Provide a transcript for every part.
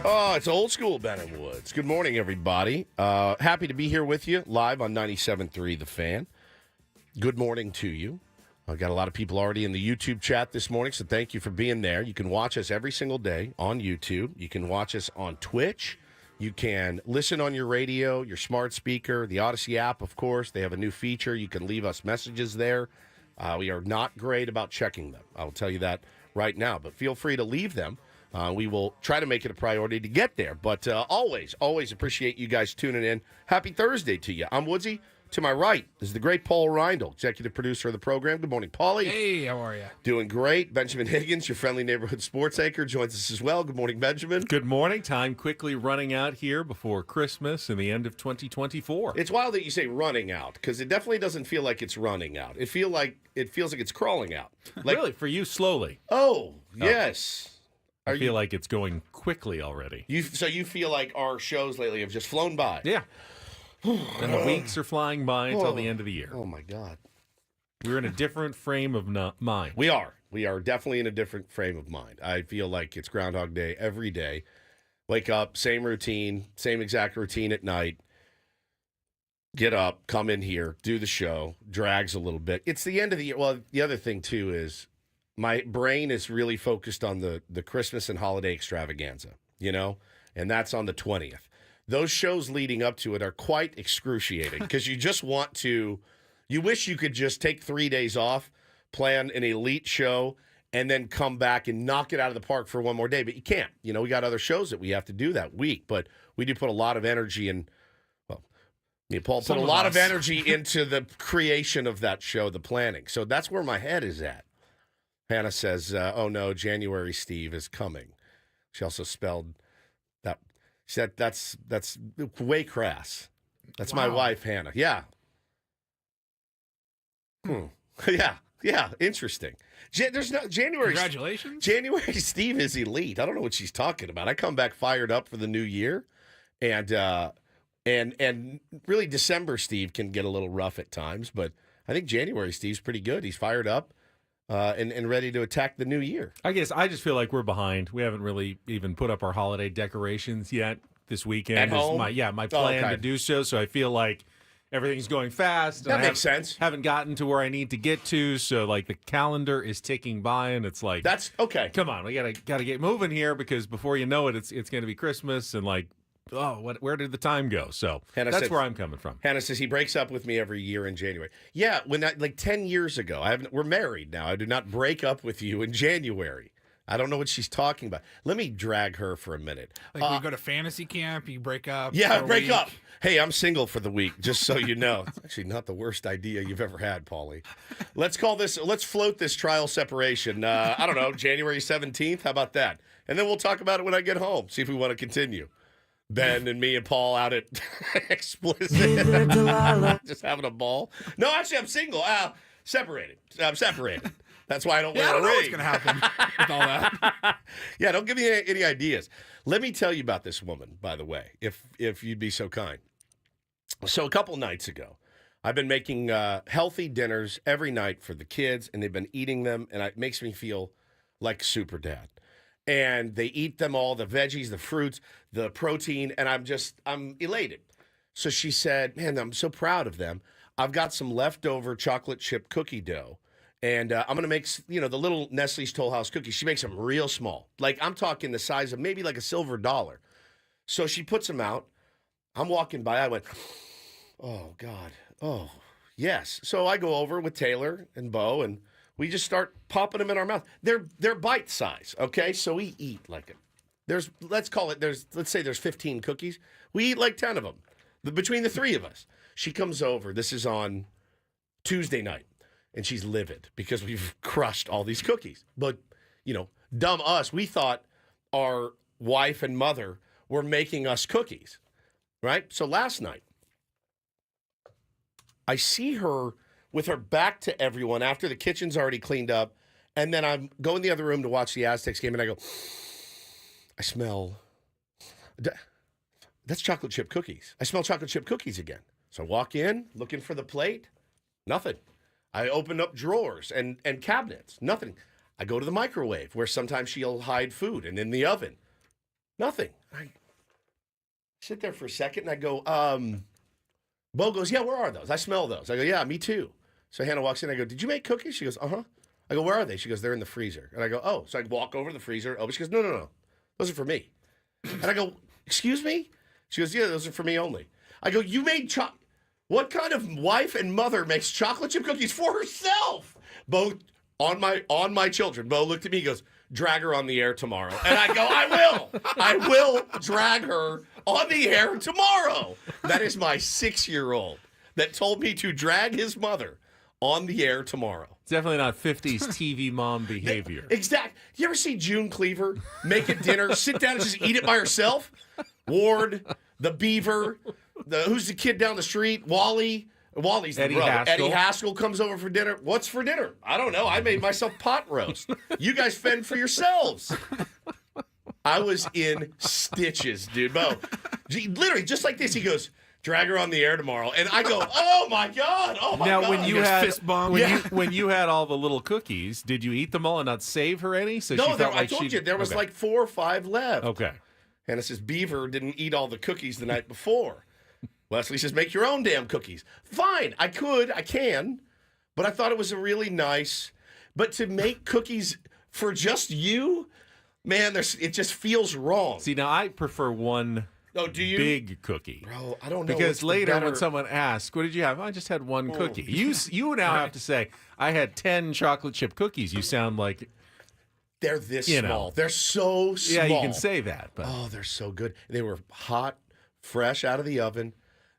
Oh, it's old school Ben and Woods. Good morning, everybody. Happy to be here with you live on 97.3 The Fan. Good morning to you. I've got a lot of people already in the YouTube chat this morning, so thank you for being there. You can watch us every single day on YouTube. You can watch us on Twitch. You can listen on your radio, your smart speaker, the Odyssey app, of course. They have a new feature. You can leave us messages there. We are not great about checking them. I will tell you that right now, but feel free to leave them. We will try to make it a priority to get there. But always appreciate you guys tuning in. Happy Thursday to you. I'm Woodsy. To my right is the great Paul Reindl, executive producer of the program. Good morning, Paulie. Hey, how are you? Doing great. Benjamin Higgins, your friendly neighborhood sports anchor, joins us as well. Good morning, Benjamin. Good morning. Time quickly running out here before Christmas and the end of 2024. It's wild that you say running out, because it definitely doesn't feel like it's running out. It feels like it's crawling out. Like, Really? For you, slowly. Oh, yes. I feel like it's going quickly already. So you feel like our shows lately have just flown by? Yeah. And the weeks are flying by until the end of the year. Oh, my God. We're in a different frame of mind. We are. We are definitely in a different frame of mind. I feel like it's Groundhog Day every day. Wake up, same routine, same exact routine at night. Get up, come in here, do the show, drags a little bit. It's the end of the year. Well, the other thing, too, is my brain is really focused on the Christmas and holiday extravaganza, and that's on the 20th. Those shows leading up to it are quite excruciating because you just you wish you could just take 3 days off, plan an elite show, and then come back and knock it out of the park for one more day. But you can't. We got other shows that we have to do that week, but we do put a lot of energy in. Well, me and Paul put a lot of energy into the creation of that show, the planning. So that's where my head is at. Hannah says, oh no, January Steve is coming. She also spelled that. She said that's way crass. That's my wife, Hannah. Yeah. Yeah, interesting. There's no January. Congratulations. January Steve is elite. I don't know what she's talking about. I come back fired up for the new year, and really December Steve can get a little rough at times, but I think January Steve's pretty good. He's fired up. And ready to attack the new year. I guess I just feel like we're behind. We haven't really even put up our holiday decorations yet. This weekend At home? my plan to do so. So I feel like everything's going fast. That makes sense. Haven't gotten to where I need to get to. So like the calendar is ticking by, and it's like that's okay. Come on, we gotta get moving here because before you know it, it's going to be Christmas and like. Oh, where did the time go? So that's where I'm coming from. Hannah says he breaks up with me every year in January. Yeah, like 10 years ago. We're married now. I do not break up with you in January. I don't know what she's talking about. Let me drag her for a minute. Like we go to fantasy camp, you break up. Yeah, break up. Hey, I'm single for the week, just so you know. It's actually not the worst idea you've ever had, Paulie. Let's float this trial separation. I don't know, January 17th. How about that? And then we'll talk about it when I get home, see if we want to continue. Ben and me and Paul out at Explicit. Just having a ball. No, actually, I'm single. Separated. I'm separated. That's why I don't wear a ring. I don't know what's going to happen with all that. Yeah, don't give me any ideas. Let me tell you about this woman, by the way, if you'd be so kind. So a couple nights ago, I've been making healthy dinners every night for the kids, and they've been eating them, and it makes me feel like super dad. And they eat them all, the veggies, the fruits, the protein, and I'm elated. So she said, man, I'm so proud of them. I've got some leftover chocolate chip cookie dough, and I'm going to make, the little Nestle's Toll House cookies. She makes them real small. Like, I'm talking the size of maybe like a silver dollar. So she puts them out. I'm walking by. I went, oh, God. Oh, yes. So I go over with Taylor and Bo, and we just start popping them in our mouth. They're bite size, okay? So we eat like it. Let's say there's 15 cookies. We eat like 10 of them between the three of us. She comes over. This is on Tuesday night, and she's livid because we've crushed all these cookies. But, dumb us, we thought our wife and mother were making us cookies, right? So last night, I see her with her back to everyone after the kitchen's already cleaned up. And then I'm going in the other room to watch the Aztecs game, and I go, I smell, that's chocolate chip cookies. I smell chocolate chip cookies again. So I walk in, looking for the plate, nothing. I open up drawers and cabinets, nothing. I go to the microwave, where sometimes she'll hide food, and in the oven, Nothing. I sit there for a second and I go, Bo goes, yeah, where are those? I smell those. I go, yeah, me too. So Hannah walks in. I go, did you make cookies? She goes, uh-huh. I go, where are they? She goes, they're in the freezer. And I go, oh. So I walk over to the freezer. Oh, she goes, no. Those are for me. And I go, excuse me? She goes, yeah, those are for me only. I go, you made what kind of wife and mother makes chocolate chip cookies for herself? Bo, on my children. Bo looked at me, he goes, drag her on the air tomorrow. And I go, I will drag her on the air tomorrow. That is my 6-year-old that told me to drag his mother on the air tomorrow. It's definitely not 50s TV mom behavior. Exactly. You ever see June Cleaver make a dinner, sit down and just eat it by herself? Ward, the Beaver, who's the kid down the street? Wally. Wally's the brother. Haskell. Eddie Haskell comes over for dinner. What's for dinner? I don't know. I made myself pot roast. You guys fend for yourselves. I was in stitches, dude. Bo, literally, just like this, he goes, drag her on the air tomorrow. And I go, oh, my God. Oh, my God. Now, when you had fist bump. when you had all the little cookies, did you eat them all and not save her any? So no, she felt I told you, there was like 4 or 5 left. Okay. And it says, Beaver didn't eat all the cookies the night before. Leslie says, make your own damn cookies. Fine, I can. But I thought it was a really nice. But to make cookies for just you, man, it just feels wrong. See, now I prefer one big cookie. Bro, I don't know. Because later when someone asks, what did you have? I just had one cookie. You now have to say, I had 10 chocolate chip cookies. You sound like... They're this small. They're so small. Yeah, you can say that. But. Oh, they're so good. They were hot, fresh out of the oven.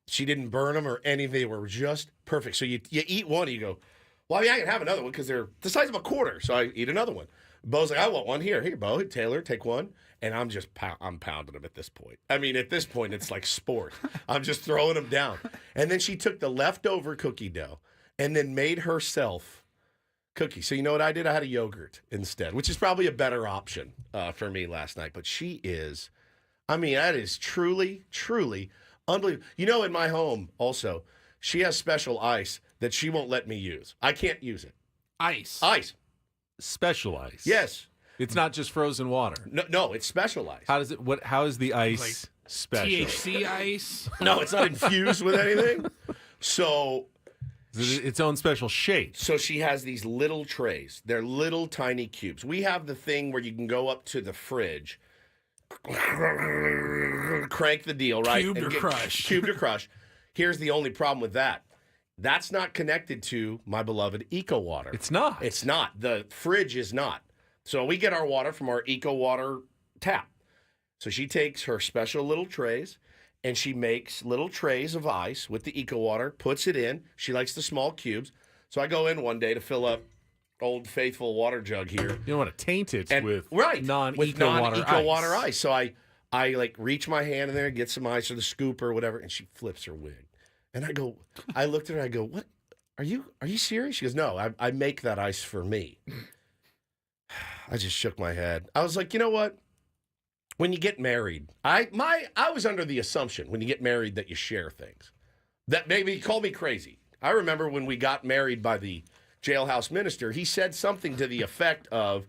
She didn't burn them or anything. They were just perfect. So you eat one and you go, well, I mean, I can have another one because they're the size of a quarter. So I eat another one. Bo's like, I want one. Here, Bo. Taylor, take one. And I'm just I'm pounding them at this point. I mean, at this point, it's like sport. I'm just throwing them down. And then she took the leftover cookie dough and then made herself cookies. So you know what I did? I had a yogurt instead, which is probably a better option for me last night. But she is, I mean, that is truly, truly unbelievable. You know, in my home also, she has special ice that she won't let me use. I can't use it. Ice. Special ice. Yes. It's not just frozen water. No, it's special ice. How is the ice Like special? THC ice. No, it's not infused with anything. So Is it its own special shape? So she has these little trays. They're little tiny cubes. We have the thing where you can go up to the fridge, crank the deal, right? Cubed or crushed. Cubed or crushed. Here's the only problem with that. That's not connected to my beloved Eco Water. It's not. It's not. The fridge is not. So we get our water from our Eco Water tap. So she takes her special little trays and she makes little trays of ice with the Eco Water, puts it in. She likes the small cubes. So I go in one day to fill up Old Faithful water jug here. You don't want to taint it with non-Eco water ice. So I like reach my hand in there, get some ice or the scoop or whatever, and she flips her wig. And I looked at her and I go, what? Are you serious? She goes, no, I make that ice for me. I just shook my head. I was like, you know what? When you get married, I was under the assumption when you get married that you share things. That maybe call me crazy. I remember when we got married by the jailhouse minister, he said something to the effect of,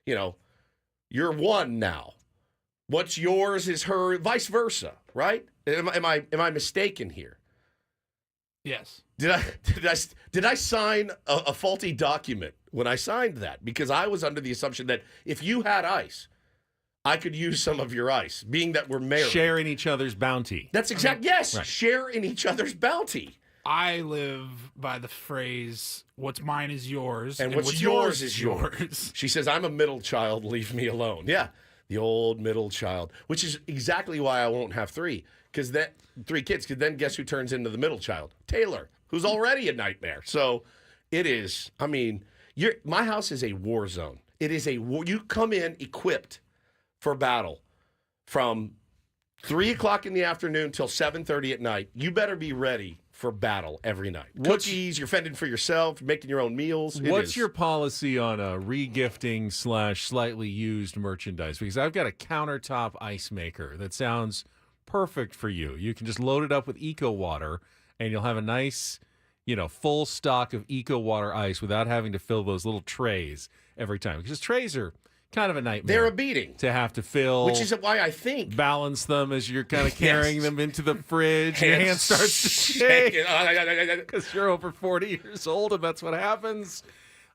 you know, you're one now. What's yours is her, vice versa, right? Am I mistaken here? Yes. Did I sign a faulty document when I signed that? Because I was under the assumption that if you had ice, I could use some of your ice, being that we're married. Share in each other's bounty. That's exact. Yes, right. Share in each other's bounty. I live by the phrase, what's mine is yours. And what's yours is yours. She says, I'm a middle child, leave me alone. Yeah, the old middle child, which is exactly why I won't have 3 kids, because then guess who turns into the middle child? Taylor, who's already a nightmare. So it is, I mean, my house is a war zone. It is a war. You come in equipped for battle from 3 o'clock in the afternoon till 7:30 at night. You better be ready for battle every night. Cookies, you're fending for yourself, making your own meals. What's your policy on a re-gifting / slightly used merchandise? Because I've got a countertop ice maker that sounds perfect for you. You can just load it up with Eco Water, and you'll have a nice, full stock of Eco Water ice without having to fill those little trays every time. Because trays are, kind of a nightmare. They're a beating. To have to fill. Which is why I think. Balance them as you're kind of carrying them into the fridge. Your hand starts to shake. shake because you're over 40 years old, and that's what happens.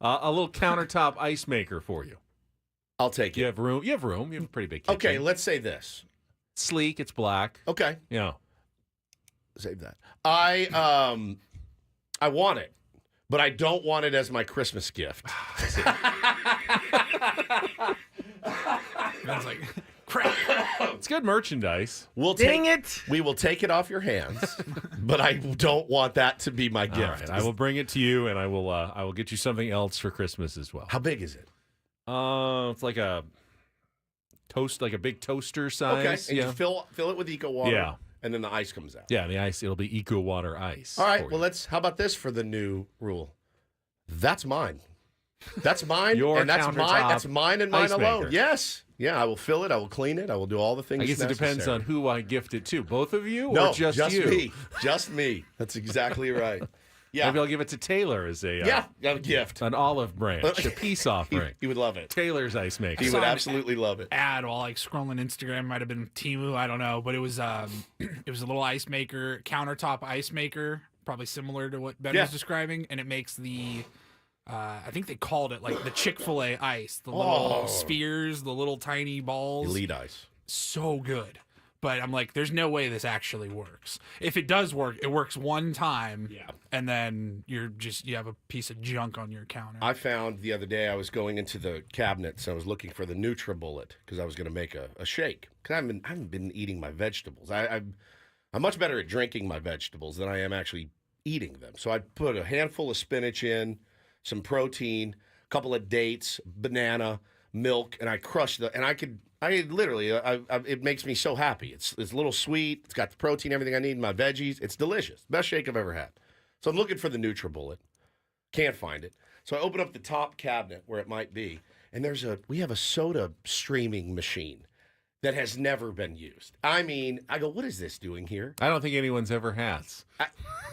A little countertop ice maker for you. I'll take it. You have room. You have room. You have a pretty big kitchen. Okay, let's say this. Sleek. It's black. Okay. Yeah. Save that. I want it, but I don't want it as my Christmas gift. That's like crap. It's good merchandise. Dang it! We will take it off your hands, but I don't want that to be my gift. All right, I will bring it to you, and I will get you something else for Christmas as well. How big is it? It's like a big toaster size. Okay, and yeah. you fill it with eco water. Yeah. And then the ice comes out. Yeah, the ice. It'll be eco water ice. All right. Well, how about this for the new rule? That's mine. That's mine. Your and that's mine. That's mine and mine ice alone. maker. Yes. Yeah. I will fill it. I will clean it. I will do all the things. I guess it depends on who I gift it to. Both of you, no, or just you? Me. Just me. That's exactly right. Yeah. Maybe I'll give it to Taylor as a gift, an olive branch, a peace offering. He would love it. Taylor's ice maker. He would absolutely love it. Ad while like scrolling Instagram, might have been Temu, I don't know, but it was a little ice maker, countertop ice maker, probably similar to what Ben was describing, and it makes the I think they called it like the Chick-fil-A ice, the little spheres, the little tiny balls. Elite ice. So good. But I'm like, there's no way this actually works. If it does work, it works one time, and then you have a piece of junk on your counter. I found the other day I was going into the cabinets. I was looking for the NutriBullet because I was going to make a shake. Because I haven't been eating my vegetables. I'm much better at drinking my vegetables than I am actually eating them. So I put a handful of spinach in, some protein, a couple of dates, banana, milk, and I crushed it makes me so happy. It's a little sweet. It's got the protein, everything I need in my veggies. It's delicious. Best shake I've ever had. So I'm looking for the NutriBullet. Can't find it. So I open up the top cabinet where it might be, and we have a soda streaming machine that has never been used. I mean, I go, what is this doing here? I don't think anyone's ever has.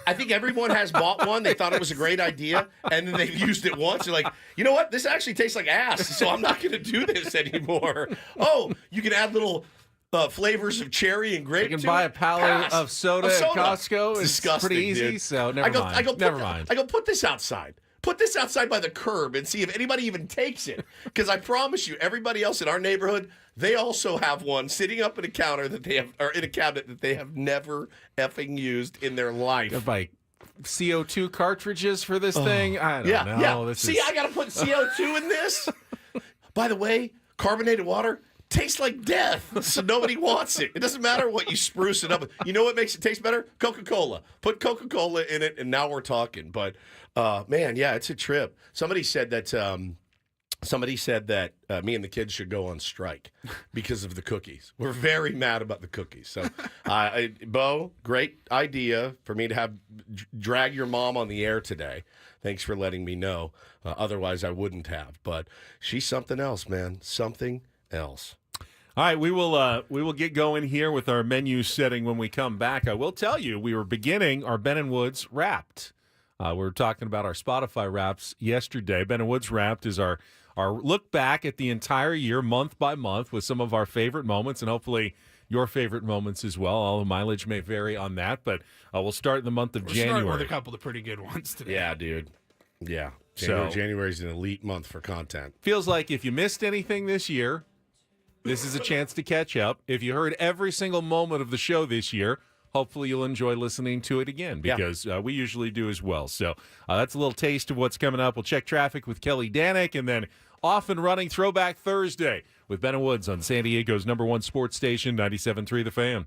I think everyone has bought one. They thought it was a great idea, and then they've used it once. They're like, you know what? This actually tastes like ass, so I'm not going to do this anymore. Oh, you can add little flavors of cherry and grape. You can buy a pallet of soda at Costco. It's disgusting, pretty easy, dude. so never mind. I go, put this outside. Put this outside by the curb and see if anybody even takes it. Because I promise you, everybody else in our neighborhood, they also have one sitting up in a counter or in a cabinet that they have never effing used in their life. They'll buy CO2 cartridges for this thing. I don't know. Yeah. I got to put CO2 in this. By the way, carbonated water tastes like death, so nobody wants it. It doesn't matter what you spruce it up with. You know what makes it taste better? Coca-Cola. Put Coca-Cola in it, and now we're talking. But man, yeah, it's a trip. Somebody said that me and the kids should go on strike because of the cookies. We're very mad about the cookies. So, Bo, great idea for me to drag your mom on the air today. Thanks for letting me know. Otherwise, I wouldn't have. But she's something else, man. Something else. All right, we will get going here with our menu setting when we come back. I will tell you, we were beginning our Ben & Woods Wrapped. We were talking about our Spotify Wraps yesterday. Ben & Woods Wrapped is our look back at the entire year, month by month, with some of our favorite moments, and hopefully your favorite moments as well. All the mileage may vary on that, but we'll start in the month of January. Starting with a couple of pretty good ones today. Yeah, dude. Yeah. January is an elite month for content. Feels like if you missed anything this year, this is a chance to catch up. If you heard every single moment of the show this year, hopefully you'll enjoy listening to it again because we usually do as well. So that's a little taste of what's coming up. We'll check traffic with Kelly Danick, and then off and running Throwback Thursday with Ben & Woods on San Diego's #1 sports station, 97.3 The Fan.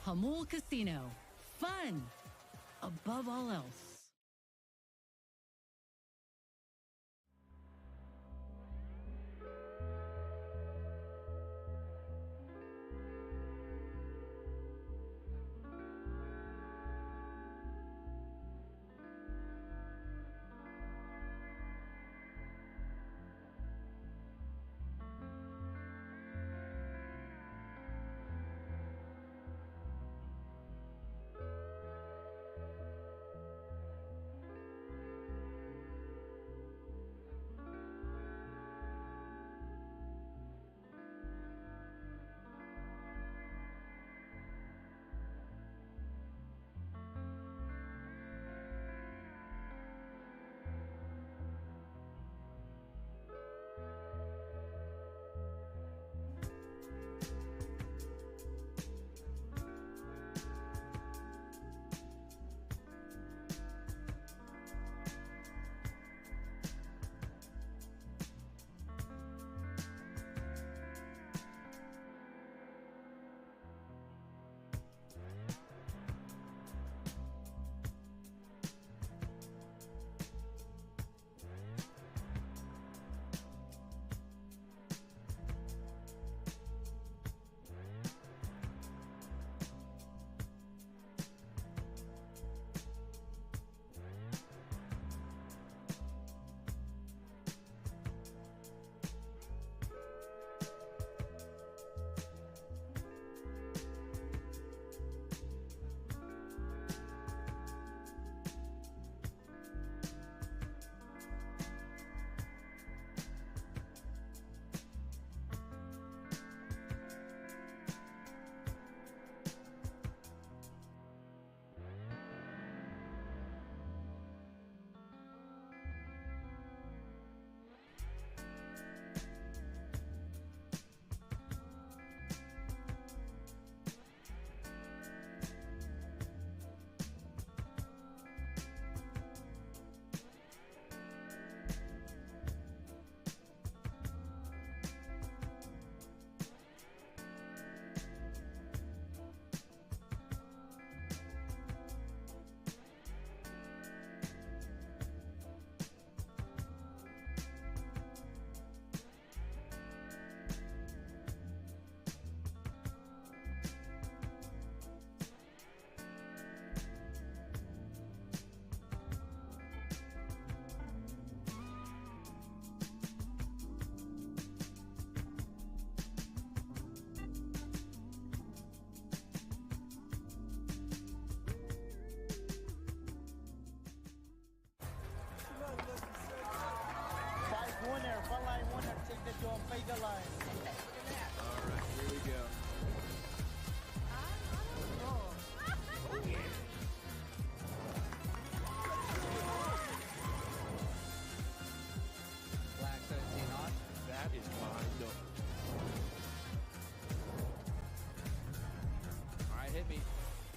Hamul Casino. Fun above all else.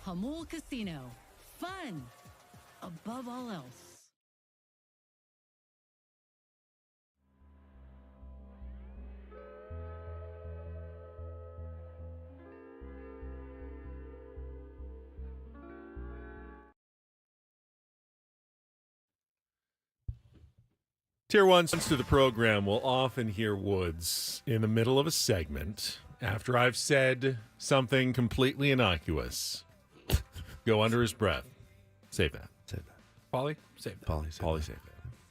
Hamul Casino. Fun above all else. Tier 1 to the program will often hear Woods in the middle of a segment after I've said something completely innocuous. Go under his breath. Save that. Save that. Polly, save that. Polly, save that.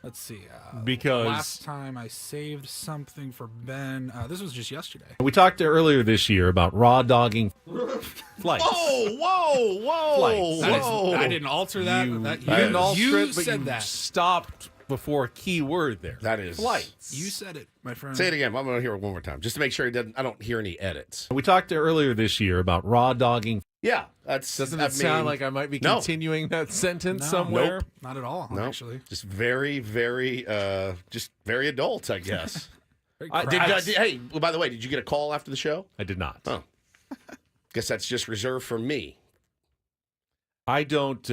Let's see. Because last time I saved something for Ben, this was just yesterday. We talked earlier this year about raw dogging flights. Whoa! Flights. I didn't alter that. You didn't alter you it, but said you that. Stopped before a key word there. That is flights. You said it, my friend. Say it again. I'm going to hear it one more time, just to make sure I don't hear any edits. We talked earlier this year about raw dogging. Yeah, that's. Doesn't it sound like I might be continuing that sentence somewhere? Nope. Not at all, actually. Just very, very, just very adult, I guess. Hey, by the way, did you get a call after the show? I did not. Oh, guess that's just reserved for me. I don't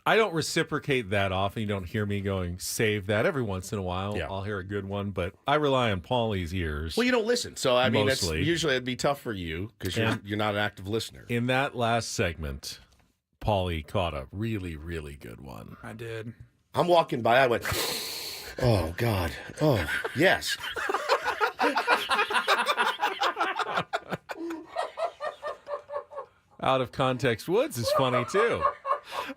I don't reciprocate that often. You don't hear me going, save that. Every once in a while, Yeah. I'll hear a good one, but I rely on Paulie's ears. Well, you don't listen, so I mean, Mostly. usually it'd be tough for you because you're not an active listener. In that last segment, Paulie caught a really, really good one. I did. I'm walking by, I went, oh God, oh yes. Out of context, Woods is funny too.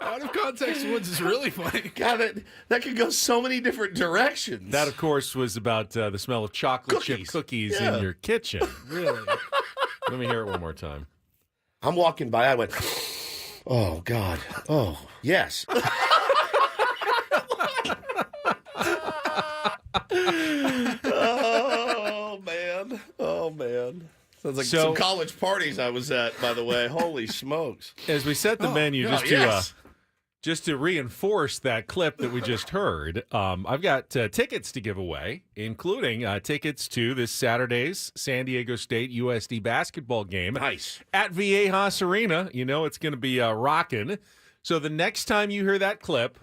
Out of context, Woods is really funny. God, that could go so many different directions. That, of course, was about the smell of chocolate chip cookies Yeah. in your kitchen. Really? Let me hear it one more time. I'm walking by, I went, oh God, oh yes. Oh man, oh man. Sounds like So- some college parties I was at, by the way. Holy smokes. As we set the menu, just to reinforce that clip that we just heard, I've got tickets to give away, including tickets to this Saturday's San Diego State USD basketball game Nice. at Viejas Arena. You know it's going to be rocking. So the next time you hear that clip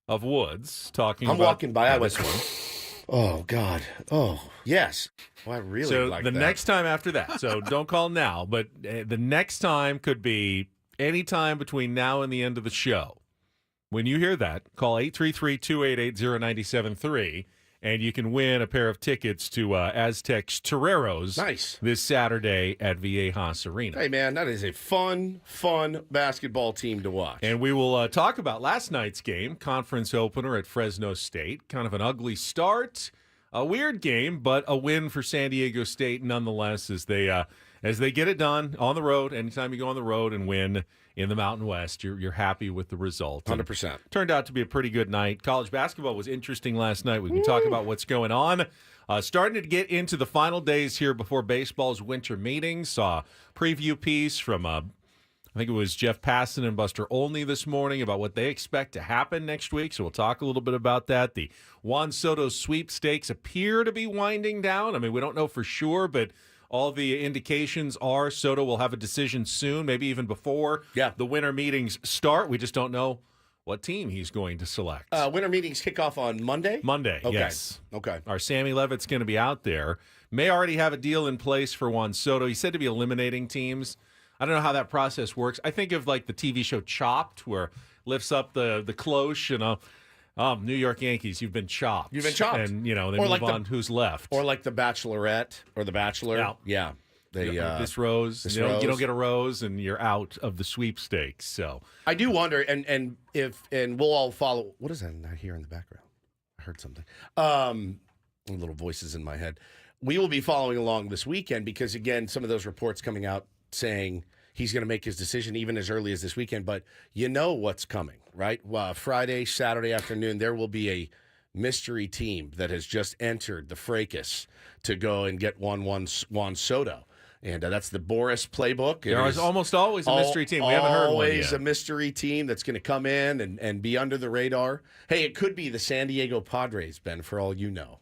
of Woods talking I'm about walking by, I this went, one. oh God, oh yes. Well, I really So like the that. next time after that, so don't call now, but the next time could be any time between now and the end of the show. When you hear that, call 833-288-0973, and you can win a pair of tickets to Aztecs Toreros Nice. this Saturday at Viejas Arena. Hey man, that is a fun basketball team to watch. And we will talk about last night's game, conference opener at Fresno State. Kind of an ugly start, a weird game, but a win for San Diego State nonetheless as they get it done on the road. Anytime you go on the road and win in the Mountain West, you're happy with the result. And 100%. turned out to be a pretty good night. College basketball was interesting last night. We can talk about what's going on. Starting to get into the final days here before baseball's winter meetings. Saw a preview piece from I think it was Jeff Passan and Buster Olney this morning about what they expect to happen next week. So we'll talk a little bit about that. The Juan Soto sweepstakes appear to be winding down. I mean, we don't know for sure, but all the indications are Soto will have a decision soon, maybe even before the winter meetings start. We just don't know what team he's going to select. Winter meetings kick off on Monday? Monday, Okay. yes. Okay. Our Sammy Levitt's going to be out there. May already have a deal in place for Juan Soto. He said to be eliminating teams. I don't know how that process works. I think of like the TV show Chopped, where lifts up the cloche and New York Yankees, you've been chopped. You've been chopped. And, they Or move like on who's left. Or like the Bachelorette or the Bachelor. Yeah. They this rose. this You don't rose. get a rose, and you're out of the sweepstakes. So I do wonder, and we'll all follow. What is that I hear in the background? I heard something. Little voices in my head. We will be following along this weekend because, again, some of those reports coming out saying he's going to make his decision even as early as this weekend. But you know what's coming, right? Friday, Saturday afternoon, there will be a mystery team that has just entered the fracas to go and get Juan Soto. And that's the Boris playbook. there is almost always a mystery team. We haven't heard one Always yet. a mystery team that's going to come in and be under the radar. Hey, it could be the San Diego Padres, Ben, for all you know.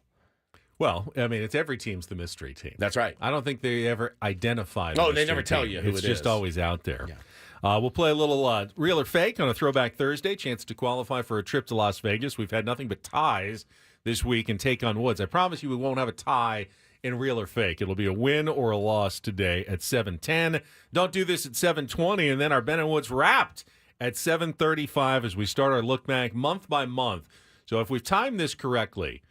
Well, I mean, it's every team's the mystery team. That's right. I don't think they ever identify the No, they mystery never tell team. you who it's it just is. always out there. Yeah. We'll play a little real or fake on a Throwback Thursday. Chance to qualify for a trip to Las Vegas. We've had nothing but ties this week and take on Woods. I promise you we won't have a tie in real or fake. It'll be a win or a loss today at 7:10. Don't do this at 7:20, and then our Ben and Woods wrapped at 7:35 as we start our look back month by month. So if we've timed this correctly,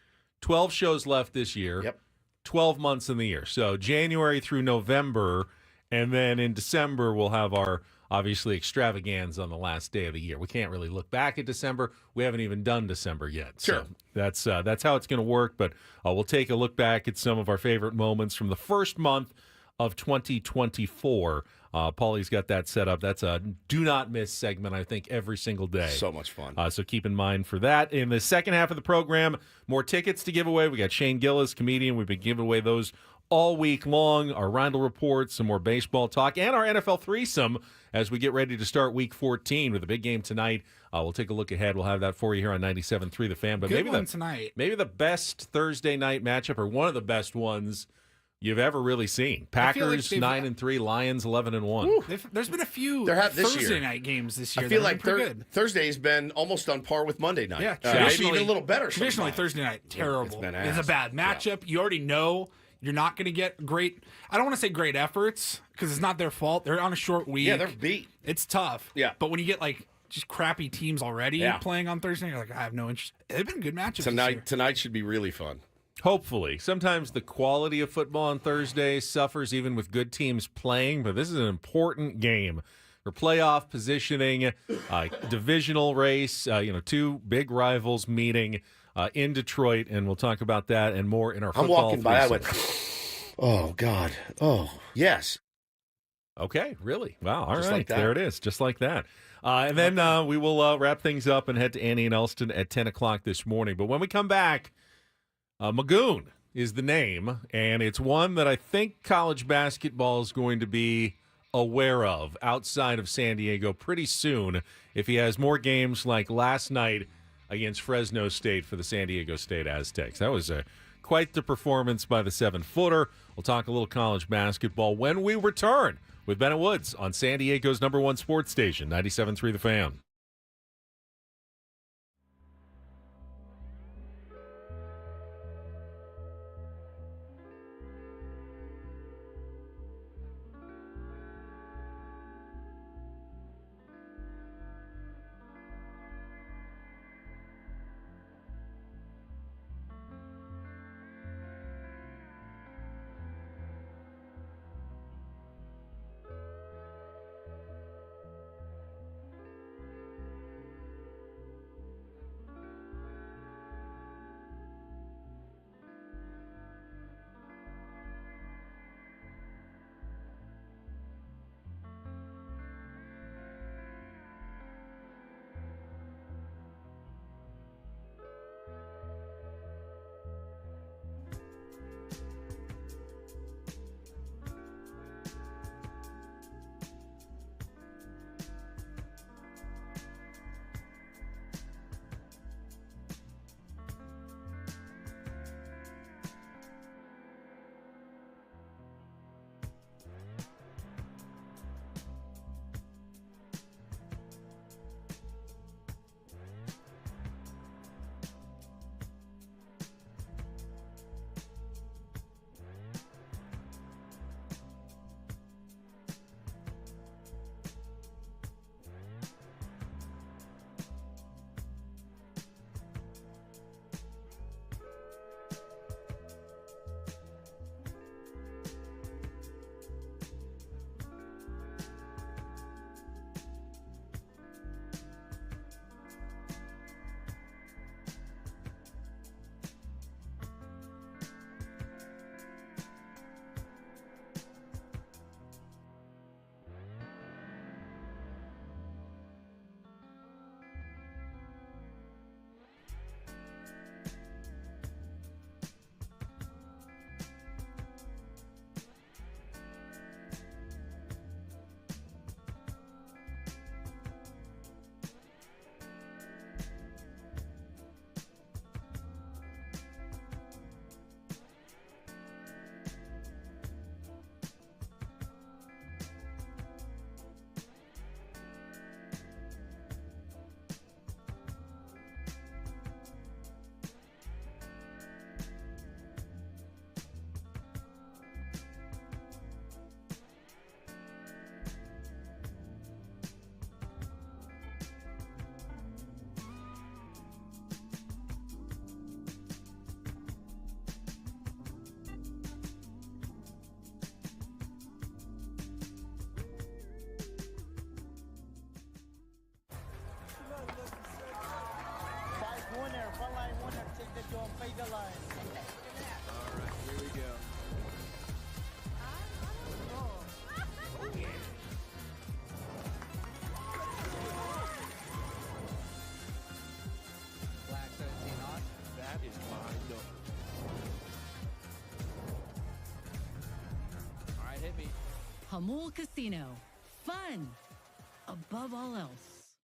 12 shows left this year. Yep. 12 months in the year. So January through November, and then in December we'll have our obviously extravaganza on the last day of the year. We can't really look back at December. We haven't even done December yet. Sure. So that's how it's going to work, but we'll take a look back at some of our favorite moments from the first month of 2024. Paulie's got that set up. That's a do not miss segment, I think, every single day. So much fun. So keep in mind for that. In the second half of the program, more tickets to give away. We got Shane Gillis, comedian. We've been giving away those all week long. Our Rindle Report, some more baseball talk, and our NFL threesome as we get ready to start Week 14 with a big game tonight. We'll take a look ahead. We'll have that for you here on 97.3 The Fan. But Good maybe one tonight. maybe the best Thursday night matchup, or one of the best ones you've ever really seen. I feel like Packers they've- 9-3, Lions 11-1. There's been a few There have this Thursday year. night games this year. I feel that like have been pretty good. Thursday's been almost on par with Monday night. Yeah, Maybe traditionally, even a little better. Traditionally, sometimes. Thursday night terrible. It's been It's a ass. bad matchup. You already know you're not going to get great. I don't want to say great efforts because it's not their fault. They're on a short week. Yeah, they're beat. It's tough. Yeah. But when you get like just crappy teams already Yeah. playing on Thursday, you're like, I have no interest. They've been good matchups this year. Tonight should be really fun. Hopefully. Sometimes the quality of football on Thursday suffers even with good teams playing, but this is an important game for playoff positioning, divisional race, two big rivals meeting in Detroit, and we'll talk about that and more in our I'm football walking by. I threesome. went, oh, God. Oh, yes. Okay, really? Wow, all Just right. like that. There it is, just like that. And then we will wrap things up and head to Annie and Elston at 10 o'clock this morning. But when we come back, Magoon is the name, and it's one that I think college basketball is going to be aware of outside of San Diego pretty soon if he has more games like last night against Fresno State for the San Diego State Aztecs. That was quite the performance by the 7-footer. We'll talk a little college basketball when we return with Bennett Woods on San Diego's #1 sports station, 97.3 The Fan. Hamul Casino. Fun above all else.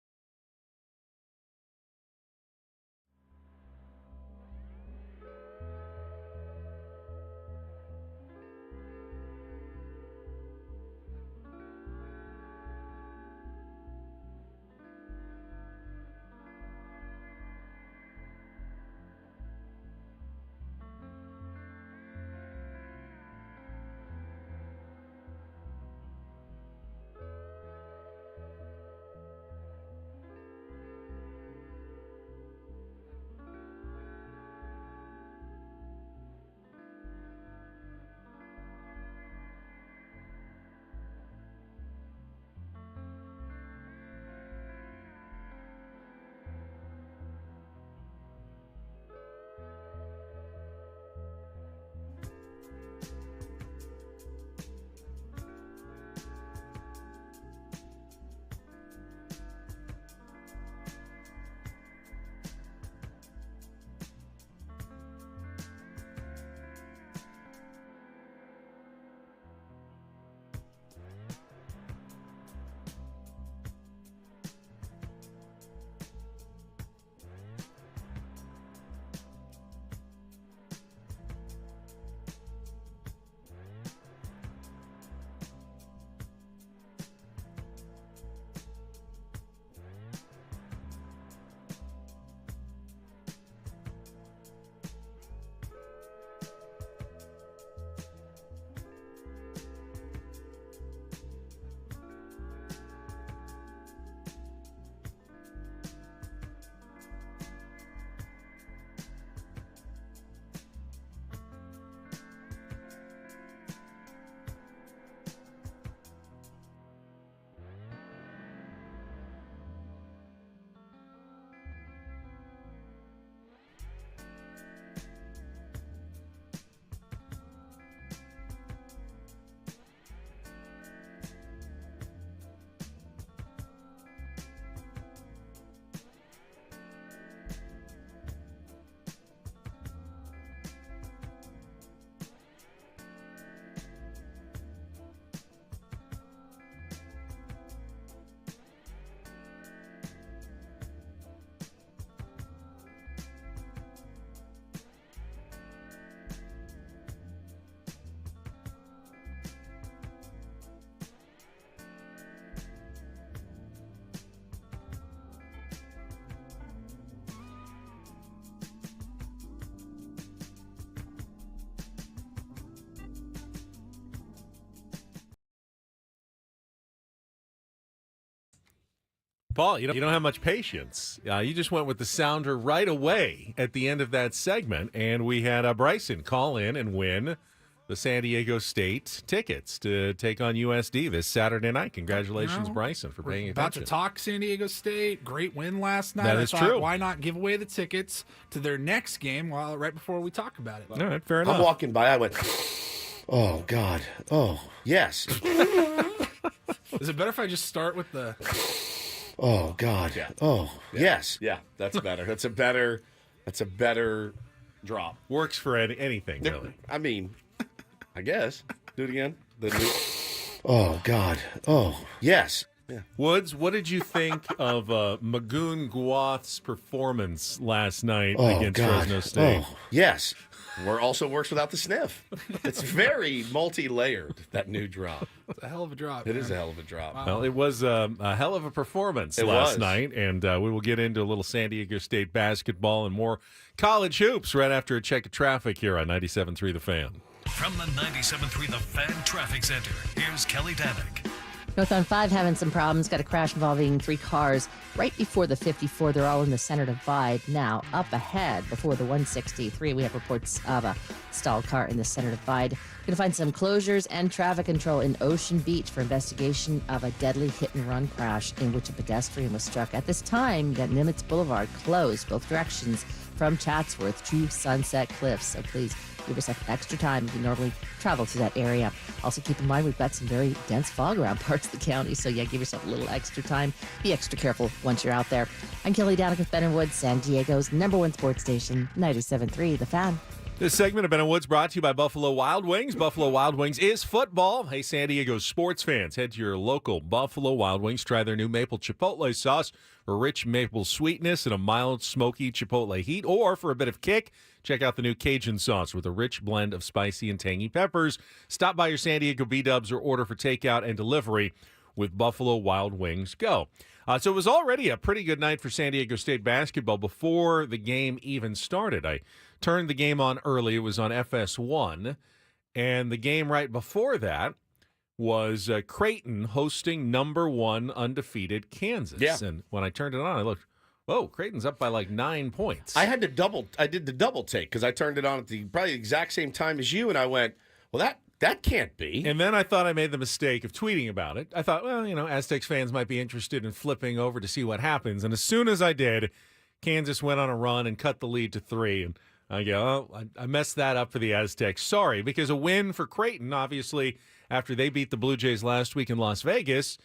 Paul, you don't have much patience. You just went with the sounder right away at the end of that segment, and we had Bryson call in and win the San Diego State tickets to take on USD this Saturday night. Congratulations, Bryson, for paying About attention. to talk San Diego State. Great win last night. That I is thought, true. Why not give away the tickets to their next game right before we talk about it? All right, fair enough. I'm walking by. I went, oh, God. Oh, yes. Is it better if I just start with the... Oh, God. Yeah. Oh, Yeah. yes. Yeah, that's better. That's a better drop. Works for anything, really. I mean, I guess. Do it again. Oh, God. Oh, yes. Yeah. Woods, what did you think of Magoon Guath's performance last night Oh, against God. Fresno State? Oh, yes. Also works without the sniff. It's very multi-layered, that new drop. It's a hell of a drop. It is a hell of a drop. Wow. Well, it was a hell of a performance last night, and we will get into a little San Diego State basketball and more college hoops right after a check of traffic here on 97.3 The Fan. From the 97.3 The Fan Traffic Center, here's Kelly Danick. North on 5 having some problems. Got a crash involving 3 cars right before the 54. They're all in the center divide now. Up ahead before the 163, we have reports of a stalled car in the center divide. Going to find some closures and traffic control in Ocean Beach for investigation of a deadly hit-and-run crash in which a pedestrian was struck. At this time, you got Nimitz Boulevard closed both directions from Chatsworth to Sunset Cliffs. So please give yourself extra time if you normally travel to that area. Also keep in mind we've got some very dense fog around parts of the county, so yeah, give yourself a little extra time. Be extra careful once you're out there. I'm Kelly Danick with Ben & Woods, San Diego's #1 sports station, 97.3 The Fan. This segment of Ben & Woods brought to you by Buffalo Wild Wings. Buffalo Wild Wings is football. Hey, San Diego sports fans, head to your local Buffalo Wild Wings. Try their new maple chipotle sauce for rich maple sweetness and a mild, smoky chipotle heat. Or for a bit of kick, check out the new Cajun sauce with a rich blend of spicy and tangy peppers. Stop by your San Diego B-Dubs or order for takeout and delivery with Buffalo Wild Wings. Go. So it was already a pretty good night for San Diego State basketball before the game even started. I turned the game on early. It was on FS1. And the game right before that was Creighton hosting #1 undefeated Kansas. Yeah. And when I turned it on, I looked, whoa, Creighton's up by like 9 points. I did the double take because I turned it on at probably the exact same time as you, and I went, well, that can't be. And then I thought I made the mistake of tweeting about it. I thought, well, Aztecs fans might be interested in flipping over to see what happens. And as soon as I did, Kansas went on a run and cut the lead to 3. And I go, oh, I messed that up for the Aztecs. Sorry, because a win for Creighton, obviously, after they beat the Blue Jays last week in Las Vegas,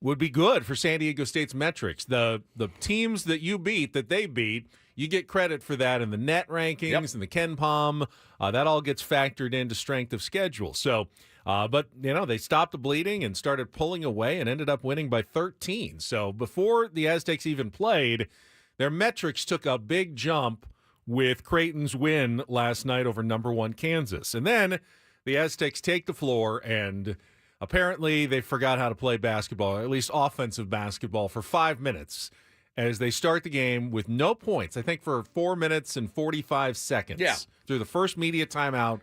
would be good for San Diego State's metrics. The teams that you beat, that they beat, you get credit for that in the net rankings and the Ken Palm. That all gets factored into strength of schedule. So, but, they stopped the bleeding and started pulling away and ended up winning by 13. So before the Aztecs even played, their metrics took a big jump with Creighton's win last night over #1 Kansas. And then the Aztecs take the floor, and apparently they forgot how to play basketball, or at least offensive basketball, for 5 minutes as they start the game with no points. I think for 4 minutes and 45 seconds. Yeah. Through the first media timeout,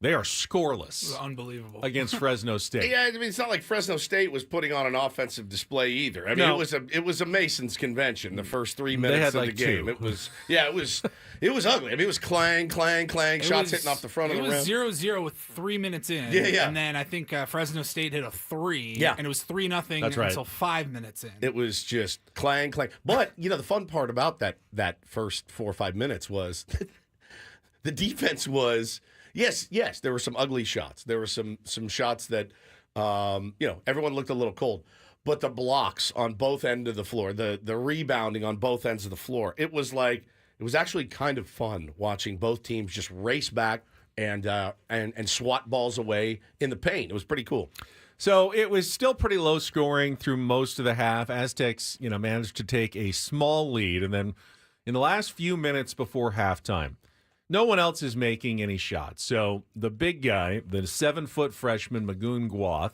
they are scoreless Unbelievable. against Fresno State. Yeah, I mean, it's not like Fresno State was putting on an offensive display either. I mean, No. it was a Masons convention the first 3 minutes had of like the game. 2. It was ugly. I mean, it was clang, clang, clang, shots hitting off the front of the rim. It was 0-0 with 3 minutes in. Yeah. And then I think Fresno State hit a 3. Yeah. And it was 3-0 That's right. until 5 minutes in. It was just clang, clang. But, the fun part about that first 4 or 5 minutes was the defense was, yes, there were some ugly shots. There were some shots that, everyone looked a little cold. But the blocks on both ends of the floor, the rebounding on both ends of the floor, it was actually kind of fun watching both teams just race back and swat balls away in the paint. It was pretty cool. So it was still pretty low scoring through most of the half. Aztecs, managed to take a small lead. And then in the last few minutes before halftime, no one else is making any shots. So the big guy, the 7-foot freshman, Magoon Guath,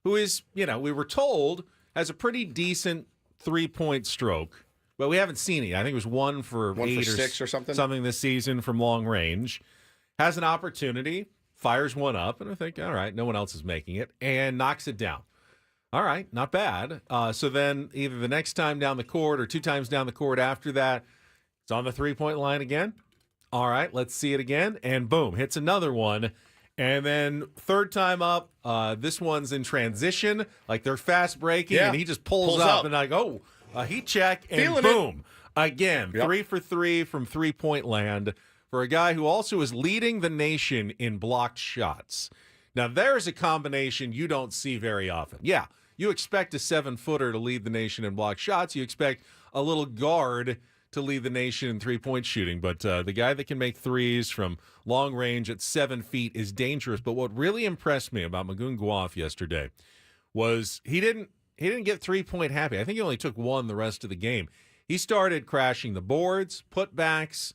who is, we were told, has a pretty decent 3-point stroke. But we haven't seen it. I think it was 1 for 8 for 6 or something. Something this season from long range. Has an opportunity, fires one up, and I think, all right, no one else is making it, and knocks it down. All right, not bad. So then either the next time down the court or 2 times down the court after that, it's on the three-point line again. All right, let's see it again. And boom, hits another one. And then third time up, this one's in transition, like they're fast breaking, and he just pulls up and I go, heat check, and Feeling boom. Again, Yep. 3 for 3 from three-point land for a guy who also is leading the nation in blocked shots. Now, there's a combination you don't see very often. Yeah, you expect a 7-footer to lead the nation in blocked shots. You expect a little guard to lead the nation in three-point shooting. But the guy that can make threes from long range at 7 feet is dangerous. But what really impressed me about Magoon Guaf yesterday was he didn't get three-point happy. I think he only took one the rest of the game. He started crashing the boards, putbacks,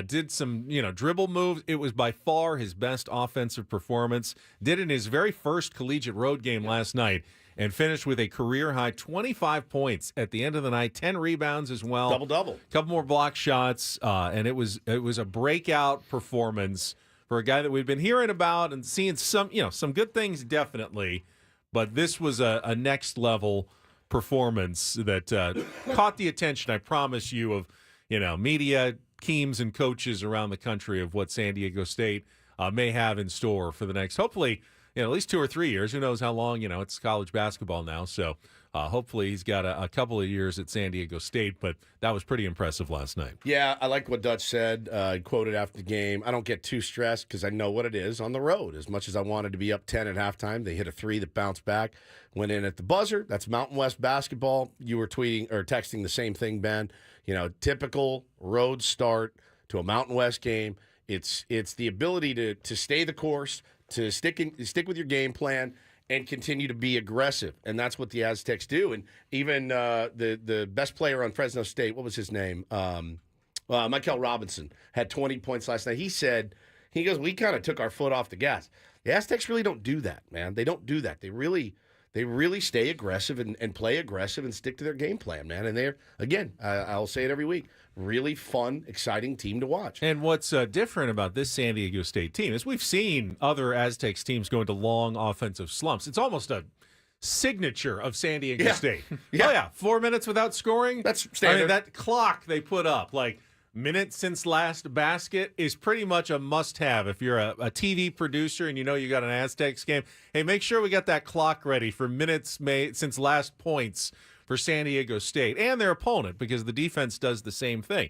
did some, dribble moves. It was by far his best offensive performance. Did in his very first collegiate road game last night and finished with a career-high 25 points at the end of the night, 10 rebounds as well. Double-double. A couple more block shots, and it was a breakout performance for a guy that we've been hearing about and seeing some good things definitely, but this was a next-level performance that caught the attention, I promise you, of media, teams, and coaches around the country of what San Diego State may have in store for the next, hopefully, at least 2 or 3 years. Who knows how long? It's college basketball now, so hopefully he's got a couple of years at San Diego State, but that was pretty impressive last night. Yeah, I like what Dutch said. Quoted after the game. I don't get too stressed because I know what it is on the road. As much as I wanted to be up 10 at halftime, they hit a 3 that bounced back, went in at the buzzer. That's Mountain West basketball. You were tweeting or texting the same thing, Ben. Typical road start to a Mountain West game. It's the ability to stay the course, to stick with your game plan, and continue to be aggressive. And that's what the Aztecs do. And even the best player on Fresno State, what was his name? Michael Robinson had 20 points last night. He goes, we kind of took our foot off the gas. The Aztecs really don't do that, man. They don't do that. They really stay aggressive and play aggressive and stick to their game plan, man. And they're, again, I'll say it every week, really fun, exciting team to watch. And what's different about this San Diego State team is we've seen other Aztecs teams go into long offensive slumps. It's almost a signature of San Diego State. Yeah. Oh, yeah, 4 minutes without scoring. That's standard. That clock they put up, like minutes since last basket, is pretty much a must-have. If you're a TV producer and you got an Aztecs game, hey, make sure we got that clock ready for minutes made since last points for San Diego State and their opponent, because the defense does the same thing.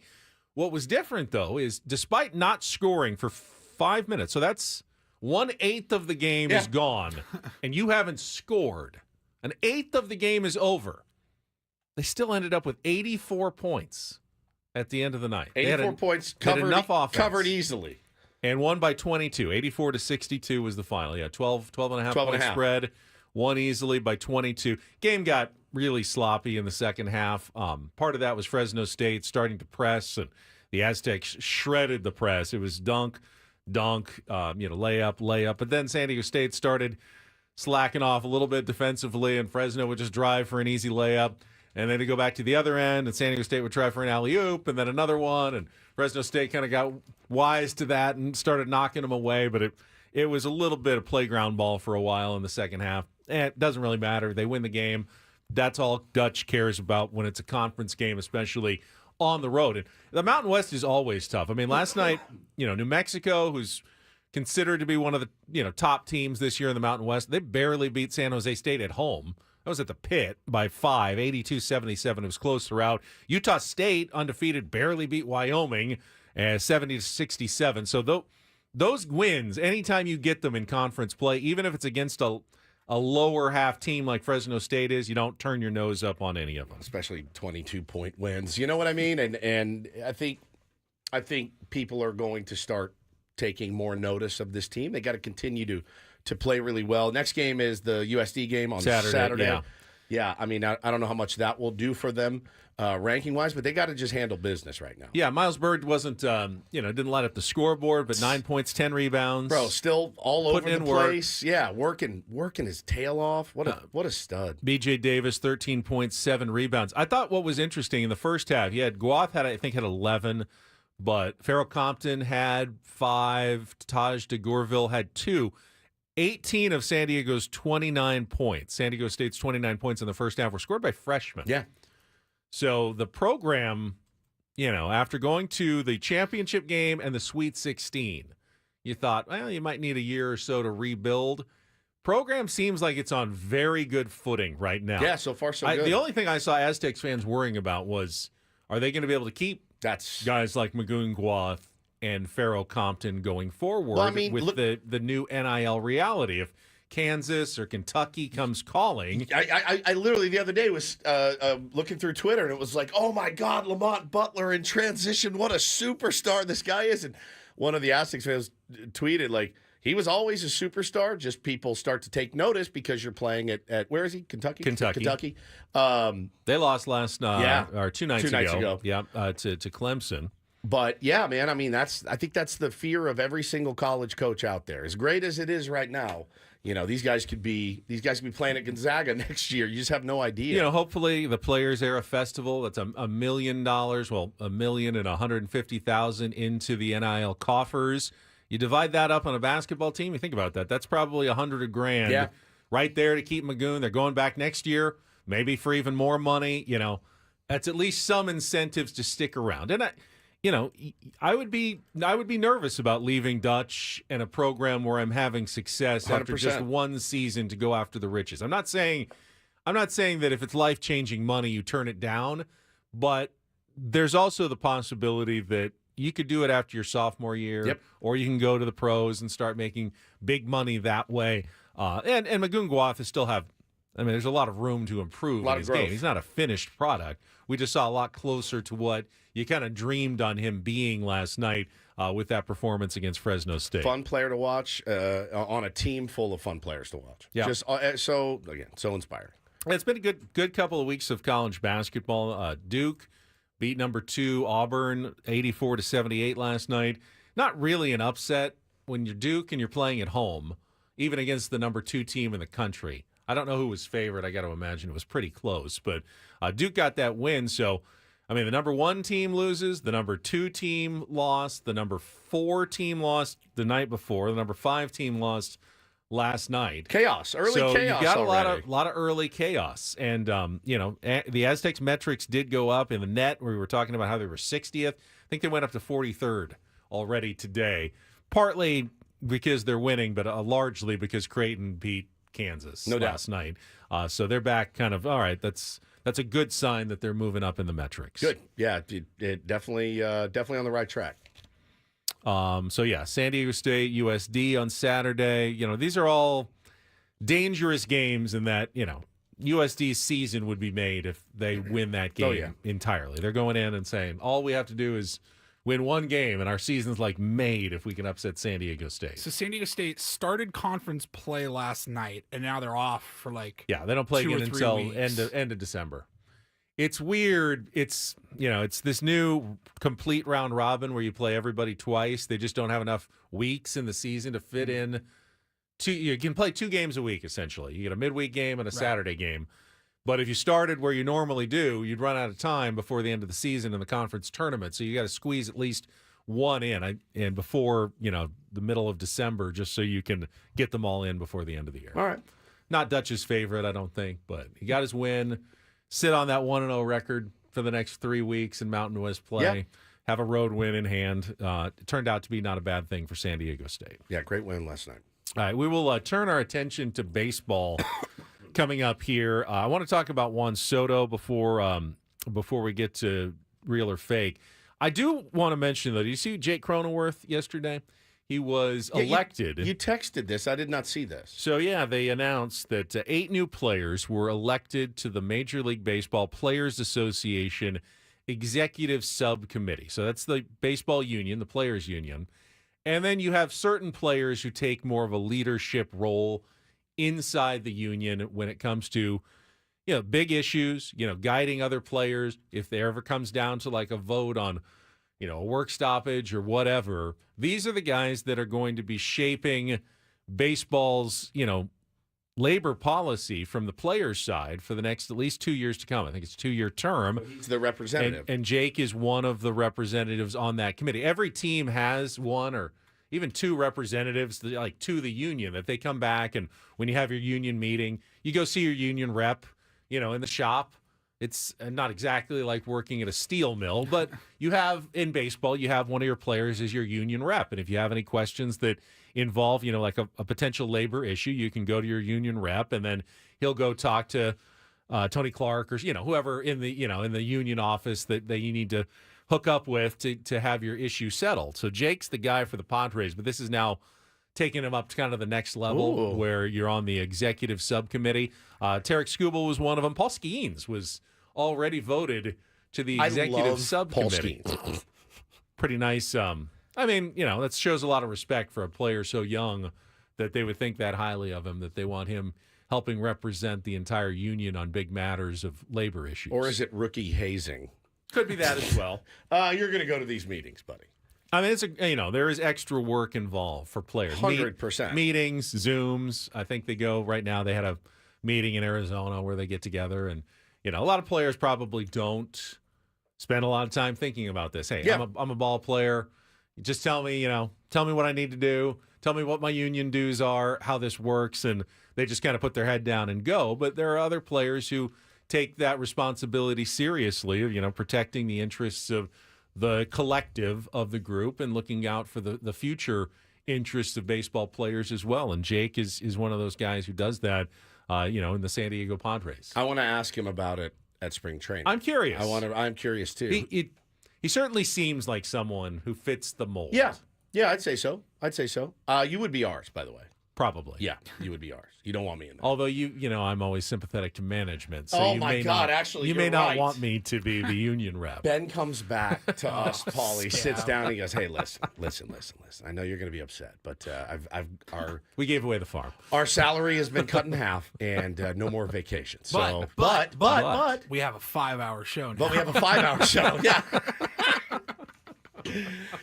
What was different, though, is despite not scoring for 5 minutes, so that's 1/8 of the game is gone, and you haven't scored. 1/8 of the game is over. They still ended up with 84 points at the end of the night. 84 points covered, enough offense. Covered easily. And won by 22. 84-62 was the final. Yeah, 12 and a half point spread. Won easily by 22. Game got really sloppy in the second half. Part of that was Fresno State starting to press, and the Aztecs shredded the press. It was dunk, layup. But then San Diego State started slacking off a little bit defensively, and Fresno would just drive for an easy layup. And then to go back to the other end, and San Diego State would try for an alley-oop, and then another one, and Fresno State kind of got wise to that and started knocking them away. But it was a little bit of playground ball for a while in the second half. And it doesn't really matter. They win the game. That's all Dutch cares about when it's a conference game, especially on the road. And the Mountain West is always tough. I mean, last night, New Mexico, who's considered to be one of the top teams this year in the Mountain West, they barely beat San Jose State at home. That was at the Pit by 5, 82-77. It was close throughout. Utah State, undefeated, barely beat Wyoming, 70-67. So those wins, anytime you get them in conference play, even if it's against a lower half team like Fresno State is, you don't turn your nose up on any of them. Especially 22-point wins. You know what I mean? And I think people are going to start taking more notice of this team. They got to continue to play really well. Next game is the USD game on Saturday. Yeah, I mean, I don't know how much that will do for them ranking-wise, but they got to just handle business right now. Yeah, Miles Bird wasn't, didn't light up the scoreboard, but 9 points, 10 rebounds. Bro, still all over the place. Work. Yeah, working his tail off. What a stud. B.J. Davis, 13 points, 7 rebounds. I thought what was interesting in the first half, Guath had 11, but Farrell Compton had 5, Taj DeGourville had 2. 18 of San Diego's 29 points, San Diego State's 29 points in the first half, were scored by freshmen. Yeah. So the program, after going to the championship game and the Sweet 16, you thought, well, you might need a year or so to rebuild. Program seems like it's on very good footing right now. Yeah, so far so good. The only thing I saw Aztecs fans worrying about was, are they going to be able to keep guys like Magoon and Pharaoh Compton going forward with the new NIL reality? If Kansas or Kentucky comes calling. I literally the other day was looking through Twitter, and it was like, oh my God, Lamont Butler in transition. What a superstar this guy is. And one of the Aztecs fans tweeted, like, he was always a superstar. Just people start to take notice because you're playing at where is he? Kentucky. They lost last or 2 nights ago. Yeah, to Clemson. But yeah, man, I mean, I think that's the fear of every single college coach out there. As great as it is right now, these guys could be playing at Gonzaga next year. You just have no idea. Hopefully the Players Era Festival, that's $1 million, $1,150,000 into the NIL coffers. You divide that up on a basketball team, you think about that. That's probably $100,000 right there to keep Magoon. They're going back next year, maybe for even more money. That's at least some incentives to stick around. And I would be nervous about leaving Dutch and a program where I'm having success 100%. After just one season to go after the riches. I'm not saying that if it's life-changing money you turn it down, but there's also the possibility that you could do it after your sophomore year, or you can go to the pros and start making big money that way. And Magoon Guath still there's a lot of room to improve in his game. He's not a finished product. We just saw a lot closer to what you kind of dreamed on him being last night with that performance against Fresno State. Fun player to watch on a team full of fun players to watch. Yeah. Just so inspiring. It's been a good couple of weeks of college basketball. Duke beat number 2 Auburn 84-78 last night. Not really an upset when you're Duke and you're playing at home, even against the number 2 team in the country. I don't know who was favored. I got to imagine it was pretty close, but Duke got that win. So, the number 1 team loses, the number 2 team lost, the number 4 team lost the night before, the number 5 team lost last night. Chaos, early so chaos. You got already. a lot of early chaos, and the Aztecs metrics did go up in the net. We were talking about how they were 60th. I think they went up to 43rd already today. Partly because they're winning, but largely because Creighton beat Kansas last night. So they're back kind of, all right, that's a good sign that they're moving up in the metrics. Good. Yeah, it definitely on the right track. San Diego State, USD on Saturday. These are all dangerous games in that, USD's season would be made if they win that game entirely. They're going in and saying, all we have to do is win one game, and our season's made if we can upset San Diego State. So San Diego State started conference play last night, and now they're off for they don't play 2 again or 3 until weeks. end of December. It's weird. It's it's this new complete round robin where you play everybody twice. They just don't have enough weeks in the season to fit in. You can play 2 games a week essentially. You get a midweek game and a Saturday game. But if you started where you normally do, you'd run out of time before the end of the season in the conference tournament. So you got to squeeze at least one in, and before the middle of December, just so you can get them all in before the end of the year. All right. Not Dutch's favorite, I don't think, but he got his win. Sit on that 1-0 record for the next 3 weeks in Mountain West play. Have a road win in hand. It turned out to be not a bad thing for San Diego State. Yeah, great win last night. All right, we will turn our attention to baseball coming up here. I want to talk about Juan Soto before we get to real or fake. I do want to mention, though, did you see Jake Cronenworth yesterday? He was elected. You texted this. I did not see this. So, they announced that 8 new players were elected to the Major League Baseball Players Association Executive Subcommittee. So that's the baseball union, the players union. And then you have certain players who take more of a leadership role inside the union when it comes to, big issues, guiding other players. If there ever comes down to a vote on, a work stoppage or whatever, these are the guys that are going to be shaping baseball's, labor policy from the players' side for the next at least 2 years to come. I think it's a 2-year term. He's the representative. And Jake is one of the representatives on that committee. Every team has one, or even two representatives, like to the union, that they come back and when you have your union meeting, you go see your union rep, in the shop. It's not exactly like working at a steel mill, but you have, in baseball, you have one of your players as your union rep. And if you have any questions that involve, like a potential labor issue, you can go to your union rep, and then he'll go talk to Tony Clark or, whoever in the union office that you need to hook up with to have your issue settled. So Jake's the guy for the Padres, but this is now taking him up to kind of the next level where you're on the executive subcommittee. Tarek Skubal was one of them. Paul Skeens was already voted to the executive subcommittee. Pretty nice. That shows a lot of respect for a player so young that they would think that highly of him, that they want him helping represent the entire union on big matters of labor issues. Or is it rookie hazing? Could be that as well. You're going to go to these meetings, buddy. I mean, there is extra work involved for players. 100%. Meetings, Zooms. I think they go right now. They had a meeting in Arizona where they get together, and a lot of players probably don't spend a lot of time thinking about this. Hey, yeah. I'm a ball player. Just tell me what I need to do. Tell me what my union dues are, how this works, and they just kind of put their head down and go. But there are other players who take that responsibility seriously, protecting the interests of the collective of the group and looking out for the future interests of baseball players as well. And Jake is one of those guys who does that, in the San Diego Padres. I want to ask him about it at spring training. I'm curious. I'm curious too. He certainly seems like someone who fits the mold. Yeah, I'd say so. You would be ours, by the way. Probably. Yeah, you would be ours. You don't want me in there. Although I'm always sympathetic to management. So oh you my may God! Not, actually, you you're may not right. want me to be the union rep. Ben comes back to us, Paul. He sits down and he goes, "Hey, listen. I know you're going to be upset, but we gave away the farm. Our salary has been cut in half, and no more vacations. So, But we we have a 5-hour show now. But we have a 5-hour show. Yeah.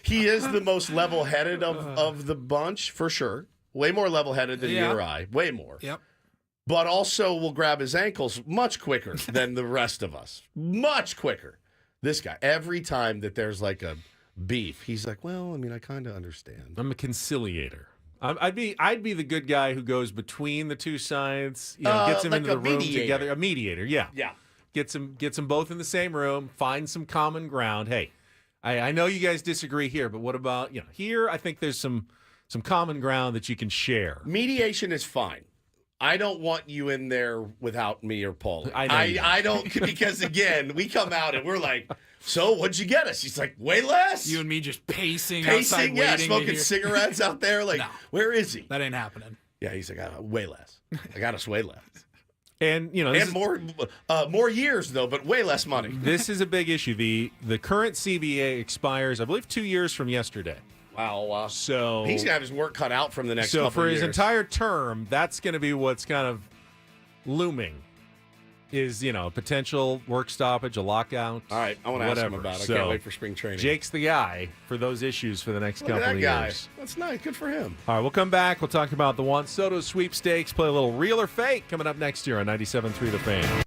He is the most level-headed of the bunch, for sure. Way more level-headed than you or I. Way more. Yep. But also will grab his ankles much quicker than the rest of us. Much quicker. This guy, every time that there's like a beef, he's like, well, I kind of understand. I'm a conciliator. I'd be the good guy who goes between the two sides, gets them like into the room mediator. together. A mediator, yeah. Yeah. Gets them both in the same room, find some common ground. Hey, I know you guys disagree here, but what about, here I think there's some common ground that you can share. Mediation is fine. I don't want you in there without me or Paul. I don't, because again, we come out and we're like, so what'd you get us? He's like, way less. You and me just pacing outside waiting. Yeah, to smoking hear. cigarettes out there. Like, No. where is he? That ain't happening. Yeah, he's like, way less. I got us way less. And And more years though, but way less money. This is a big issue. The current CBA expires, I believe, 2 years from yesterday. Wow. So He's gonna have his work cut out from the next couple for years. his entire term, that's going to be what's kind of looming. Is a potential work stoppage, a lockout. All right, I want to ask him about it. I can't wait for spring training. Jake's the guy for those issues for the next Look at couple that of guy. years. That's nice. Good for him. All right, we'll come back. We'll talk about the Juan Soto sweepstakes, play a little real or fake coming up next year on 97.3 The Fan.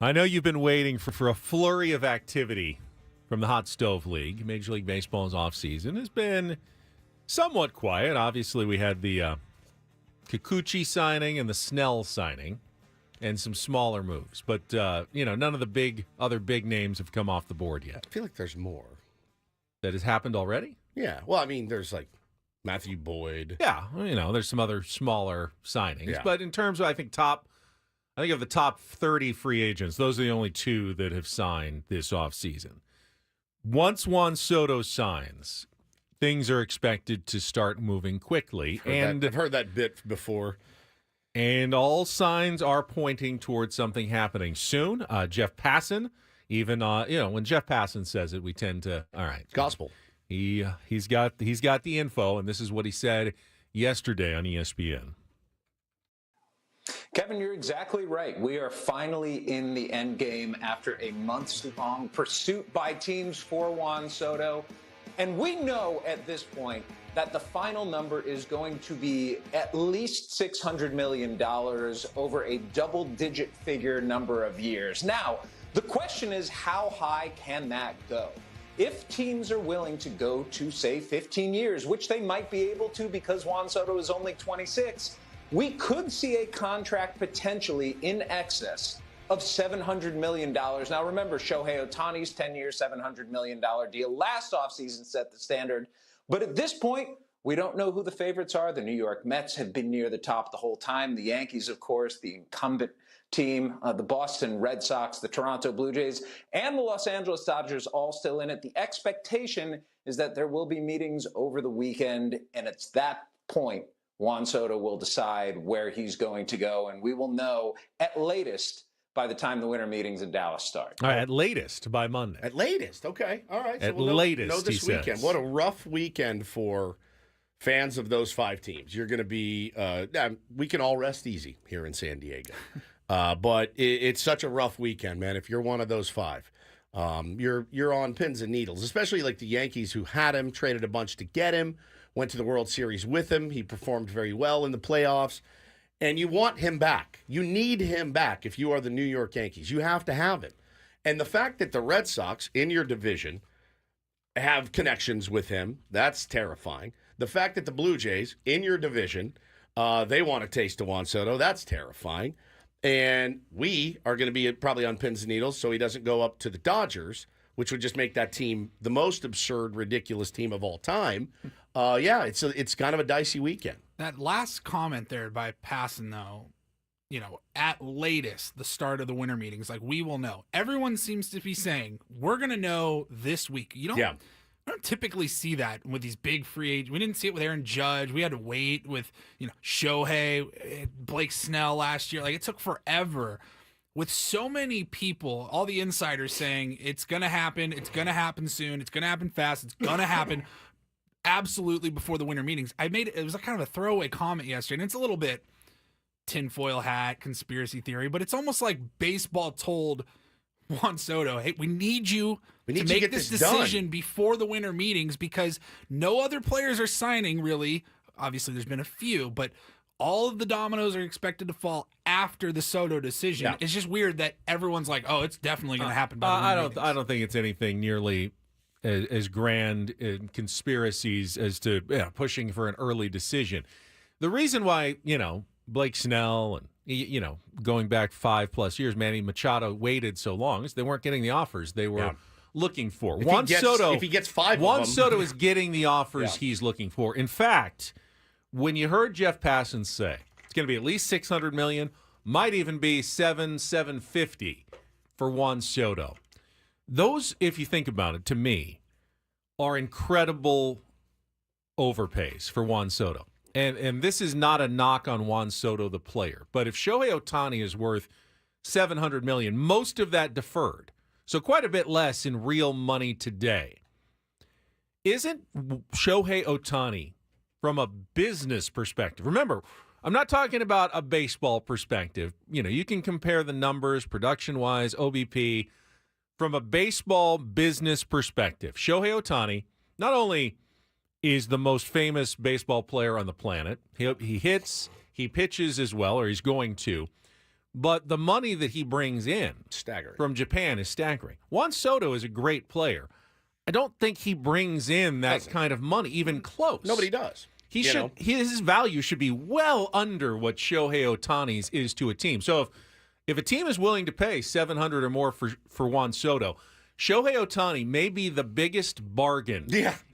I know you've been waiting for a flurry of activity from the Hot Stove League. Major League Baseball's offseason has been somewhat quiet. Obviously, we had the Kikuchi signing and the Snell signing and some smaller moves. But, none of the other big names have come off the board yet. I feel like there's more. That has happened already? Yeah. Well, I mean, there's like Matthew Boyd. Yeah. There's some other smaller signings. Yeah. But in terms of, I think of the top 30 free agents, those are the only two that have signed this offseason. Once Juan Soto signs, things are expected to start moving quickly. I've heard that bit before. And all signs are pointing towards something happening soon. Jeff Passan, even when Jeff Passan says it, we tend to all right. It's gospel. He's got the info, and this is what he said yesterday on ESPN. Kevin, you're exactly right. We are finally in the end game after a months-long pursuit by teams for Juan Soto. And we know at this point that the final number is going to be at least $600 million over a double-digit figure number of years. Now, the question is, how high can that go? If teams are willing to go to, say, 15 years, which they might be able to because Juan Soto is only 26, we could see a contract potentially in excess of $700 million. Now, remember, Shohei Ohtani's 10-year, $700 million deal last offseason set the standard. But at this point, we don't know who the favorites are. The New York Mets have been near the top the whole time. The Yankees, of course, the incumbent team, the Boston Red Sox, the Toronto Blue Jays, and the Los Angeles Dodgers all still in it. The expectation is that there will be meetings over the weekend, and it's that point Juan Soto will decide where he's going to go, and we will know at latest by the time the winter meetings in Dallas start. All right, at latest by Monday. At latest, okay. All right. At latest, know this he weekend. says. What a rough weekend for fans of those five teams. You're going to be we can all rest easy here in San Diego. But it's such a rough weekend, man. If you're one of those five, you're on pins and needles, especially like the Yankees who had him, traded a bunch to get him, went to the World Series with him. He performed very well in the playoffs. And you want him back. You need him back if you are the New York Yankees. You have to have him. And the fact that the Red Sox in your division have connections with him, that's terrifying. The fact that the Blue Jays in your division, they want a taste of Juan Soto, that's terrifying. And we are going to be probably on pins and needles so he doesn't go up to the Dodgers, which would just make that team the most absurd, ridiculous team of all time. It's kind of a dicey weekend. That last comment there by Passan, though, at latest, the start of the winter meetings, like we will know. Everyone seems to be saying, we're going to know this week. I don't typically see that with these big free agents. We didn't see it with Aaron Judge. We had to wait with, Shohei, Blake Snell last year. Like, it took forever. With so many people, all the insiders saying it's going to happen soon, it's going to happen fast, it's going to happen absolutely before the winter meetings. It was a kind of a throwaway comment yesterday, and it's a little bit tinfoil hat, conspiracy theory, but it's almost like baseball told Juan Soto, hey, we need you to make this decision before the winter meetings because no other players are signing, really. Obviously, there's been a few, but all of the dominoes are expected to fall after the Soto decision. Yeah. It's just weird that everyone's like, "Oh, it's definitely going to happen." I don't think it's anything nearly as grand in conspiracies as to pushing for an early decision. The reason why Blake Snell and going back 5+ years, Manny Machado waited so long is they weren't getting the offers they were looking for. If he gets five, Juan Soto is getting the offers he's looking for. In fact, when you heard Jeff Passan say it's going to be at least $600 million, might even be $750 for Juan Soto. Those, if you think about it, to me, are incredible overpays for Juan Soto. And this is not a knock on Juan Soto, the player. But if Shohei Ohtani is worth $700 million, most of that deferred, so quite a bit less in real money today, isn't Shohei Ohtani, from a business perspective? Remember, I'm not talking about a baseball perspective. You can compare the numbers production-wise, OBP. From a baseball business perspective, Shohei Ohtani not only is the most famous baseball player on the planet, he hits, he pitches as well, or he's going to, but the money that he brings in Staggering. from Japan is staggering. Juan Soto is a great player. I don't think he brings in that kind of money, even close. Nobody does. His value should be well under what Shohei Ohtani's is to a team. So if a team is willing to pay $700 or more for Juan Soto, Shohei Ohtani may be the biggest bargain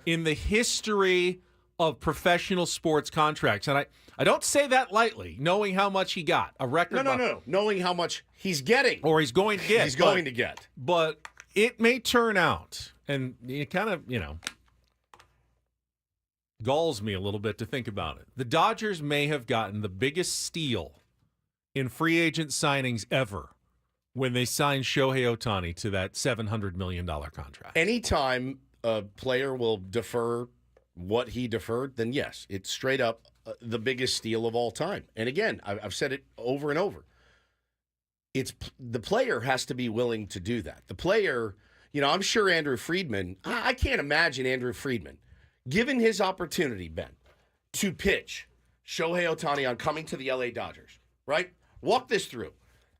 in the history of professional sports contracts. And I don't say that lightly, knowing how much he got. A record. No. Knowing how much he's getting. Or he's going to get. He's going to get. But it may turn out, and it kind of, galls me a little bit to think about it. The Dodgers may have gotten the biggest steal in free agent signings ever when they signed Shohei Ohtani to that $700 million contract. Anytime a player will defer what he deferred, then yes, it's straight up the biggest steal of all time. And again, I've said it over and over. It's the player has to be willing to do that. The player, I'm sure Andrew Friedman, I can't imagine Andrew Friedman, given his opportunity, Ben, to pitch Shohei Ohtani on coming to the LA Dodgers, right? Walk this through.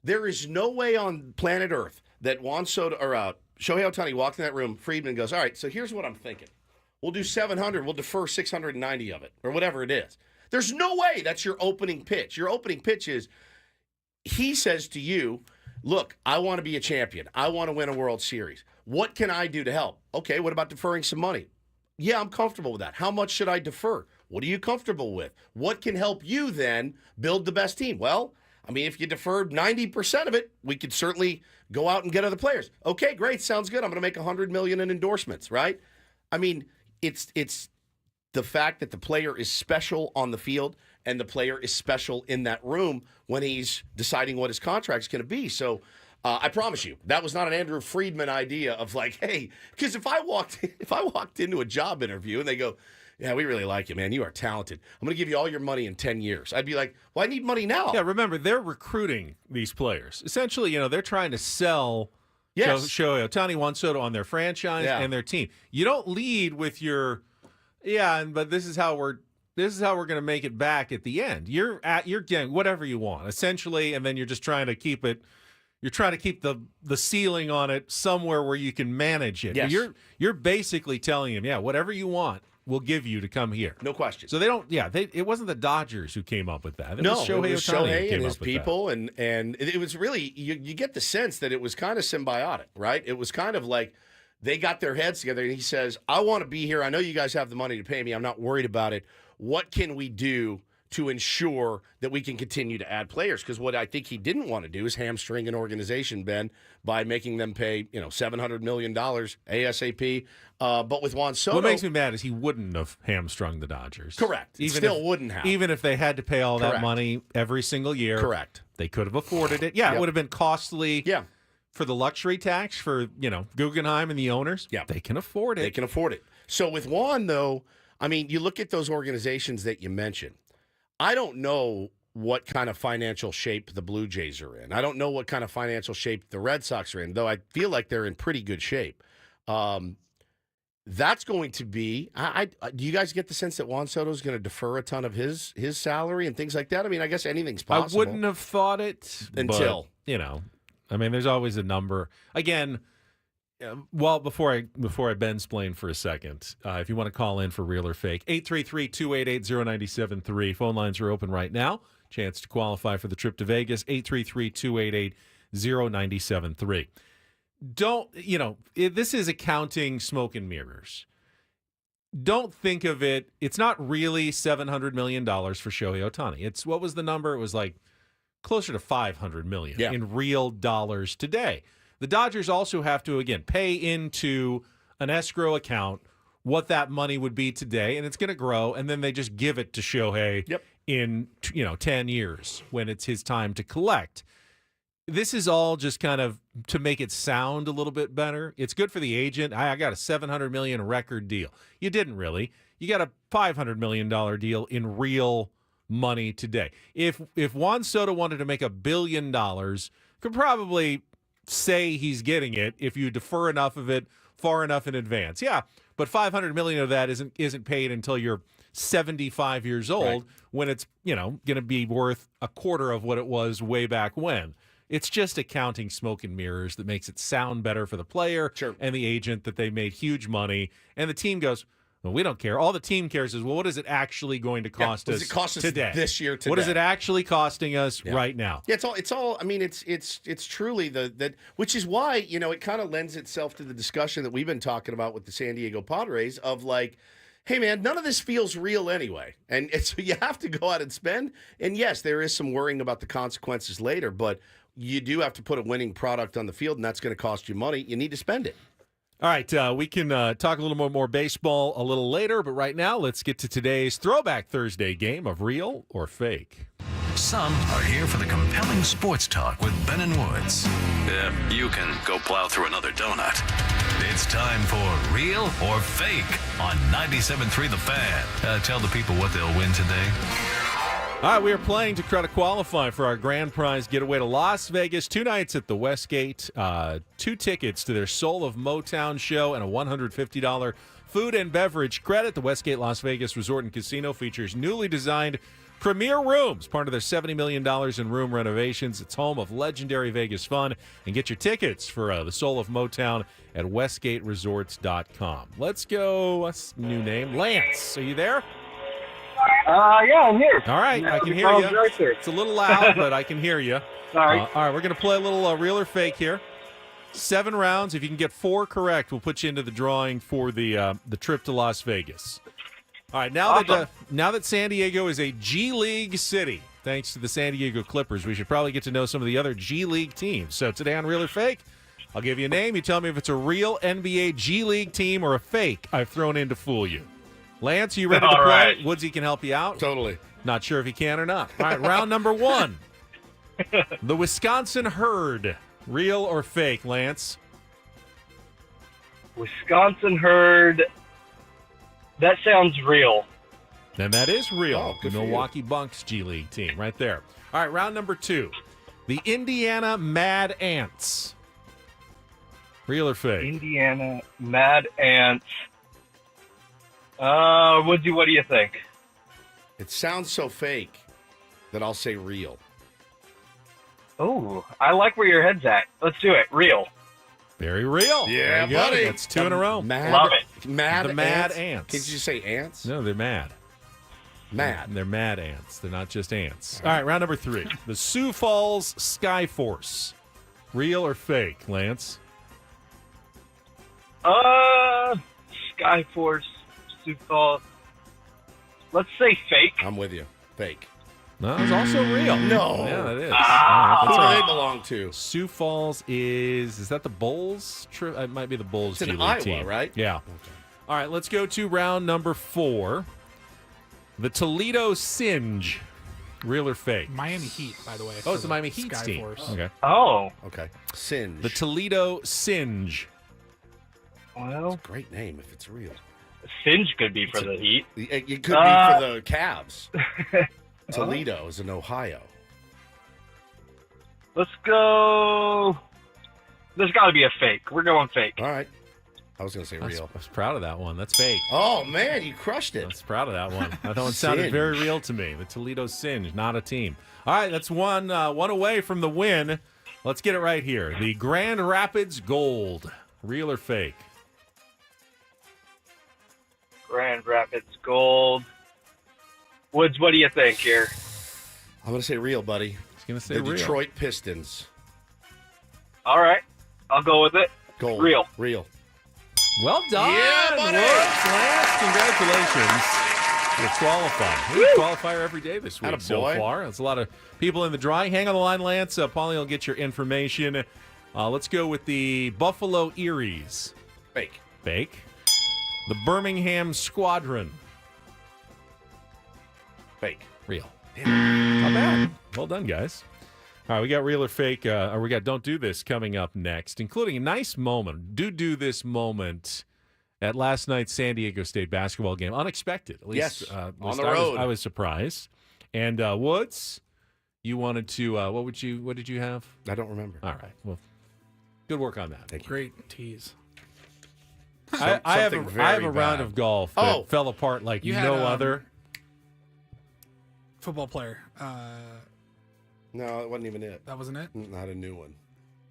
There is no way on planet Earth that Juan Soto or Shohei Ohtani walked in that room. Friedman goes, all right, so here's what I'm thinking. We'll do 700. We'll defer 690 of it or whatever it is. There's no way that's your opening pitch. Your opening pitch is he says to you, look, I want to be a champion. I want to win a World Series. What can I do to help? Okay, what about deferring some money? Yeah, I'm comfortable with that. How much should I defer? What are you comfortable with? What can help you then build the best team? Well, I mean, if you deferred 90% of it, we could certainly go out and get other players. Okay, great. Sounds good. I'm going to make $100 million in endorsements, right? I mean, it's the fact that the player is special on the field and the player is special in that room when he's deciding what his contract's going to be. So I promise you, that was not an Andrew Friedman idea of like, hey, because if I walked into a job interview and they go, yeah, we really like you, man. You are talented. I'm going to give you all your money in 10 years. I'd be like, well, I need money now. Yeah, remember, they're recruiting these players. Essentially, they're trying to sell Shohei Ohtani, Juan Soto on their franchise and their team. You don't lead with your, but this is how we're going to make it back at the end. You're getting whatever you want, essentially, and then you're just trying to keep it. You're trying to keep the ceiling on it somewhere where you can manage it. Yes. You're basically telling him, whatever you want, we'll give you to come here. No question. So they don't. It wasn't the Dodgers who came up with that. It was it was Ohtani who Shohei came and his up with people, and it was really you get the sense that it was kind of symbiotic, right? It was kind of like they got their heads together, and he says, "I want to be here. I know you guys have the money to pay me. I'm not worried about it. What can we do to ensure that we can continue to add players?" Because what I think he didn't want to do is hamstring an organization, Ben, by making them pay $700 million ASAP. But with Juan Soto, what makes me mad is he wouldn't have hamstrung the Dodgers. Correct. Wouldn't have. Even if they had to pay all that money every single year. Correct. They could have afforded it. Yeah, it would have been costly. Yeah. For the luxury tax for Guggenheim and the owners. Yeah. They can afford it. They can afford it. So with Juan, though, I mean, you look at those organizations that you mentioned. I don't know what kind of financial shape the Blue Jays are in. I don't know what kind of financial shape the Red Sox are in, though I feel like they're in pretty good shape. That's going to be do you guys get the sense that Juan Soto is going to defer a ton of his salary and things like that? I mean, I guess anything's possible. I wouldn't have thought it until, there's always a number. Again, before I bensplain for a second, if you want to call in for real or fake, 833-288-0973. Phone lines are open right now. Chance to qualify for the trip to Vegas, 833-288-0973. This is accounting smoke and mirrors. Don't think of it. It's not really $700 million for Shohei Ohtani. It's, what was the number? It was like closer to $500 million in real dollars today. The Dodgers also have to, again, pay into an escrow account what that money would be today, and it's going to grow, and then they just give it to Shohei in 10 years when it's his time to collect. This is all just kind of to make it sound a little bit better. It's good for the agent. I got a $700 million record deal. You didn't really. You got a $500 million deal in real money today. If Juan Soto wanted to make $1 billion, could probably say he's getting it if you defer enough of it far enough in advance. Yeah, but $500 million of that isn't paid until you're 75 years old when it's, going to be worth a quarter of what it was way back when. It's just accounting smoke and mirrors that makes it sound better for the player and the agent that they made huge money. And the team goes, well, we don't care. All the team cares is, well, what is it actually going to cost us today? This year today? What is it actually costing us right now? Yeah, it's all. I mean, it's truly that, which is why it kind of lends itself to the discussion that we've been talking about with the San Diego Padres of like, hey man, none of this feels real anyway, and so you have to go out and spend. And yes, there is some worrying about the consequences later, but you do have to put a winning product on the field, and that's going to cost you money. You need to spend it. All right, we can talk a little more baseball a little later, but right now let's get to today's Throwback Thursday game of Real or Fake. Some are here for the compelling sports talk with Ben and Woods. You can go plow through another donut. It's time for Real or Fake on 97.3 The Fan. Tell the people what they'll win today. All right, we are playing to try to qualify for our grand prize getaway to Las Vegas. 2 nights at the Westgate, 2 tickets to their Soul of Motown show, and a $150 food and beverage credit. The Westgate Las Vegas Resort and Casino features newly designed premier rooms, part of their $70 million in room renovations. It's home of legendary Vegas fun. And get your tickets for the Soul of Motown at westgateresorts.com. Let's go. What's the new name? Lance, are you there? Yeah, I'm here. All right, I can hear you. It's a little loud, but I can hear you. Sorry. All right, we're going to play a little Real or Fake here. 7 rounds. If you can get 4 correct, we'll put you into the drawing for the trip to Las Vegas. All right, now that San Diego is a G League city, thanks to the San Diego Clippers, we should probably get to know some of the other G League teams. So today on Real or Fake, I'll give you a name. You tell me if it's a real NBA G League team or a fake I've thrown in to fool you. Lance, are you ready to play? Right. Woodsy can help you out. Totally. Not sure if he can or not. All right, round number 1. The Wisconsin Herd. Real or fake, Lance? Wisconsin Herd. That sounds real. And that is real. Oh, The good for you. Milwaukee Bucks G League team right there. All right, round number 2. The Indiana Mad Ants. Real or fake? Indiana Mad Ants. Woodsy, what do you think? It sounds so fake that I'll say real. Oh, I like where your head's at. Let's do it. Real. Very real. Yeah, There you buddy. go. That's 2 in a row. Love it. Mad The Mad Ants. Can't you just say ants? No, they're mad. Mad. They're mad ants. They're not just ants. All right, round number 3. The Sioux Falls Sky Force. Real or fake, Lance? Skyforce, Sioux Falls. Let's say fake. I'm with you. Fake. No, it's also real. No. Yeah, it is. Who All right, do that's all they right. belong to? Sioux Falls is that the Bulls? It might be the Bulls It's in G League Iowa, team. right? Yeah. All right, let's go to round number 4. The Toledo Singe. Real or fake? Miami Heat, by the way. Oh, it's the Miami Heat team. Force. Okay. Oh, Okay. Singe. The Toledo Singe. well, Great name if it's real. Singe could be for the Heat. It could be for the Cavs. Toledo is in Ohio. Let's go. There's got to be a fake. We're going fake. All right. I was going to say I real. was proud of that one. That's fake. Oh, man, you crushed I it. was proud of that one. That one sounded Singe. very real to me. The Toledo Singe, not a team. All right, that's one away from the win. Let's get it right here. The Grand Rapids Gold. Real or fake? Grand Rapids Gold. Woods, what do you think here? I'm going to say real, buddy. He's going to say The real. Detroit Pistons. All right, I'll go with it. Gold. Real. Real. Well done. Yeah, buddy. Woods, Lance, congratulations. You're qualified. We qualifier every day this week so Attaboy. far. There's a lot of people in the drawing. Hang on the line, Lance. Paulie will get your information. Let's go with the Buffalo Eries. Fake. Fake. The Birmingham Squadron. Fake. Real. Not bad. Well done, guys. All right, we got real or fake, or we got Don't Do This coming up next, including a nice moment. Do this moment at last night's San Diego State basketball game. Unexpected. At least, Yes, at on least the road. I was surprised. And Woods, you wanted to, what did you have? I don't remember. All right. Well, good work on that. Thank you. Great tease. I have something a very round bad. of golf Oh. that fell apart like You had, no other. Football player. No, it wasn't even it. That wasn't it? Not a new one.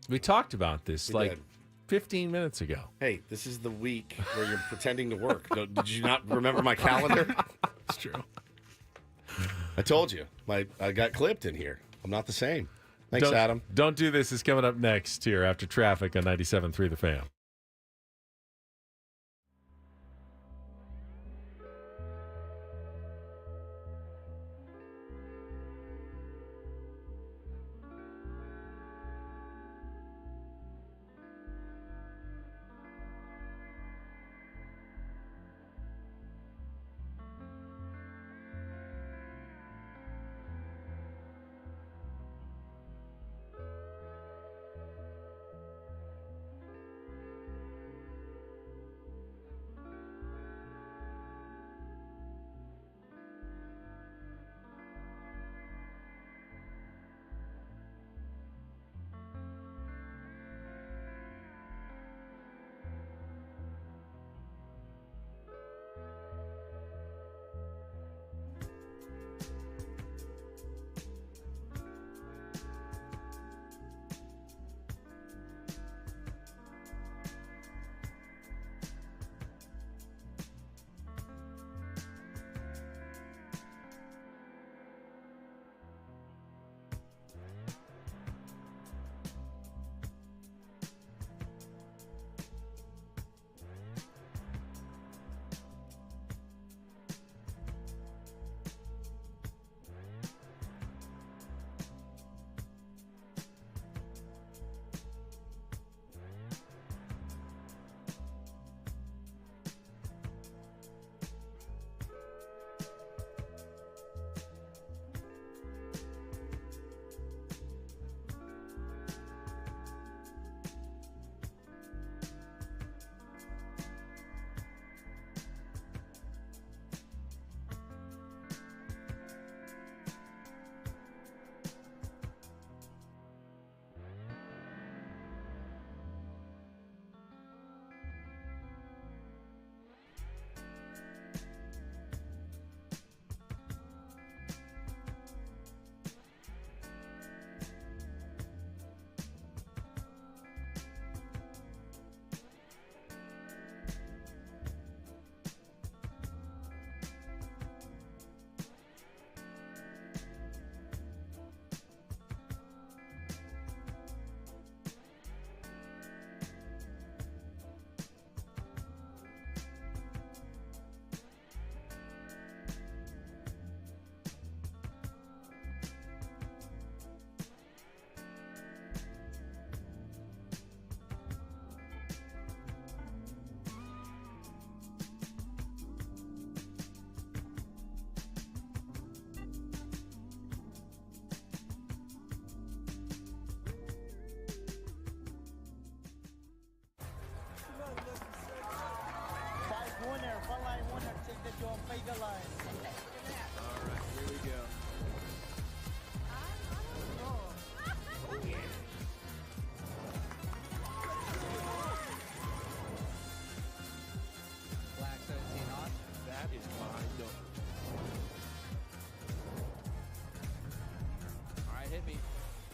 We talked about this We like did. 15 minutes ago. Hey, this is the week where you're pretending to work. Did you not remember my calendar? It's true. I told you. I got clipped in here. I'm not the same. Thanks, Adam. Don't do this is coming up next here after traffic on 97.3 The Fan.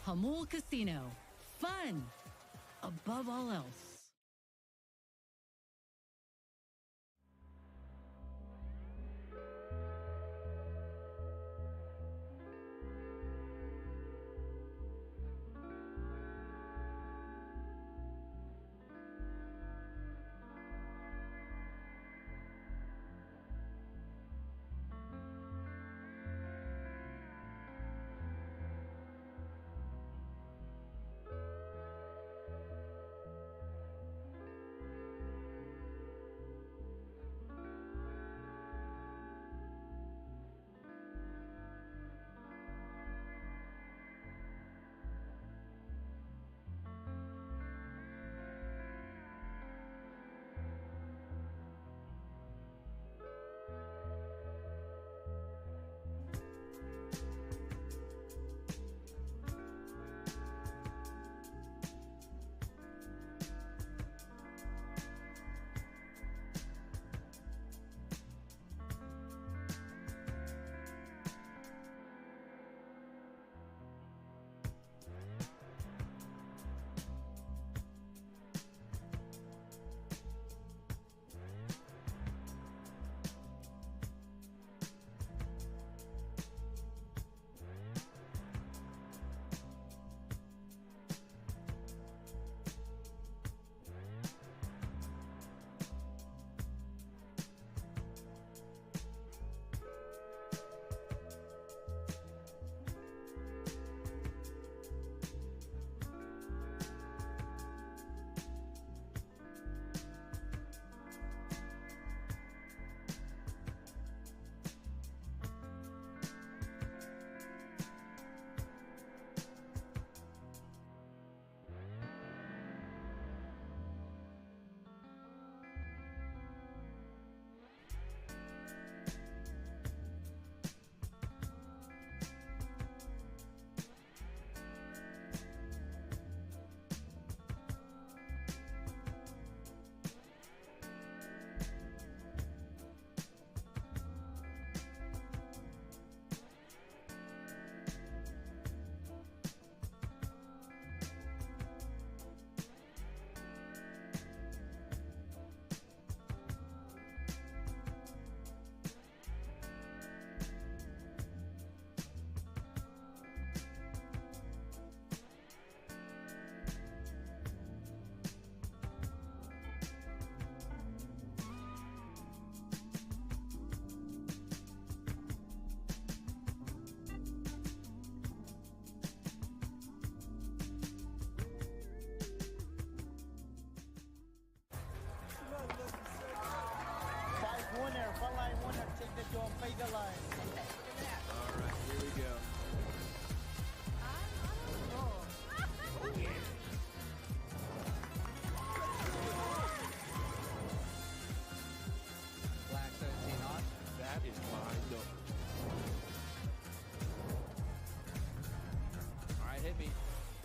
Hamul Casino. Fun above all else.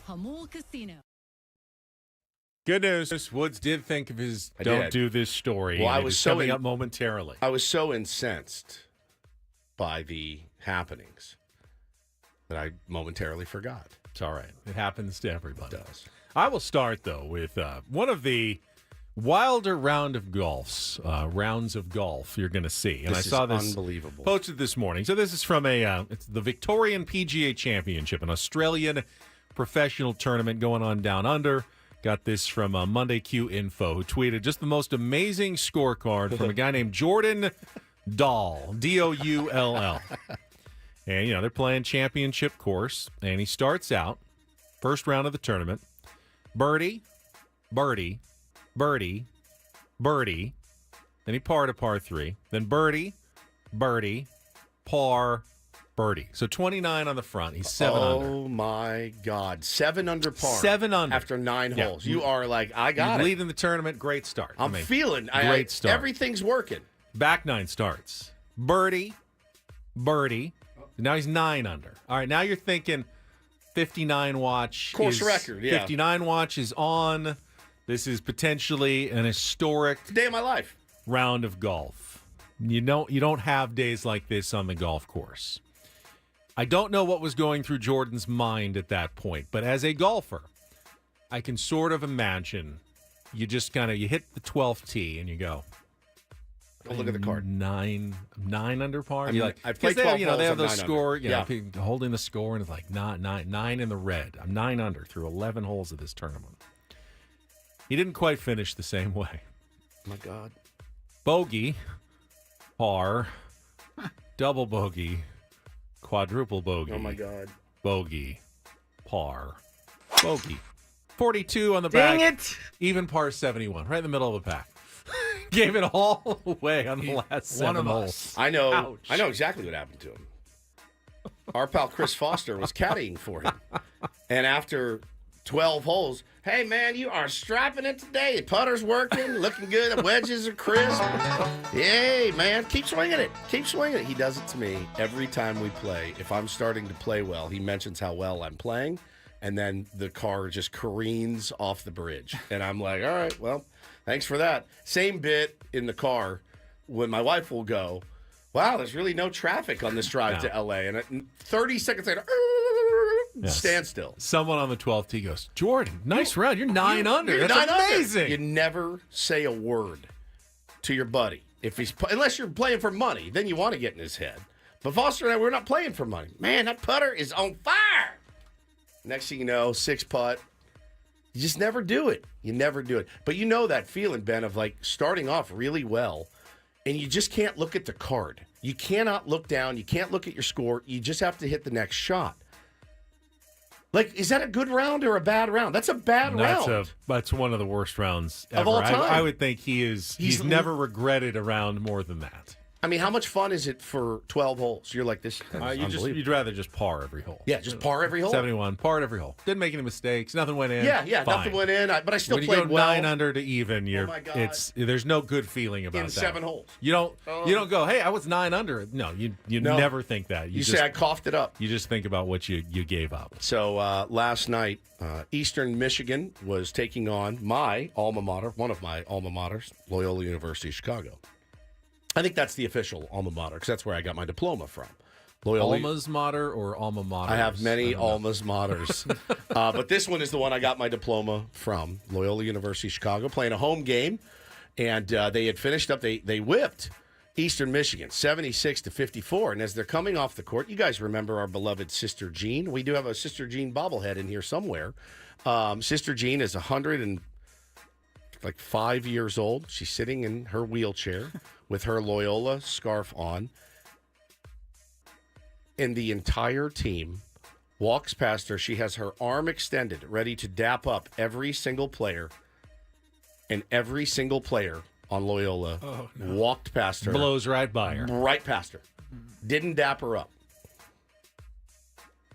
Hamul Casino. Good news. Woods did think of his "Don't do this" story. Well, I It was is so coming up momentarily. I was so incensed by the happenings that I momentarily forgot. It's all right. It happens to everybody. It does. I will start, though, with one of the wilder rounds of golf you're going to see. And This I saw is this unbelievable. posted this morning. So this is from it's the Victorian PGA Championship, an Australian professional tournament going on down under. Got this from Monday Q Info, who tweeted just the most amazing scorecard from a guy named Jordan Doll, Doull. And, they're playing championship course, and he starts out, first round of the tournament, birdie, birdie, birdie, birdie, then he par to par 3, then birdie, birdie, par, birdie. So 29 on the front. He's 7 under. Oh, my God. 7 under par. 7 under. After 9 Yeah. holes. You are like, I got it. Leading the tournament, great start. I'm feeling great start. Everything's working. Back 9 starts. Birdie, birdie. Now he's 9 under. All right, now you're thinking 59 watch. Course record, yeah. 59 watch is on. This is potentially an historic Day of my life. round of golf. You don't have days like this on the golf course. I don't know what was going through Jordan's mind at that point, but as a golfer, I can sort of imagine you just you hit the 12th tee and you go, Oh, look at the card. Nine under par. I've played 'cause 12 they holes, have I'm those 9 score, under. Yeah. people holding the score, and it's like nine in the red. I'm 9 under through 11 holes of this tournament. He didn't quite finish the same way. Oh, my God. Bogey, par, double bogey, quadruple bogey. Oh, my God. Bogey, par, bogey. 42 on the back. Dang it! Even par 71, right in the middle of the pack. Gave it all away on the last One 7 of holes. us. I know. Ouch. I know exactly what happened to him. Our pal Chris Foster was caddying for him. And after 12 holes, hey, man, you are strapping it today. The putter's working, looking good. The wedges are crisp. Hey, man, keep swinging it. Keep swinging it. He does it to me every time we play. If I'm starting to play well, he mentions how well I'm playing, and then the car just careens off the bridge. And I'm like, all right, well, thanks for that. Same bit in the car when my wife will go, wow, there's really no traffic on this drive to L.A. And 30 seconds later, standstill. Someone on the 12th tee goes, Jordan, nice round. You're 9 under. You're That's 9 under. amazing. You never say a word to your buddy. Unless you're playing for money, then you want to get in his head. But Foster and I, we're not playing for money. Man, that putter is on fire. Next thing you know, 6-putt. You just never do it. You never do it. But you know that feeling, Ben, of like starting off really well, and you just can't look at the card. You cannot look down. You can't look at your score. You just have to hit the next shot. Like, is that a good round or a bad round? That's a bad round. That's one of the worst rounds ever. Of all time. I would think he's never regretted a round more than that. I mean, how much fun is it for 12 holes? You're like, this is unbelievable. You'd rather just par every hole. Yeah, just par every hole? 71, par every hole. Didn't make any mistakes. Nothing went in. Yeah, Fine. nothing went in, but I still when played you go well. 9 under to even, my God. there's no good feeling about In that. 7 holes. You don't go, hey, I was 9 under. No, you No. never think that. You say I coughed it up. You just think about what you gave up. So last night, Eastern Michigan was taking on my alma mater, one of my alma maters, Loyola University of Chicago. I think that's the official alma mater because that's where I got my diploma from. Loyola. Alma's mater or alma mater? I have many almas maters. But this one is the one I got my diploma from, Loyola University of Chicago, playing a home game. And they had finished up. They whipped Eastern Michigan 76-54. And as they're coming off the court, you guys remember our beloved Sister Jean. We do have a Sister Jean bobblehead in here somewhere. Sister Jean is 105 years old. She's sitting in her wheelchair with her Loyola scarf on. And the entire team walks past her. She has her arm extended, ready to dap up every single player. And every single player on Loyola walked past her. Blows right by her. Right past her. Didn't dap her up.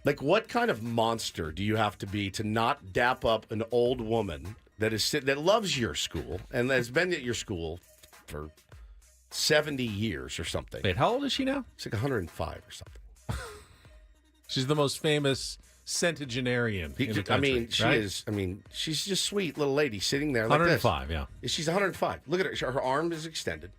Like, what kind of monster do you have to be to not dap up an old woman that loves your school and has been at your school for 70 years or something? Wait, how old is she now? It's like 105 or something. She's the most famous centenarian in the country. I mean, she right? is. I mean, she's just sweet little lady sitting there like this. 105, yeah. She's 105. Look at her. Her arm is extended,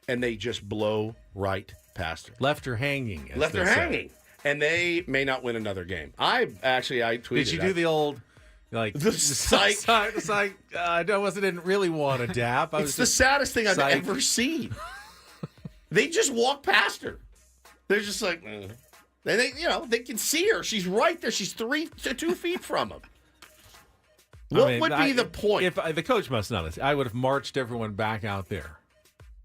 and they just blow right past her. Left her hanging. Left her hanging, and they may not win another game. I tweeted. Did you do the old, like the psych? I didn't really want to dap. It's the saddest thing I've ever seen. They just walk past her. They're just like, and they can see her. She's right there. She's 2 feet from them. What would be the point? If the coach must not have, I would have marched everyone back out there.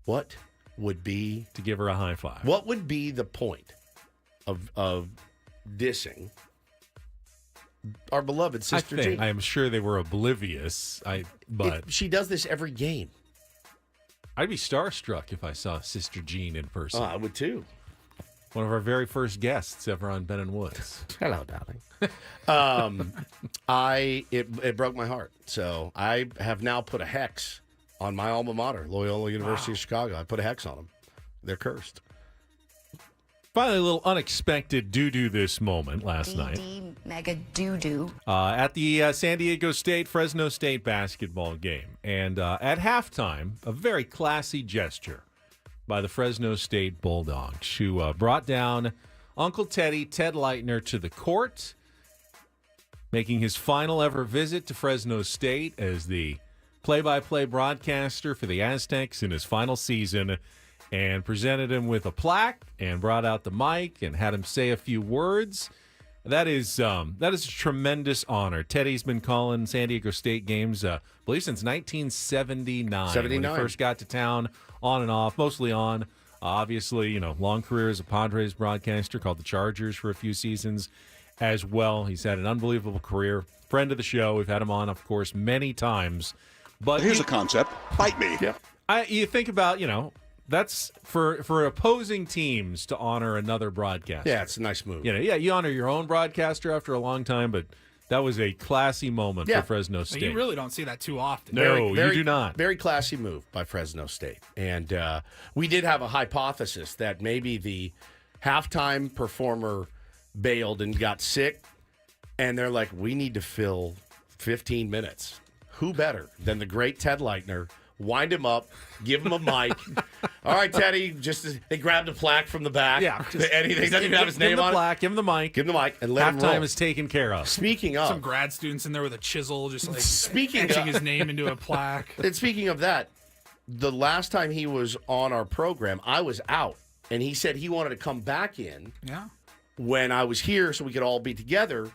What would be to give her a high five? What would be the point of dissing our beloved sister Jean? I am sure they were oblivious. But she does this every game. I'd be starstruck if I saw Sister Jean in person. Oh, I would too. One of our very first guests ever on Ben and Woods. Hello, darling. It broke my heart. So I have now put a hex on my alma mater, Loyola University of Chicago. I put a hex on them. They're cursed. Finally, a little unexpected doo-doo this moment last night. Mega doo-doo. At the San Diego State-Fresno State basketball game. And at halftime, a very classy gesture by the Fresno State Bulldogs, who brought down Uncle Teddy, Ted Leitner, to the court, making his final ever visit to Fresno State as the play-by-play broadcaster for the Aztecs in his final season, and presented him with a plaque and brought out the mic and had him say a few words. That is a tremendous honor. Teddy's been calling San Diego State games, I believe, since 1979. When he first got to town, on and off, mostly on. Obviously, long career as a Padres broadcaster, called the Chargers for a few seasons as well. He's had an unbelievable career. Friend of the show. We've had him on, of course, many times. But here's a concept. Bite me. Yep. You think about, that's for opposing teams to honor another broadcaster. Yeah, it's a nice move. You honor your own broadcaster after a long time, but that was a classy moment for Fresno State. You really don't see that too often. No, you do not. Very classy move by Fresno State. And we did have a hypothesis that maybe the halftime performer bailed and got sick, and they're like, we need to fill 15 minutes. Who better than the great Ted Leitner? Wind him up, give him a mic. All right, Teddy, they grabbed a plaque from the back. Yeah. Anything. Doesn't even have his name on it. Give him the mic. Give him the mic and let him roll. Halftime is taken care of. Speaking of. Some grad students in there with a chisel just etching his name into a plaque. And speaking of that, the last time he was on our program, I was out. And he said he wanted to come back in when I was here so we could all be together.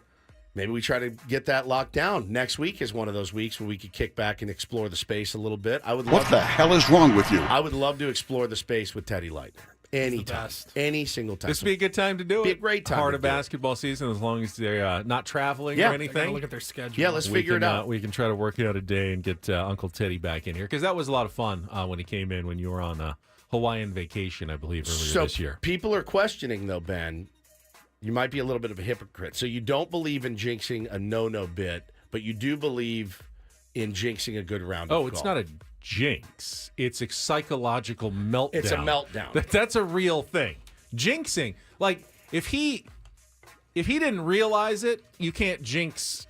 Maybe we try to get that locked down. Next week is one of those weeks where we could kick back and explore the space a little bit. What the hell is wrong with you? I would love to explore the space with Teddy Leitner. Anytime. Any single time. This would be a good time to do it. Be a great time. Part of basketball season, as long as they're not traveling or anything. Look at their schedule. Yeah, let's figure it out. We can try to work out a day and get Uncle Teddy back in here, because that was a lot of fun when he came in when you were on a Hawaiian vacation, I believe, earlier this year. People are questioning, though, Ben. You might be a little bit of a hypocrite. So you don't believe in jinxing a no-no bit, but you do believe in jinxing a good round of golf. It's not a jinx. It's a psychological meltdown. It's a meltdown. That's a real thing. Jinxing, like if he didn't realize it, you can't jinx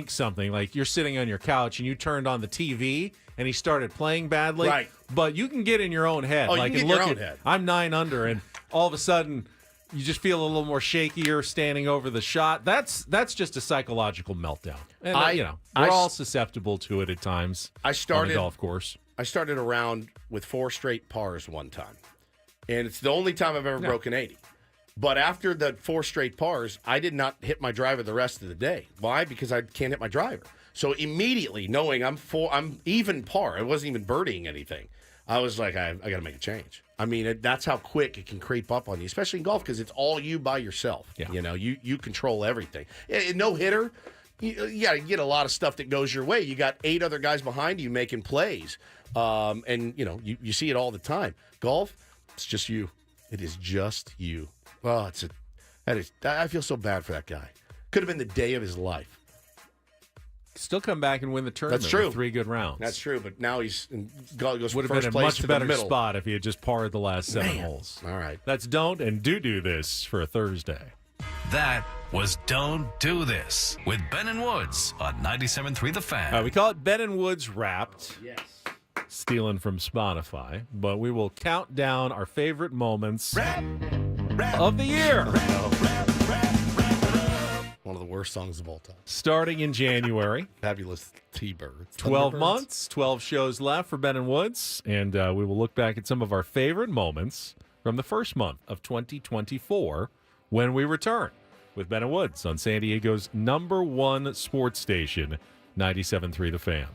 something. Like you're sitting on your couch and you turned on the TV and he started playing badly. Right. But you can get in your own head. Oh, like, you can and get look your own at, head. I'm 9 under, and all of a sudden you just feel a little more shakier standing over the shot. That's just a psychological meltdown. And we're all susceptible to it at times. On the golf course. I started a round with 4 straight pars one time, and it's the only time I've ever broken 80. But after the 4 straight pars, I did not hit my driver the rest of the day. Why? Because I can't hit my driver. So immediately, knowing I'm even par, I wasn't even birdieing anything. I was like, I got to make a change. I mean, that's how quick it can creep up on you, especially in golf, because it's all you by yourself. Yeah. You control everything. No hitter, you got to get a lot of stuff that goes your way. You got 8 other guys behind you making plays, and you see it all the time. Golf, it's just you. It is just you. Oh, I feel so bad for that guy. Could have been the day of his life. Still come back and win the tournament. That's true. With 3 good rounds. That's true, but now goes would have first been a place much to better the middle. spot if he had just parred the last 7 holes. All right. Let's don't and do this for a Thursday. That was Don't Do This with Ben and Woods on 97.3 The Fan. We call it Ben and Woods Wrapped. Yes. Stealing from Spotify. But we will count down our favorite moments of the year. One of the worst songs of all time. Starting in January. Fabulous T-Birds. 12 Thunderbirds. months, 12 shows left for Ben and Woods. And we will look back at some of our favorite moments from the first month of 2024 when we return with Ben and Woods on San Diego's #1 sports station, 97.3 The Fan.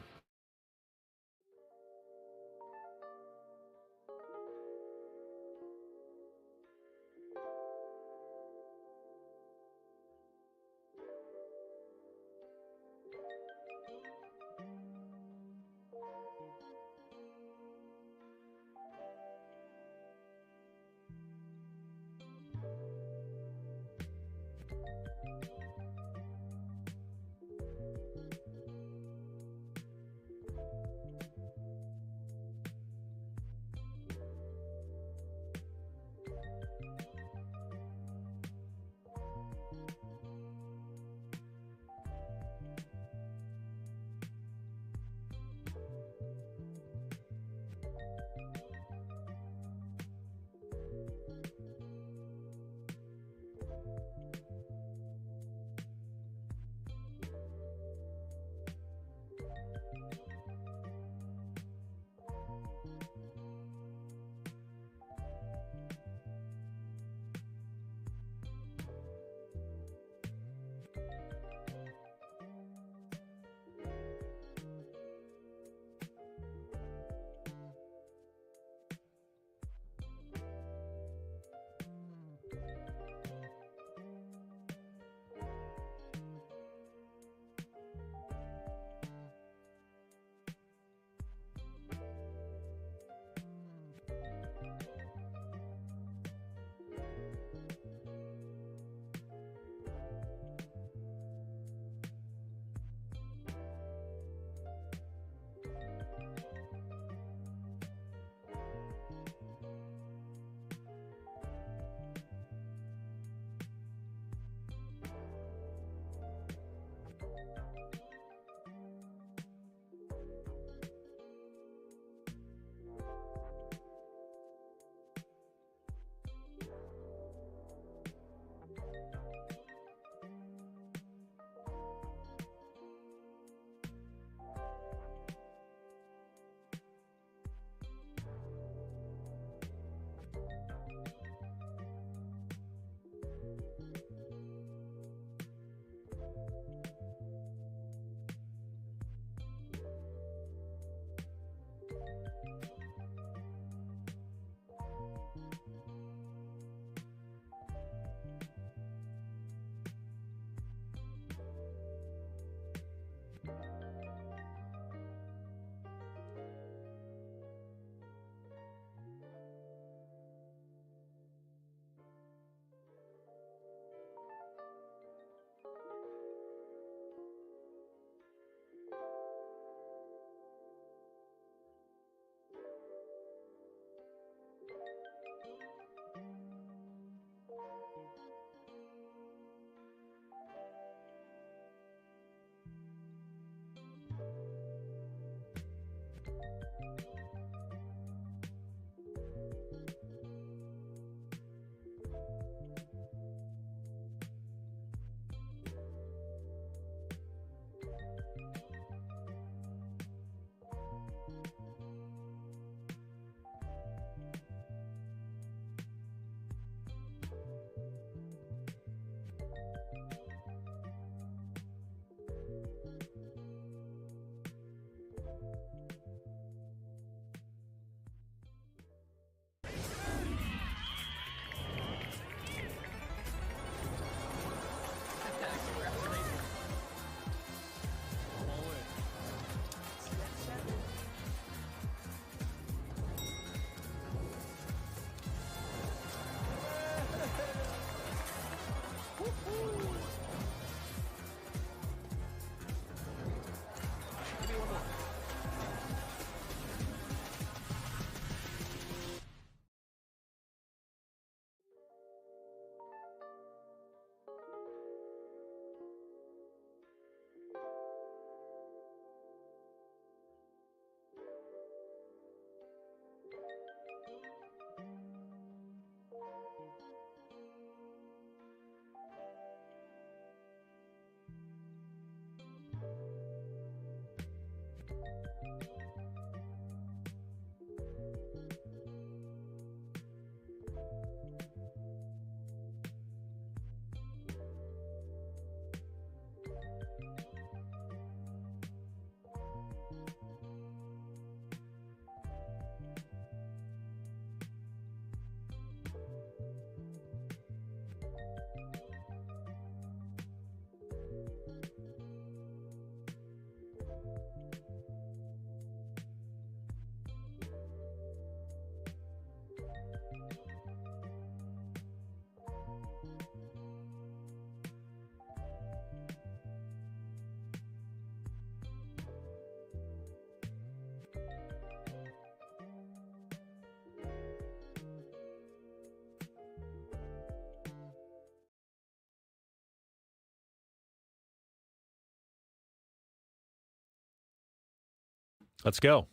Let's go.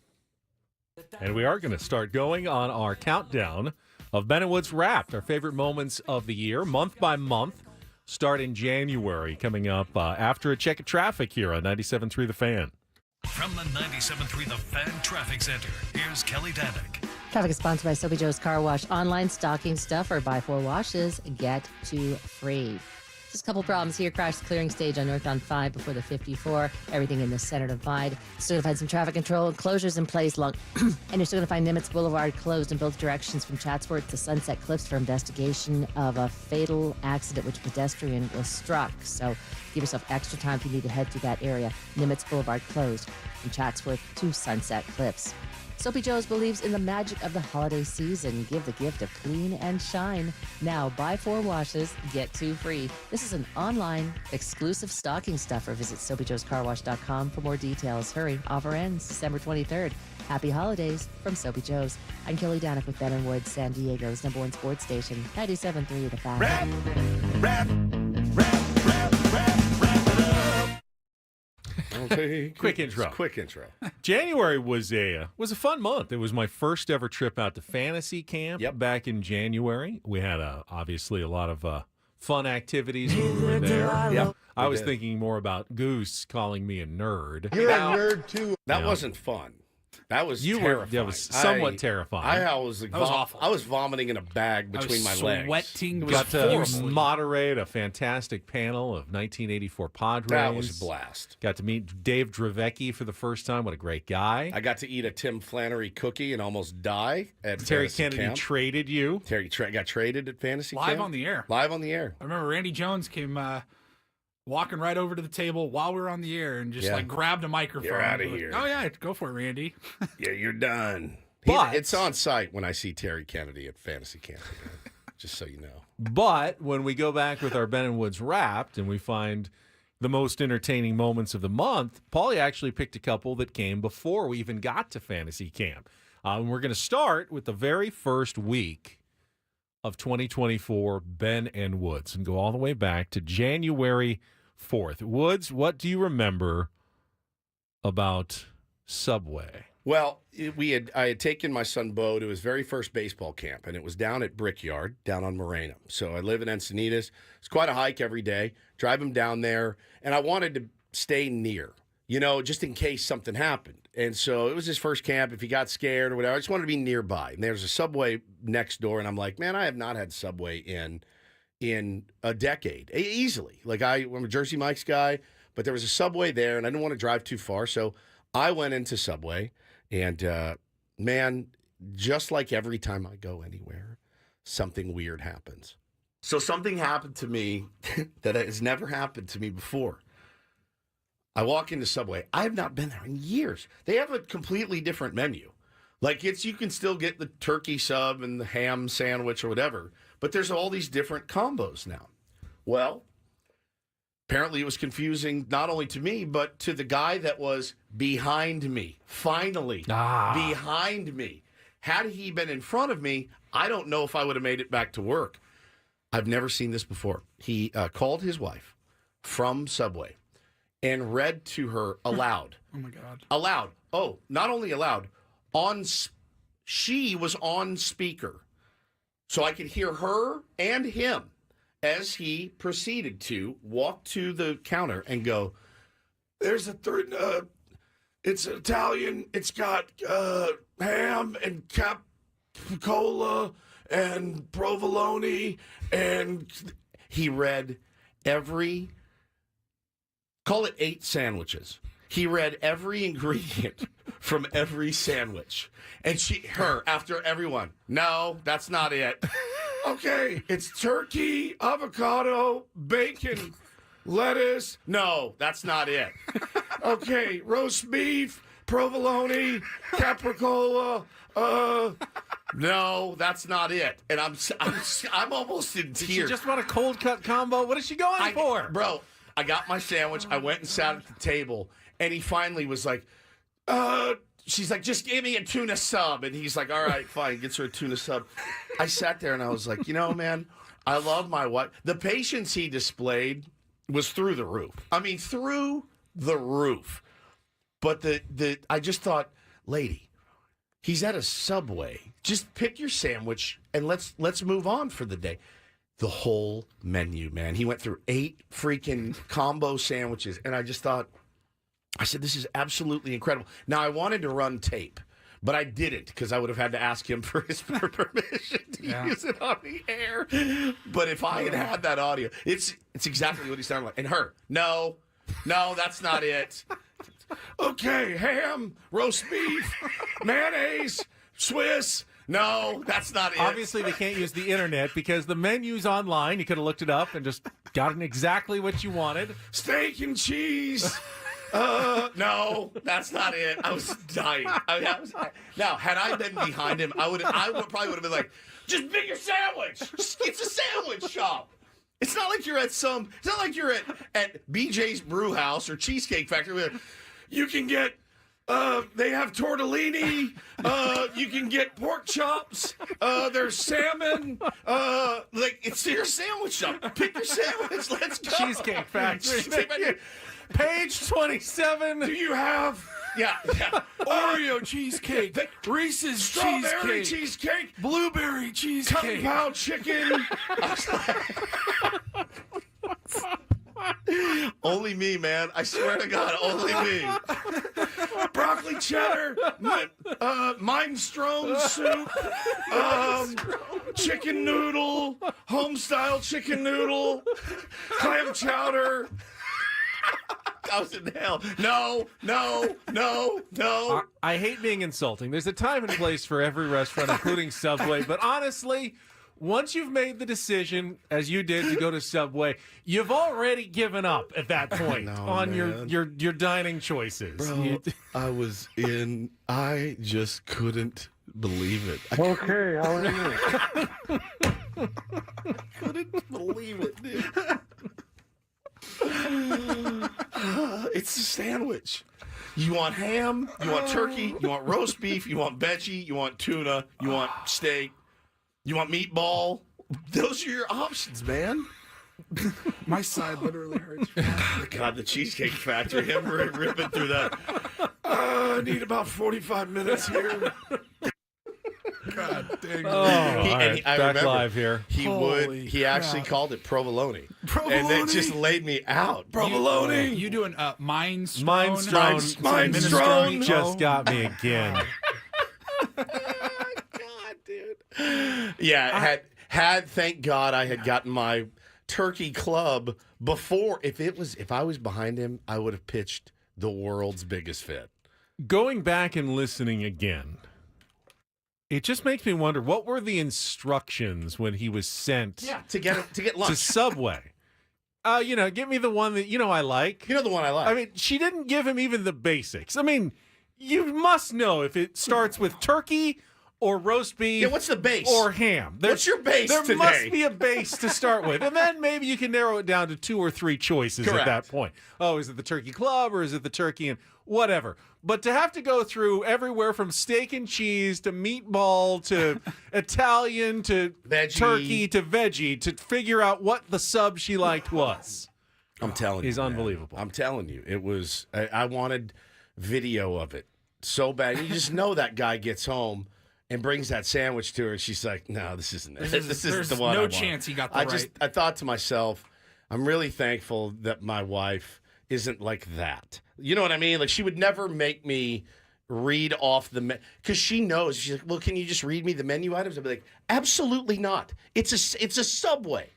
And we are going to start going on our countdown of Ben and Woods Wrapped, our favorite moments of the year, month by month, start in January, coming up after a check of traffic here on 97.3 The Fan. From the 97.3 The Fan Traffic Center, here's Kelly Danick. Traffic is sponsored by Soapy Joe's Car Wash. Online stocking stuffer. Buy 4 washes, get 2 free. Just a couple problems here. Crash clearing stage on northbound 5 before the 54. Everything in the center divide. Still going to find some traffic control and closures in place along. And you're still going to find Nimitz Boulevard closed in both directions from Chatsworth to Sunset Cliffs for investigation of a fatal accident which a pedestrian was struck. So give yourself extra time if you need to head through that area. Nimitz Boulevard closed from Chatsworth to Sunset Cliffs. Soapy Joe's believes in the magic of the holiday season. Give the gift of clean and shine. Now, buy 4 washes, get 2 free. This is an online exclusive stocking stuffer. Visit SoapyJoesCarWash.com for more details. Hurry, offer ends December 23rd. Happy holidays from Soapy Joe's. I'm Kelly Danick with Ben and Woods, San Diego's #1 sports station, 97.3 The Fan. Rap. Quick intro. Quick intro. January was a fun month. It was my first ever trip out to fantasy camp back in January. We had obviously a lot of fun activities when we were there. Yep. I was thinking more about Goose calling me a nerd. You're a nerd, too. That wasn't fun. That was terrifying. That was somewhat terrifying. I was like, That was awful. I was vomiting in a bag between my legs. Sweating. Got to moderate a fantastic panel of 1984 Padres. That was a blast. Got to meet Dave Dravecki for the first time. What a great guy. I got to eat a Tim Flannery cookie and almost die at Terry fantasy Kennedy camp. traded you. Terry got traded at fantasy Live camp. on the air. Live on the air. I remember Randy Jones came walking right over to the table while we were on the air and just like grabbed a microphone. You're outta Like, here. Oh yeah, go for it, Randy. Yeah, you're done. But- it's on site when I see Terry Kennedy at fantasy camp. Just so you know. But when we go back with our Ben and Woods Wrapped and we find the most entertaining moments of the month, Paulie actually picked a couple that came before we even got to fantasy camp. And we're going to start with the very first week of 2024 Ben and Woods and go all the way back to January 4th. Woods, what do you remember about Subway? Well, I had taken my son Bo to his very first baseball camp, and it was down at Brickyard, down on Moreno. So I live in Encinitas. It's quite a hike every day. Drive him down there, and I wanted to stay near, just in case something happened. And so it was his first camp. If he got scared or whatever, I just wanted to be nearby. And there's a Subway next door, and I'm like, man, I have not had Subway in a decade, easily. Like I'm a Jersey Mike's guy, but there was a Subway there, and I didn't want to drive too far, so I went into Subway, and man, just like every time I go anywhere, something weird happens. So something happened to me that has never happened to me before. I walk into Subway. I have not been there in years. They have a completely different menu. Like you can still get the turkey sub and the ham sandwich or whatever, but there's all these different combos now. Well, apparently it was confusing not only to me, but to the guy that was behind me. Finally, behind me. Had he been in front of me, I don't know if I would have made it back to work. I've never seen this before. He called his wife from Subway and read to her aloud. Oh my God. Aloud. Oh, not only aloud. She was on speaker, so I could hear her and him as he proceeded to walk to the counter and go, "There's a It's Italian. It's got ham and capicola and provolone, and He read every, call it 8 sandwiches. He read every ingredient from every sandwich. And after everyone, no, that's not it. okay, it's turkey, avocado, bacon, lettuce. No, that's not it. Okay, roast beef, provolone, capricola. No, that's not it. And I'm almost in Did she tears. just want a cold cut combo? What is she going for? Bro, I got my sandwich. I went and sat at the table, and he finally was like, she's like, just give me a tuna sub. And he's like, all right, fine. Gets her a tuna sub. I sat there, and I was like, man, I love my wife. The patience he displayed was through the roof. I mean, through the roof. But I just thought, lady, he's at a Subway. Just pick your sandwich and let's move on for the day. The whole menu, man. He went through 8 freaking combo sandwiches, and I just thought, I said, this is absolutely incredible. Now, I wanted to run tape, but I didn't because I would have had to ask him for his permission to use it on the air. But if I had had that audio, it's exactly what he sounded like. And her, no, that's not it. Okay, ham, roast beef, mayonnaise, Swiss. No, that's not it. Obviously, they can't use the internet because the menu's online. You could have looked it up and just gotten exactly what you wanted. Steak and cheese. No, that's not it. I was dying. Now, had I been behind him, I probably would have been like, just pick your sandwich. It's a sandwich shop. It's not like you're at BJ's Brew House or Cheesecake Factory where You can get, they have tortellini. You can get pork chops. There's salmon. it's your sandwich shop. Pick your sandwich. Let's go. Cheesecake Factory. Page 27. Do you have Oreo cheesecake, Reese's strawberry cheesecake, blueberry cheesecake, Kung Pao chicken? Only me, man. I swear to God, only me. Broccoli cheddar, minestrone soup, chicken noodle, home-style chicken noodle, clam chowder. I was in hell. No. I hate being insulting. There's a time and place for every restaurant, including Subway. But honestly, once you've made the decision, as you did, to go to Subway, you've already given up at that point on your dining choices. Bro, I just couldn't believe it. Okay, how are you? Couldn't believe it, dude. It's a sandwich. You want ham, you want turkey, you want roast beef, you want veggie, you want tuna, you want steak, you want meatball. Those are your options, man. My side literally hurts. God, the Cheesecake Factory, him ripping through that. I need about 45 minutes here. God dang it. Oh, I I back remember live here. He actually called it provolone. And then just laid me out. Provolone. You doing Minestrone just got me again. God, dude. Yeah, thank God I had gotten my turkey club before. If I was behind him, I would have pitched the world's biggest fit. Going back and listening again, it just makes me wonder, what were the instructions when he was sent to get lunch to Subway? Give me the one that I like. You know the one I like. I mean, she didn't give him even the basics. I mean, you must know if it starts with turkey or roast beef. Yeah, what's the base? Or ham. What's your base There today? must be a base to start with. And then maybe you can narrow it down to 2 or 3 choices Correct. at that point. Oh, is it the turkey club or is it the turkey and whatever? But to have to go through everywhere from steak and cheese to meatball to Italian to Veggie. turkey to veggie to figure out what the sub she liked was. I'm telling you. He's man. unbelievable. I'm telling you. It was, I wanted video of it so bad. You just know that guy gets home and brings that sandwich to her, and she's like, no, this isn't it. This isn't the one I no want. chance he got the right. I thought to myself, I'm really thankful that my wife isn't like that. You know what I mean? Like, she would never make me read off the because she knows. She's like, well, can you just read me the menu items? I'd be like, absolutely not. It's a Subway.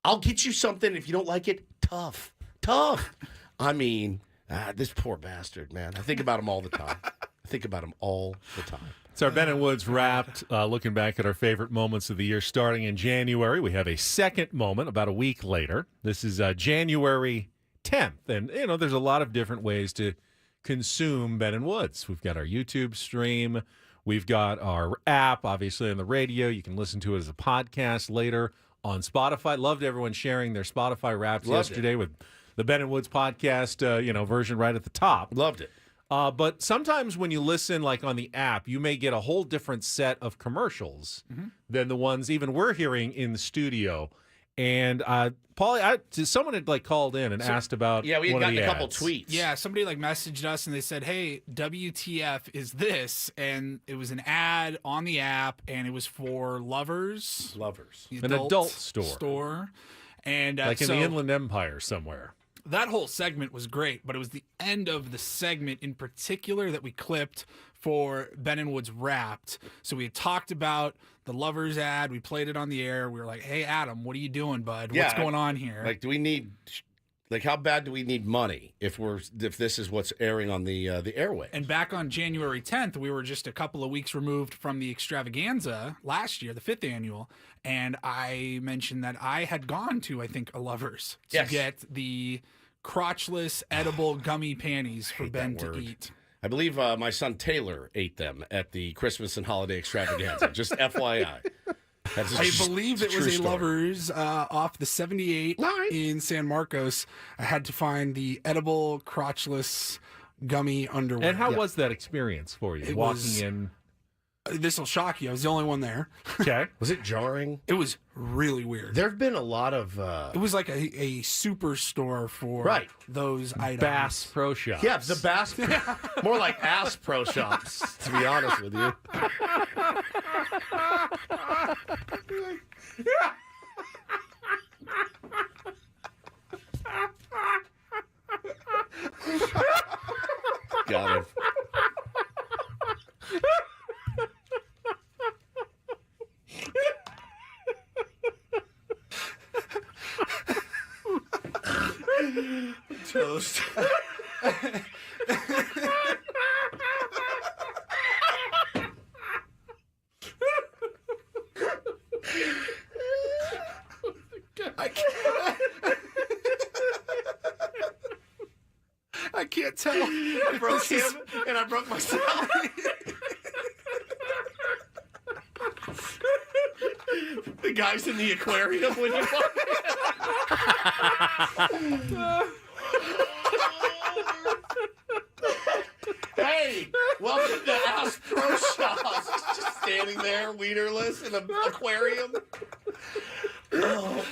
I'll get you something. If you don't like it, tough. I mean, this poor bastard, man. I think about him all the time. It's our Ben and Woods Wrapped, looking back at our favorite moments of the year starting in January. We have a second moment about a week later. This is January 10th. And, there's a lot of different ways to consume Ben and Woods. We've got our YouTube stream. We've got our app, obviously, on the radio. You can listen to it as a podcast later on Spotify. Loved everyone sharing their Spotify Wraps yesterday with the Ben and Woods podcast, version right at the top. Loved it. But sometimes when you listen, like on the app, you may get a whole different set of commercials than the ones even we're hearing in the studio. And Paulie, someone had called in and asked about we had one gotten of the a couple ads. tweets. Yeah, somebody messaged us and they said, "Hey, WTF is this?" And it was an ad on the app, and it was for Lovers, the an adult store, and in the Inland Empire somewhere. That whole segment was great, but it was the end of the segment in particular that we clipped for Ben and Woods Wrapped. So we had talked about the Lovers ad. We played it on the air. We were like, "Hey, Adam, what are you doing, bud? What's going on here?" Like, do we need, how bad do we need money if this is what's airing on the airway? And back on January 10th, we were just a couple of weeks removed from the extravaganza last year, the 5th annual, and I mentioned that I had gone to, I think, a Lovers to get the crotchless edible gummy panties for Ben to eat. I believe my son Taylor ate them at the Christmas and holiday extravaganza. Just FYI. I believe it was a Lovers off the 78 in San Marcos. I had to find the edible crotchless gummy underwear. And how was that experience for you? Walking in. This will shock you. I was the only one there. Okay. Was it jarring? It was really weird. There have been a lot of... It was like a superstore for those items. Bass Pro Shops. Yeah, the Bass... More like Ass Pro Shops, to be honest with you. Got him. Toast. I can't tell. I broke him and I broke myself. The guys in the aquarium when you walk Hey, welcome to Ass Pro Shops. Just standing there, wienerless in an aquarium. Oh,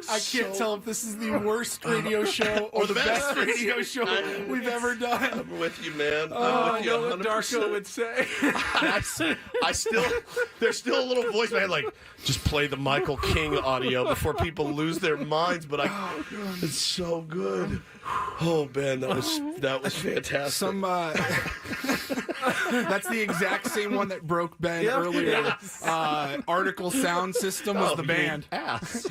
I can't tell if this is the worst radio show or the best radio show we've ever done. I'm with you, man. I know what Darko would say. I still, there's still a little voice in my head like, just play the Michael King audio before people lose their minds. But it's so good. Oh, Ben, that was fantastic. That's the exact same one that broke Ben earlier. Yes. Article Sound System was the band. Ass.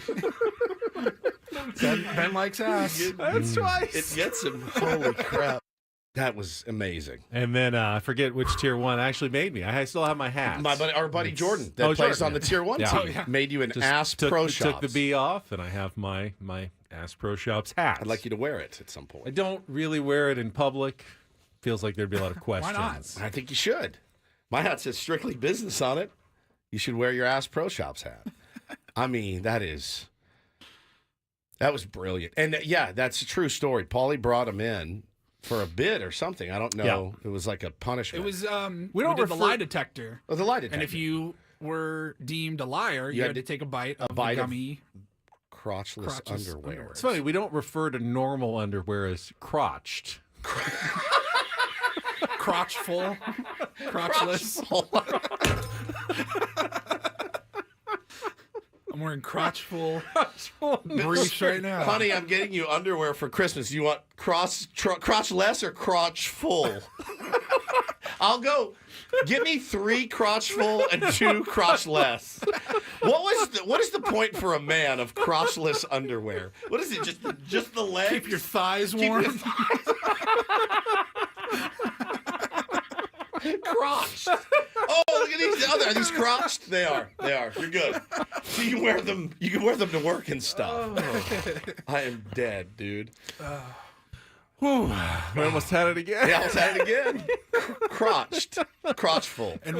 Ben likes ass. That's twice. It gets him. Holy crap. That was amazing. And then I forget which tier one actually made me. I still have my hat. Our buddy Jordan that plays Jordan, on the tier one team made you an Ass Pro Shops. Took the B off, and I have my Ass Pro Shops hat. I'd like you to wear it at some point. I don't really wear it in public. Feels like there'd be a lot of questions. Why not? I think you should. My hat says strictly business on it. You should wear your Ass Pro Shops hat. I mean, that was brilliant. And that's a true story. Paulie brought him in for a bid or something. I don't know. Yeah. It was like a punishment. It was we did the lie detector. Oh, the lie detector. And if you were deemed a liar, you had to take a bite of the gummy crotchless underwear. It's funny, we don't refer to normal underwear as crotched. Crotchful. Crotchless. I'm wearing crotchful briefs right now. Honey, I'm getting you underwear for Christmas. You want crotchless or crotch full? I'll go. Give me 3 crotch full and 2 crotchless. What is the point for a man of crotchless underwear? What is it? Just the legs? Keep your thighs warm. Crotched. Oh, look at these. Are these crotched? They are. You're good. So you can wear them. You can wear them to work and stuff. I am dead, dude. Whew. We almost had it again. Yeah, almost had it again. Crotchful. And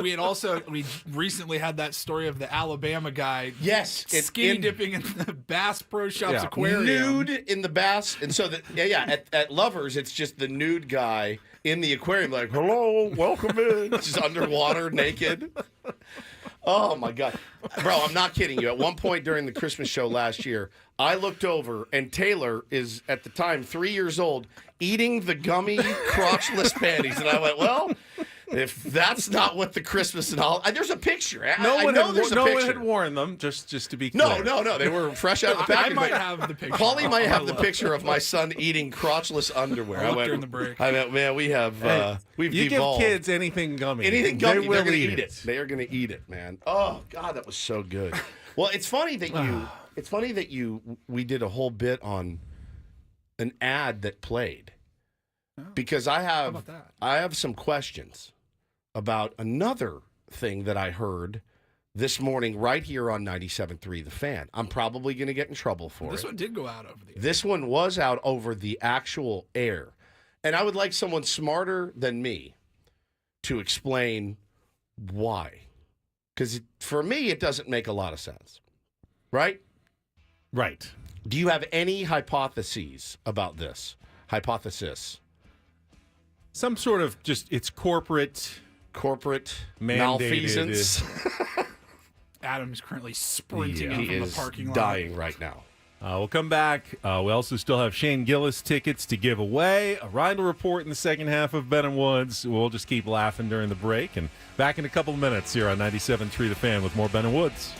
we recently had that story of the Alabama guy. Yes, it's skinny dipping in the Bass Pro Shops aquarium. Nude in the bass, and so at Lovers, it's just the nude guy in the aquarium, like, hello, welcome in. Just underwater, naked. Oh my God, bro, I'm not kidding you. At one point during the Christmas show last year, I looked over, and Taylor is at the time 3 years old, eating the gummy crotchless panties, and I went, well, if that's not what the Christmas and all, there's a picture. No one picture. had worn them. Just to be clear. No, they were fresh out of the package. I might have the picture. Paulie might have the picture of my son eating crotchless underwear. I looked during the break. I went, man, we've You devolved. give kids anything gummy. Anything gummy, they they're will going to eat eat it. They are going to eat it, man. Oh God, that was so good. Well, it's funny that we did a whole bit on an ad that played because I have some questions about another thing that I heard this morning right here on 97.3 The Fan. I'm probably going to get in trouble for This it. one did go out over the air. This one was out over the actual air. And I would like someone smarter than me to explain why. Because for me, it doesn't make a lot of sense. Right? Right. Do you have any hypotheses about this? Hypothesis. Some sort of it's corporate malfeasance. Adam's currently sprinting He in from the is parking lot. dying right now. We'll come back. We also still have Shane Gillis tickets to give away. A Rindle report in the second half of Ben and Woods. We'll just keep laughing during the break. And back in a couple of minutes here on 97.3 The Fan with more Ben and Woods.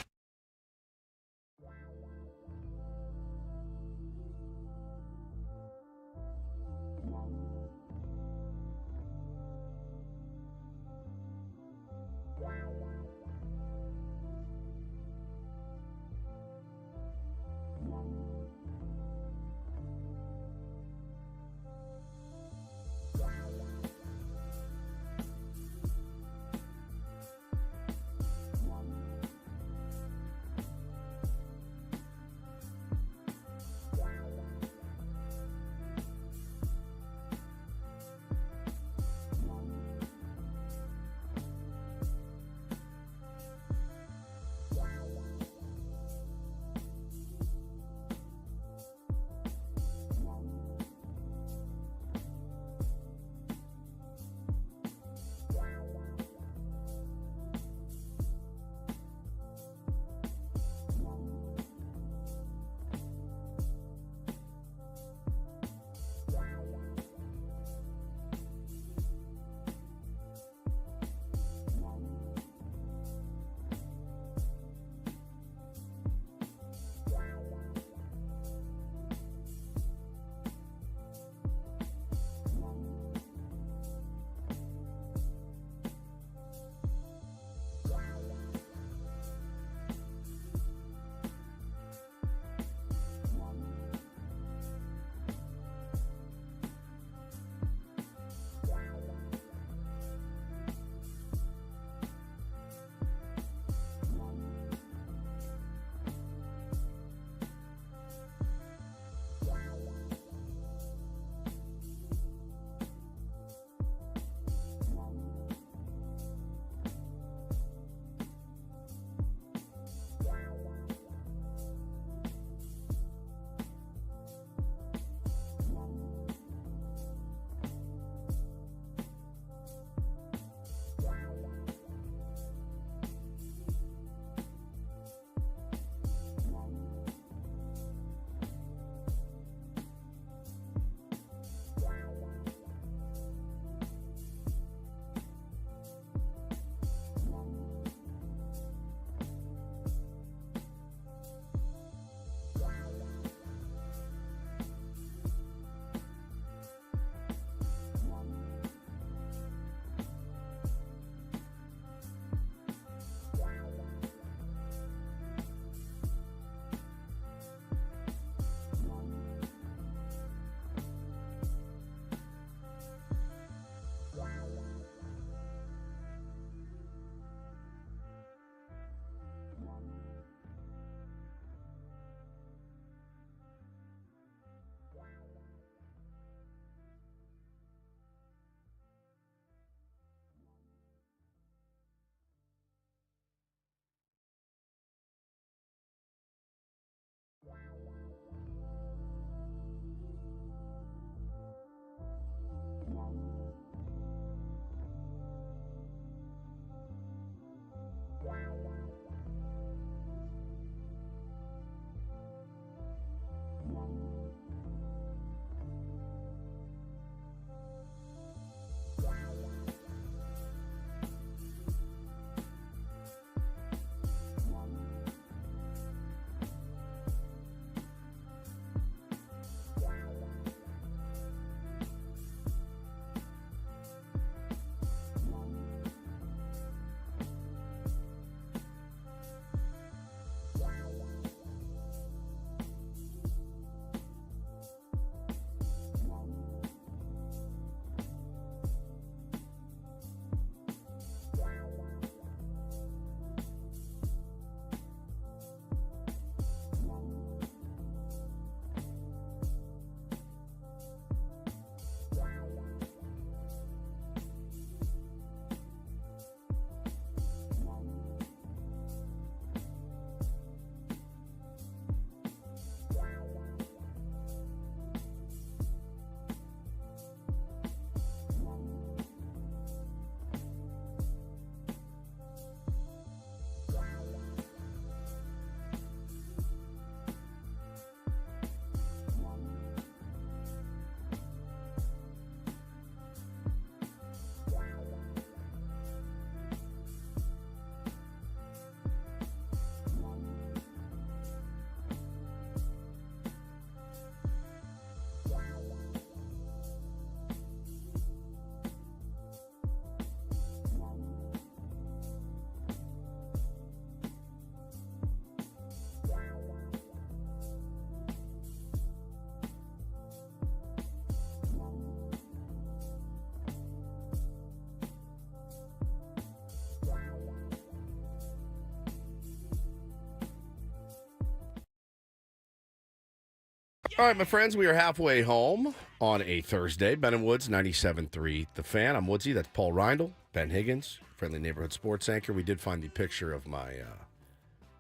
All right, my friends, we are halfway home on a Thursday. Ben and Woods, 97.3 The Fan. I'm Woodsy. That's Paul Reindl, Ben Higgins, friendly neighborhood sports anchor. We did find the picture of my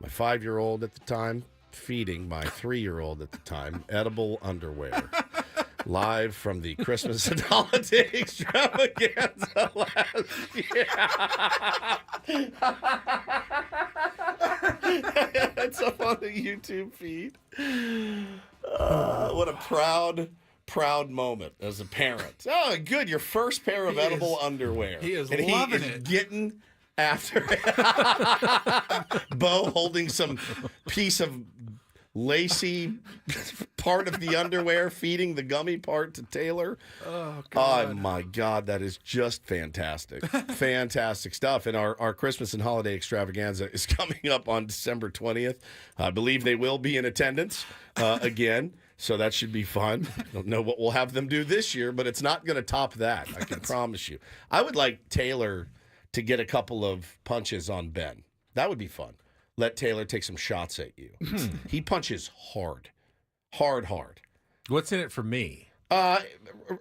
5-year-old at the time feeding my 3-year-old at the time edible underwear. Live from the Christmas and holiday extravaganza last year. It's up on the YouTube feed. What a proud moment as a parent. Oh, good. Your first pair of edible underwear. He is and loving he is it. Getting after it. Bo holding some piece of lacy part of the underwear, feeding the gummy part to Taylor. Oh, God. Oh, my God. That is just fantastic. Fantastic stuff. And our Christmas and holiday extravaganza is coming up on December 20th. I believe they will be in attendance again. So that should be fun. I don't know what we'll have them do this year, but it's not going to top that. I can promise you. I would like Taylor to get a couple of punches on Ben. That would be fun. Let Taylor take some shots at you. He punches hard. Hard. What's in it for me?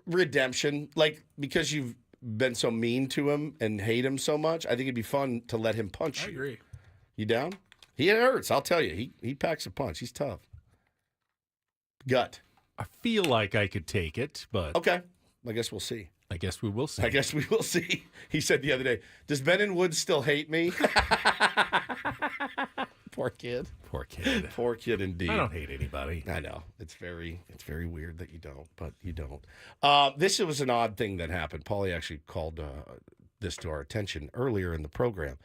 Redemption. Like, because you've been so mean to him and hate him so much, I think it'd be fun to let him punch you. I agree. You down? He hurts, I'll tell you. He packs a punch. He's tough. Gut. I feel like I could take it, but Okay. I guess we'll see. I guess we will see. I guess we will see. He said the other day, does Ben and Woods still hate me? Poor kid. Poor kid. Poor kid indeed. I don't hate anybody. I know. It's very weird that you don't, but you don't. This was an odd thing that happened. Paulie actually called this to our attention earlier in the program.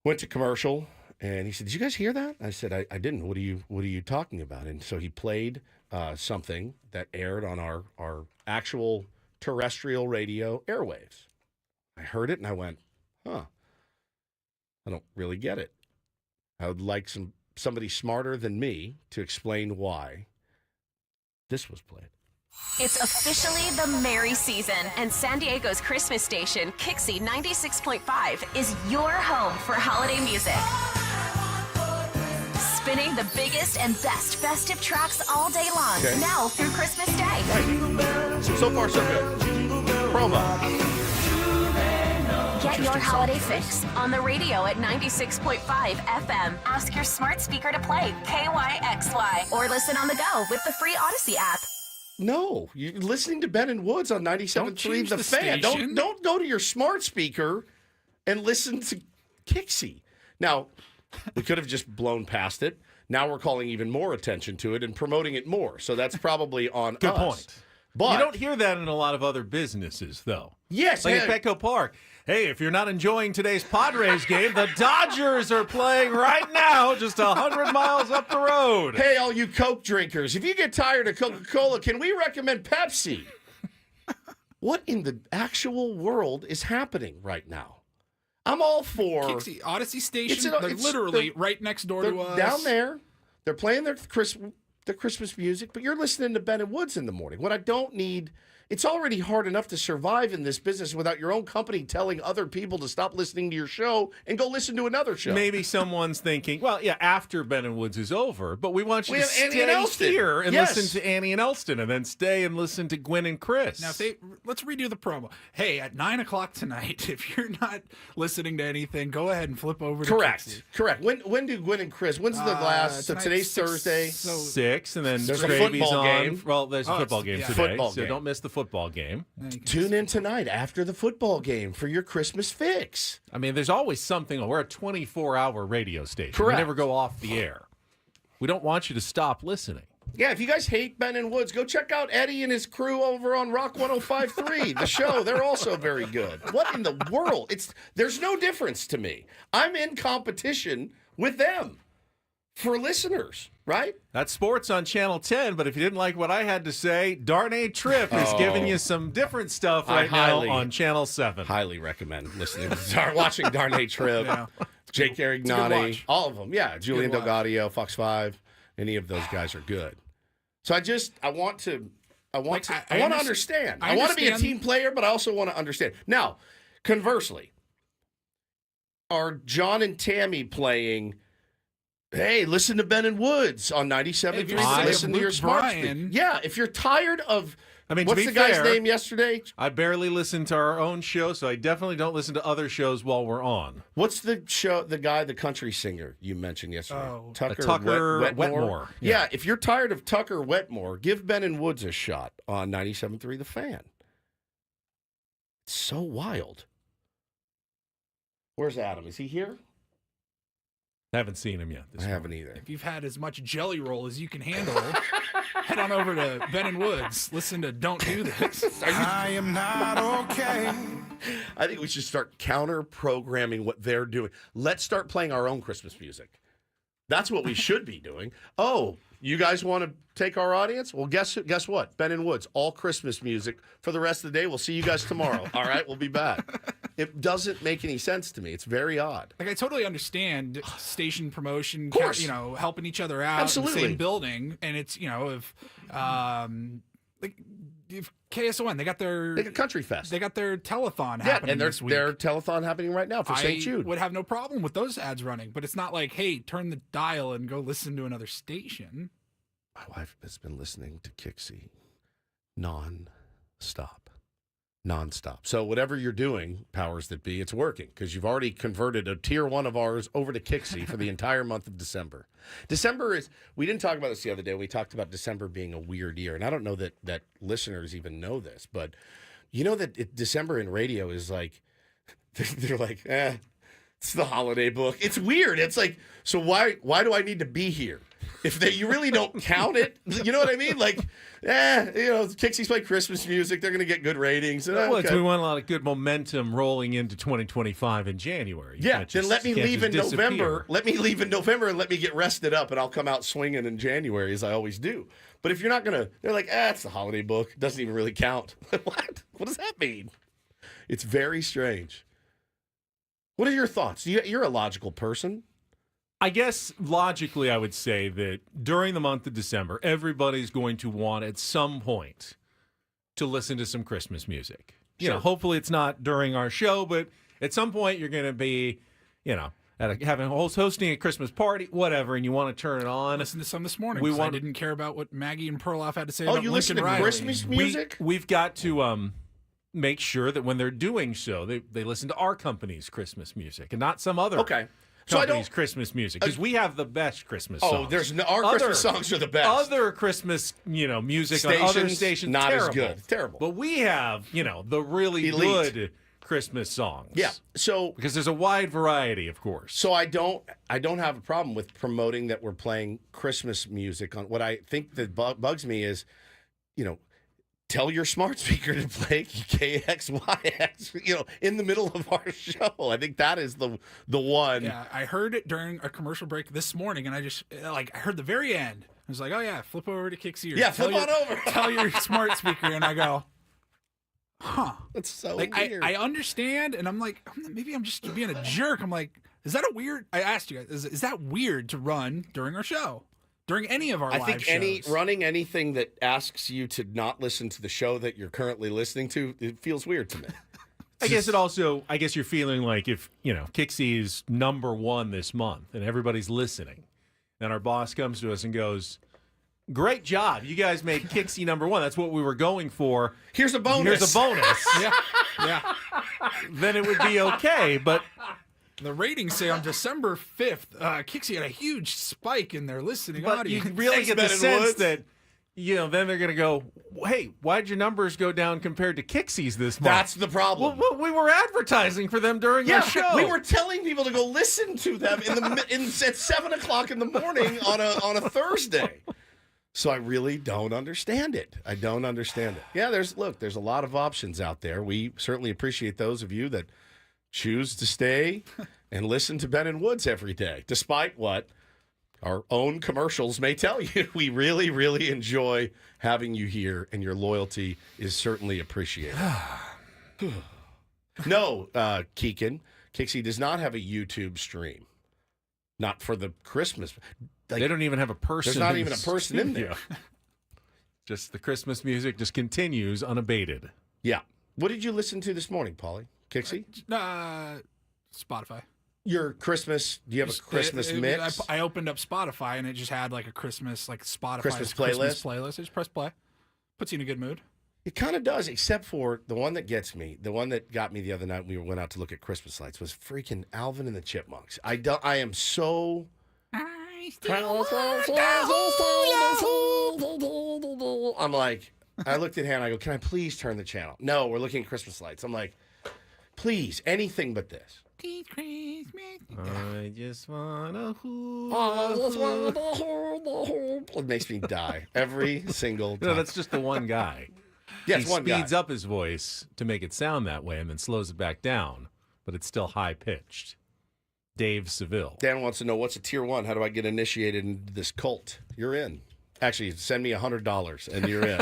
Went to commercial, and he said, "Did you guys hear that?" I said, "I didn't. What are you talking about?" And so he played something that aired on our actual terrestrial radio airwaves. I heard it, and I went, "Huh. I don't really get it. I would like somebody smarter than me to explain why this was played." It's officially the merry season, and San Diego's Christmas station, Kixie 96.5, is your home for holiday music. Spinning the biggest and best festive tracks all day long, Okay. now through Christmas Day. So far, so good. Promo. Get your holiday fix on the radio at 96.5 FM. Ask your smart speaker to play KYXY, or listen on the go with the free Odyssey app. No, you're listening to Ben and Woods on 97.3 change The the Fan. station. Don't go to your smart speaker and listen to Kixie. Now, we could have just blown past it. Now we're calling even more attention to it and promoting it more. So that's probably on Good us. point. But You don't hear that in a lot of other businesses, though. yes, Like hey, at Petco Park. Hey, if you're not enjoying today's Padres game, the Dodgers are playing right now, just 100 miles up the road. hey, all you Coke drinkers, if you get tired of Coca-Cola, can we recommend Pepsi? What in the actual world is happening right now? I'm all for Kixie, Odyssey Station, It's they're it's- literally they're- right next door they're to us. down there. They're playing their Christmas music, but you're listening to Ben and Woods in the morning. What I don't need, it's already hard enough to survive in this business without your own company telling other people to stop listening to your show and go listen to another show. Maybe someone's thinking, well, yeah, after Ben and Woods is over, but we want you We to have Annie and stay Elston. here and Yes. listen to Annie and Elston, and then stay and listen to Gwen and Chris. Now, let's redo the promo. Hey, at 9 o'clock tonight, if you're not listening to anything, go ahead and flip over to Kixie. Correct. When do Gwen and Chris? When's the last? So tonight's today's 6, Thursday. so 6, and then There's a Gravy's football on. game. Well, there's a Oh, football it's- game yeah. today, Football so game. don't miss the football game. Tune in tonight after the football game for your Christmas fix. I mean, there's always something. We're a 24-hour radio station. Correct. We never go off the air. We don't want you to stop listening. Yeah, if you guys hate Ben and Woods, go check out Eddie and his crew over on Rock 105.3, the show. They're also very good. What in the world? There's no difference to me. I'm in competition with them for listeners, right? That's sports on Channel 10, but if you didn't like what I had to say, Darnay Trip is giving you some different stuff right now on Channel 7. Highly recommend listening. Start watching Darnay Trip, Yeah. Jake good Arignani, watch. all of them. Yeah, Julian watch. Delgadio, Fox 5. Any of those guys are good. So I want to understand. I want to be a understand- team player, but I also want to understand. Now, conversely, are John and Tammy playing Hey, listen to Ben and Woods on 97. Hey, if you're sick of listen to your Luke smart Bryan. speaker. Yeah, if you're tired of, I mean, what's to the be guy's fair, name yesterday? I barely listen to our own show, so I definitely don't listen to other shows while we're on. What's the show? The guy, the country singer you mentioned yesterday, Oh. Tucker Wetmore. Yeah, if you're tired of Tucker Wetmore, give Ben and Woods a shot on 97.3 The Fan. It's so wild. Where's Adam? Is he here? I haven't seen him yet. I haven't either. If you've had as much jelly roll as you can handle, head on over to Ben and Woods. Listen to Don't Do This. I am not okay. I think we should start counter-programming what they're doing. Let's start playing our own Christmas music. That's what we should be doing. Oh, you guys want to take our audience? Well, guess what? Ben and Woods, all Christmas music for the rest of the day. We'll see you guys tomorrow. All right, we'll be back. It doesn't make any sense to me. It's very odd. Like, I totally understand station promotion, course. you know, helping each other out Absolutely. in the same building. And it's, you know, if KSON, they got Country Fest. They got their telethon Yeah, happening and this week. their telethon happening right now for St. Jude. I would have no problem with those ads running, but it's not like, hey, turn the dial and go listen to another station. My wife has been listening to Kixie non-stop. So whatever you're doing, powers that be, it's working because you've already converted a tier 1 of ours over to Kixie for the entire month of December. December is, we didn't talk about this the other day. We talked about December being a weird year. And I don't know that listeners even know this, but you know that December in radio is like, they're like, it's the holiday book. It's weird. It's like, so why do I need to be here? If you really don't count it, you know what I mean? Like, Kixie's play Christmas music. They're going to get good ratings. We want a lot of good momentum rolling into 2025 in January. Then let me leave in November. Let me leave in November and let me get rested up, and I'll come out swinging in January as I always do. But if you're not going to, they're like, it's the holiday book. It doesn't even really count. What? What does that mean? It's very strange. What are your thoughts? You're a logical person. I guess logically, I would say that during the month of December, everybody's going to want at some point to listen to some Christmas music. You know, hopefully it's not during our show, but at some point you're going to be, hosting a Christmas party, whatever, and you want to turn it on. Listen to some this morning. I didn't care about what Maggie and Perloff had to say about you Lincoln listen to Riley. Christmas music? We've got to make sure that when they're doing so, they listen to our company's Christmas music and not some other. Okay. Company's Christmas music, because we have the best Christmas songs. Our Christmas songs are the best. Other Christmas, music on other stations, not terrible. as good. Terrible. But we have, the really Elite. good Christmas songs. Yeah. So because there's a wide variety, of course. So I don't have a problem with promoting that we're playing Christmas music on. What I think that bugs me is, tell your smart speaker to play KXYX, in the middle of our show. I think that is the one. Yeah, I heard it during a commercial break this morning, and I just, I heard the very end. I was like, oh, yeah, flip over to Kixie. Yeah, flip on over. Tell your smart speaker, and I go, huh. That's so weird. I understand, and I'm like, maybe I'm just being a jerk. I'm like, is that I asked you guys, is that weird to run during our show? During any of our live shows. Running anything that asks you to not listen to the show that you're currently listening to, it feels weird to me. I guess you're feeling like if, Kixie is number 1 this month and everybody's listening, and our boss comes to us and goes, great job. You guys made Kixie number 1. That's what we were going for. Here's a bonus. Yeah. Then it would be okay, but the ratings say on December 5th, Kixie had a huge spike in their listening audience. You really get the sense that, then they're going to go, hey, why'd your numbers go down compared to Kixie's this month? That's the problem. Well, we were advertising for them during our show. We were telling people to go listen to them at 7 o'clock in the morning on a Thursday. So I really don't understand it. I don't understand it. Yeah, there's a lot of options out there. We certainly appreciate those of you that choose to stay and listen to Ben and Woods every day, despite what our own commercials may tell you. We really, really enjoy having you here, and your loyalty is certainly appreciated. No, Keegan, Kixie does not have a YouTube stream. Not for the Christmas. They don't even have a person. There's not even a person in there. Just the Christmas music just continues unabated. Yeah. What did you listen to this morning, Paulie? Kixie? Spotify. Your Christmas? Do you have a Christmas mix? I opened up Spotify and it just had like a Christmas, like Spotify Christmas playlist. I just press play. Puts you in a good mood. It kind of does, except for the one that gets me. The one that got me the other night when we went out to look at Christmas lights was freaking Alvin and the Chipmunks. I am so. I'm like, I looked at Hannah. I go, can I please turn the channel? No, we're looking at Christmas lights. I'm like, please, anything but this. I just wanna It makes me die every single time. No, that's just the one guy. Yeah, he it's one guy. speeds up his voice to make it sound that way and then slows it back down, but it's still high pitched. Dave Seville. Dan wants to know, what's a tier 1? How do I get initiated into this cult? You're in. Actually, send me $100 and you're in.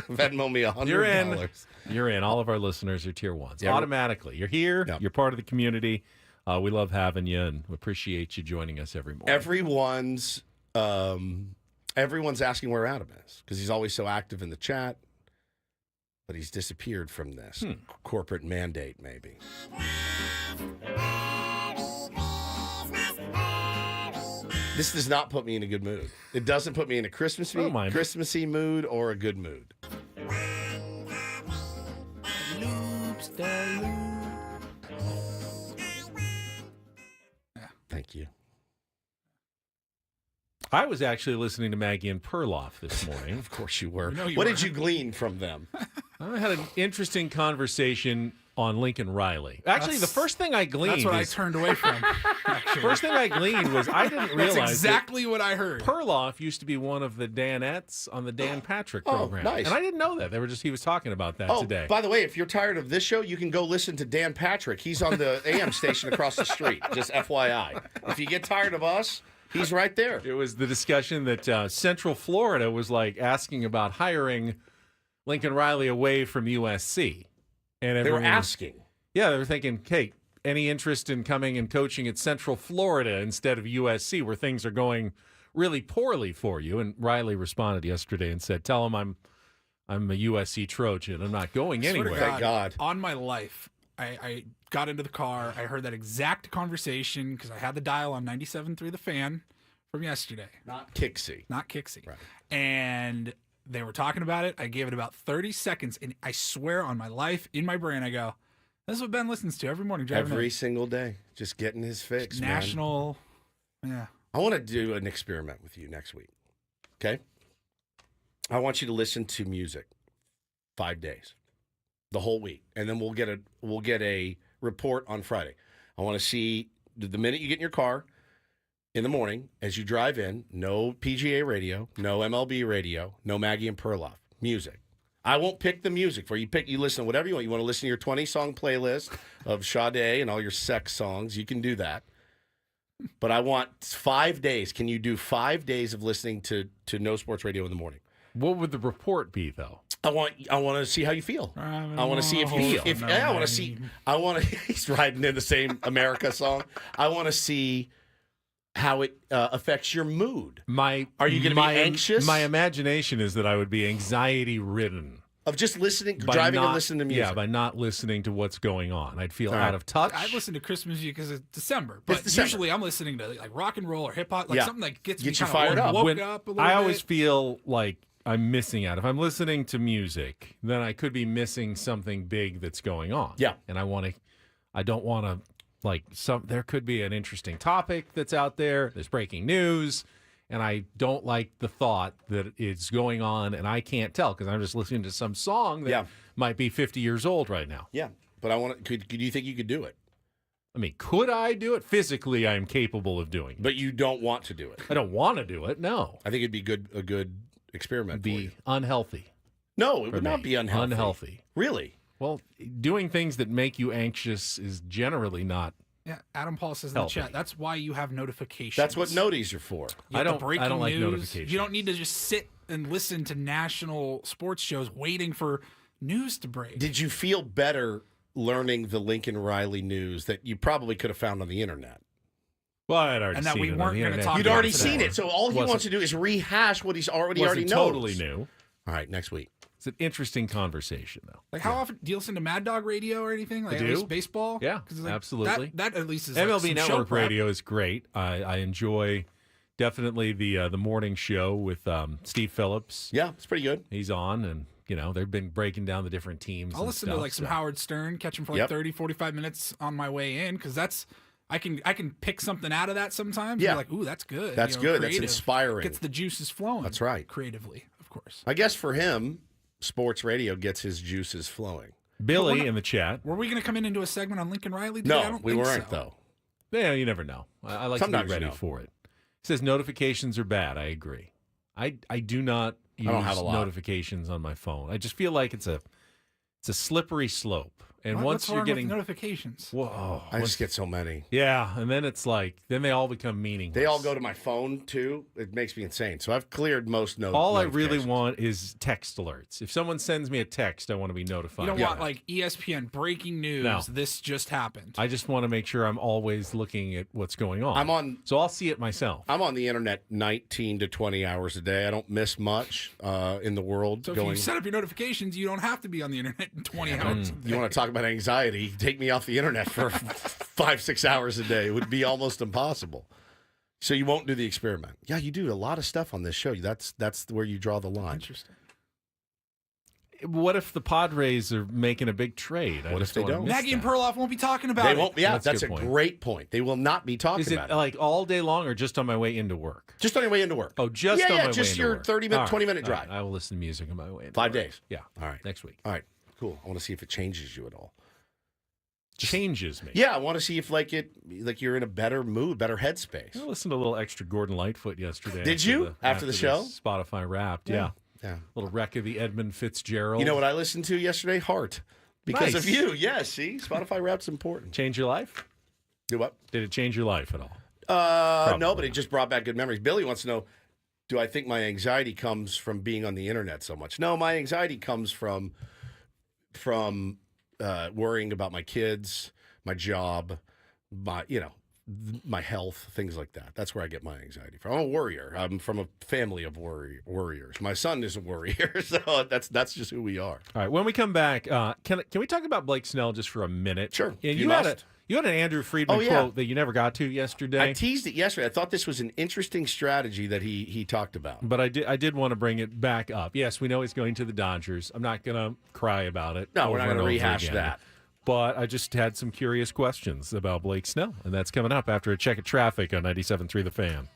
Venmo me $100. You're in. You're in. All of our listeners are tier 1s. Yeah, automatically. You're here. Yep. You're part of the community. We love having you, and we appreciate you joining us every morning. Everyone's asking where Adam is because he's always so active in the chat, but he's disappeared from this corporate mandate, maybe. This does not put me in a good mood. It doesn't put me in a Christmassy mood or a good mood. Thank you. I was actually listening to Maggie and Perloff this morning. Of course you were. What did you glean from them? I had an interesting conversation on Lincoln Riley. Actually, the first thing I gleaned... That's what I turned away from, actually. First thing I gleaned was I didn't realize... That's exactly what I heard. Perloff used to be one of the Danettes on the Dan Patrick program. Nice. And I didn't know that. He was talking about that today. By the way, if you're tired of this show, you can go listen to Dan Patrick. He's on the AM station across the street. Just FYI. If you get tired of us... He's right there. It was the discussion that Central Florida was like asking about hiring Lincoln Riley away from USC. And they were asking. They were thinking, hey, any interest in coming and coaching at Central Florida instead of USC where things are going really poorly for you? And Riley responded yesterday and said, tell him I'm a USC Trojan. I'm not going anywhere. Thank God. On my life. I got into the car. I heard that exact conversation because I had the dial on 97.3 The Fan from yesterday. Not Kixie. Right. And they were talking about it. I gave it about 30 seconds, and I swear on my life, in my brain, I go, this is what Ben listens to every morning. Every single day. Just getting his fix, National. Man. Yeah. I want to do an experiment with you next week. Okay? I want you to listen to music 5 days. The whole week, and then we'll get a report on Friday. I want to see the minute you get in your car in the morning as you drive in. No PGA radio, no MLB radio, no Maggie and Perloff music. I won't pick the music for you. You listen to whatever you want. You want to listen to your 20-song playlist of Sade and all your sex songs. You can do that. But I want 5 days. Can you do 5 days of listening to No Sports Radio in the morning? What would the report be, though? I want to see how you feel. I want to see if you feel. I want to see. He's riding in the same America song. I want to see how it affects your mood. Are you going to be anxious? My imagination is that I would be anxiety-ridden of just driving and listening to music. Yeah, by not listening to what's going on, I'd feel out of touch. I listen to Christmas music because it's December, but usually I'm listening to like rock and roll or hip hop, like something that gets me you fired up. Woke up a little I bit. always feel like I'm missing out. If I'm listening to music, then I could be missing something big that's going on. Yeah. And I don't want to, there could be an interesting topic that's out there. There's breaking news. And I don't like the thought that it's going on and I can't tell because I'm just listening to some song that might be 50 years old right now. Yeah. But could you think you could do it? I mean, could I do it? Physically, I am capable of doing it. But you don't want to do it. I don't want to do it, no. I think it'd be a good experiment. Be unhealthy. No, it would not be unhealthy. Unhealthy. Really? Well, doing things that make you anxious is generally not. Yeah, Adam Paul says in the chat, that's why you have notifications. That's what noties are for. I don't like notifications. You don't need to just sit and listen to national sports shows waiting for news to break. Did you feel better learning the Lincoln Riley news that you probably could have found on the internet? Well, I'd already and that seen we it weren't going to talk. You'd already seen it, so all he wants to do is rehash what he's already knows. Totally new. All right, next week. It's an interesting conversation, though. Like, how often do you listen to Mad Dog Radio or anything? Like, I at do. least baseball? Yeah, 'Cause, like, absolutely. That at least is MLB like some show Network prep. Radio is great. I enjoy definitely the morning show with Steve Phillips. Yeah, it's pretty good. He's on, and they've been breaking down the different teams. I'll and listen to stuff, like some so. Howard Stern, catch him for like 30, 45 minutes on my way in, because that's I can pick something out of that sometimes. Yeah. And be like, ooh, that's good. That's good. That's creative. inspiring. Gets the juices flowing. That's right. Creatively, of course. I guess for him, sports radio gets his juices flowing. Billy in the chat. Were we going to come in and do a segment on Lincoln Riley today? I No, don't we think weren't, so. though. Yeah, you never know. I like Sometimes to be ready you know. for it. He says notifications are bad. I agree. I do not use don't have a lot. notifications on my phone. I just feel like it's a slippery slope. And once What's you're wrong getting with notifications? whoa, I just get so many. yeah, and then it's like they all become meaningless. They all go to my phone, too. It makes me insane. So I've cleared most All I really notifications. want is text alerts. If someone sends me a text, I want to be You notified. don't want like ESPN breaking news. No. This just happened. I just want to make sure I'm always looking at what's going on. So I'll see it myself. I'm on the internet 19 to 20 hours a day. I don't miss much in the world. So if you set up your notifications, you don't have to be on the internet in 20 hours. You want to talk about anxiety? Take me off the internet for 5-6 hours a day. It would be almost impossible. So you won't do the experiment. Yeah, you do a lot of stuff on this show. That's where you draw the line. Interesting. What if the Padres are making a big trade? What if they don't? Nagy and Perloff won't be talking about They it. won't. Yeah, that's That's a a good point. great point. They will not be talking Is it about it. like all day long or just on my way into work? Just on your way into work. Oh, just on my way just into your work. 30-minute, All right, 20-minute all right. drive. I will listen to music on my way into 5 work. days. Yeah. All right. Next week. All right. Cool. I want to see if it changes you at all. Changes me. Yeah, I want to see if like you're in a better mood, better headspace. I listened to a little extra Gordon Lightfoot yesterday. Did you? After the show? Spotify Wrapped, yeah. Yeah. Little wreck of the Edmund Fitzgerald. You know what I listened to yesterday? Heart. Because Nice. of you. Yeah, see? Spotify Wrap's important. Change your life? Do what? Did it change your life at all? No, but it just brought back good memories. Billy wants to know, do I think my anxiety comes from being on the internet so much? No, my anxiety comes from worrying about my kids, my job, my health, things like that. That's where I get my anxiety from. I'm a worrier. I'm from a family of worriers. My son is a worrier, so that's just who we are. All right, when we come back, can we talk about Blake Snell just for a minute? Sure. And You had must. you had an Andrew Friedman Oh, yeah. quote that you never got to yesterday. I teased it yesterday. I thought this was an interesting strategy that he talked about. But I did want to bring it back up. Yes, we know he's going to the Dodgers. I'm not going to cry about it. No, we're over not going and to over rehash again. that. But I just had some curious questions about Blake Snell, and that's coming up after a check of traffic on 97.3 The Fan.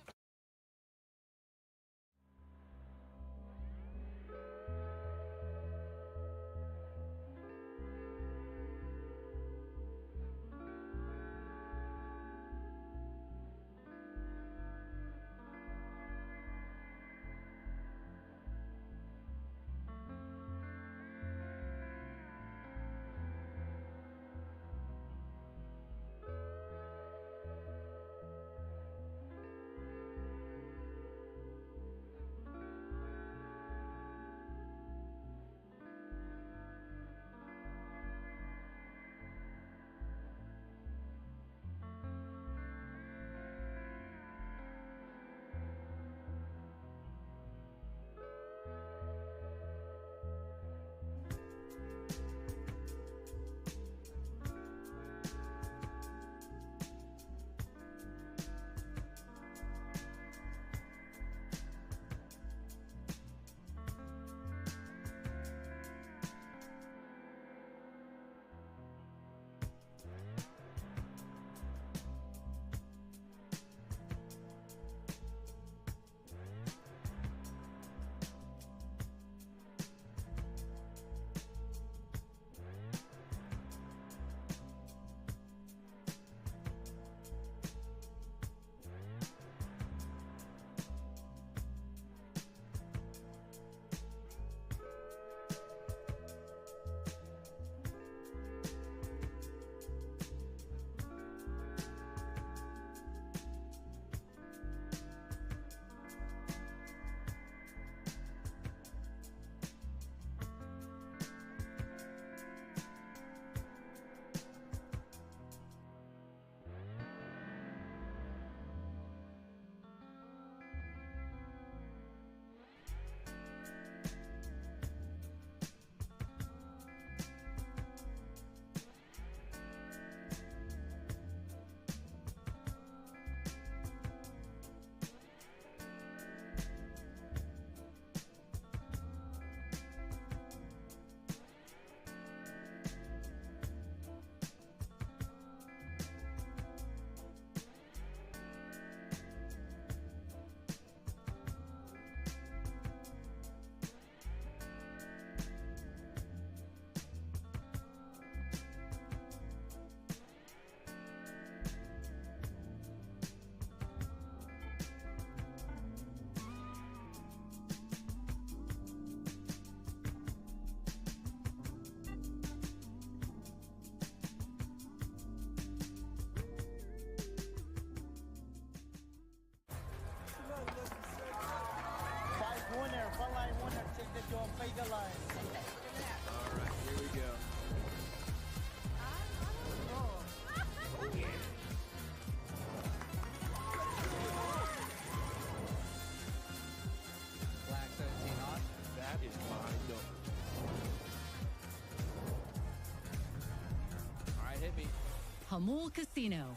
Hamul Casino.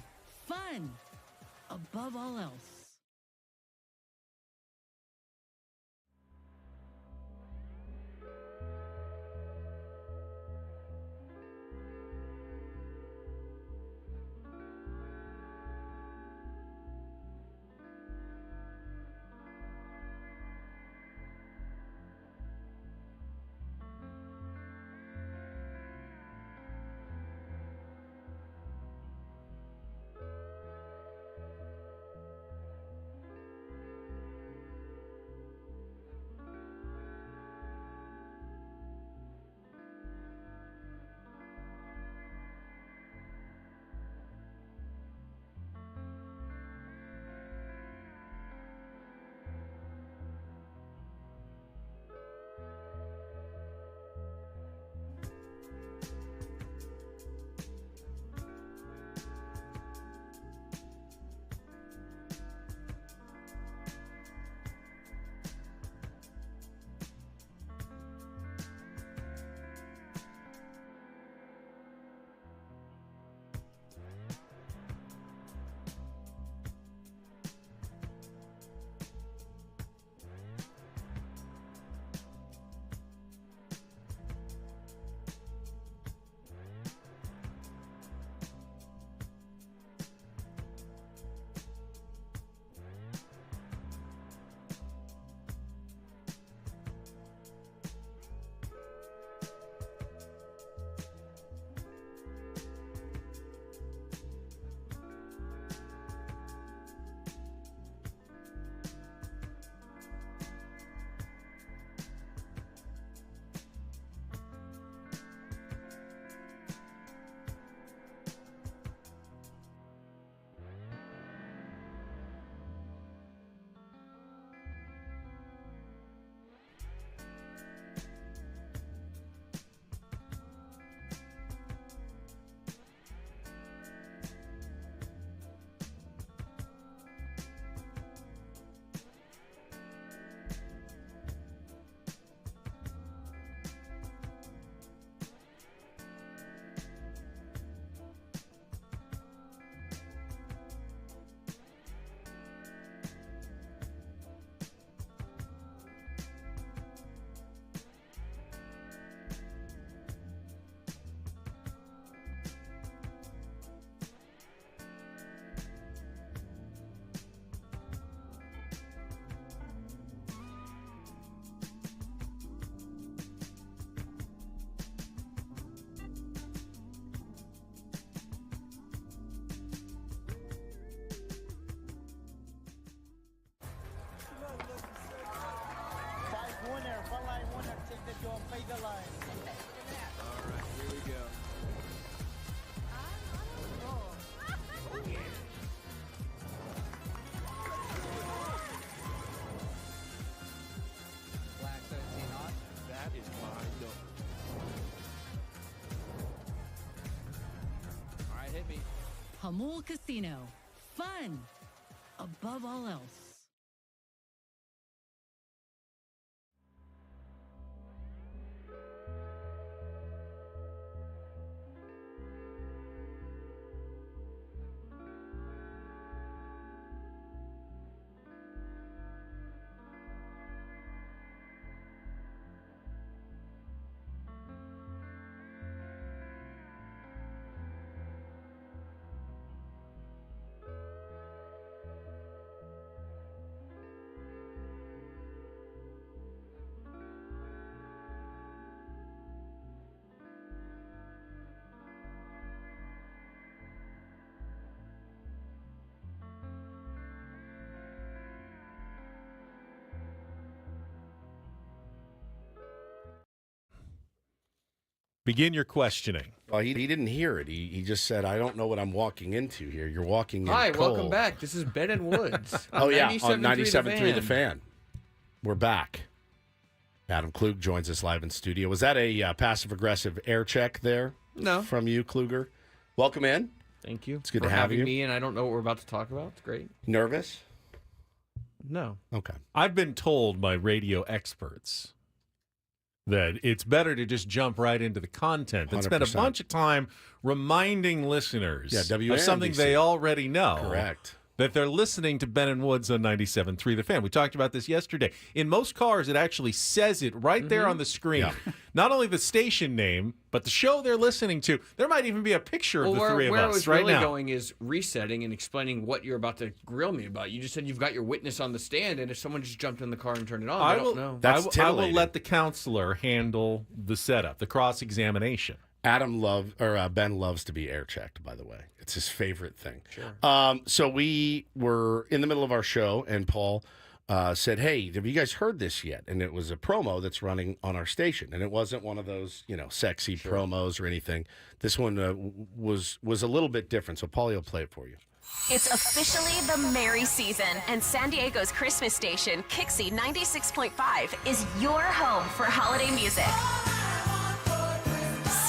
Fun above all else. Hamul Casino. Fun above all else. Begin your questioning. Well, he didn't hear it. He just said, I don't know what I'm walking into here. You're walking in Hi, cold. welcome back. This is Ben and Woods. Oh, yeah, on 97.3 97.3 The Fan. We're back. Adam Klug joins us live in studio. Was that a passive-aggressive air check there? No. From you, Kluger? Welcome in. Thank you. It's good for to have having you. me, and I don't know what we're about to talk about. It's great. Nervous? No. Okay. I've been told by radio experts that it's better to just jump right into the content than spend a 100%. bunch of time reminding listeners Yeah, of something WNBC. they already know. Correct. That they're listening to Ben and Woods on 97.3 The Fan. We talked about this yesterday. In most cars, it actually says it right there on the screen. Yeah. Not only the station name, but the show they're listening to. There might even be a picture of the three of where I us was right really now. going is resetting and explaining what you're about to grill me about. You just said you've got your witness on the stand, and if someone just jumped in the car and turned it on, I don't know. That's I will titillating. let the counselor handle the setup, the cross-examination. Ben loves to be air checked, by the way. It's his favorite thing. Sure. So we were in the middle of our show, and Paul said, "Hey, have you guys heard this yet?" And it was a promo that's running on our station, and it wasn't one of those, sexy promos or anything. This one was a little bit different. So Paulie will play it for you. It's officially the merry season, and San Diego's Christmas station, Kixie 96.5, is your home for holiday music.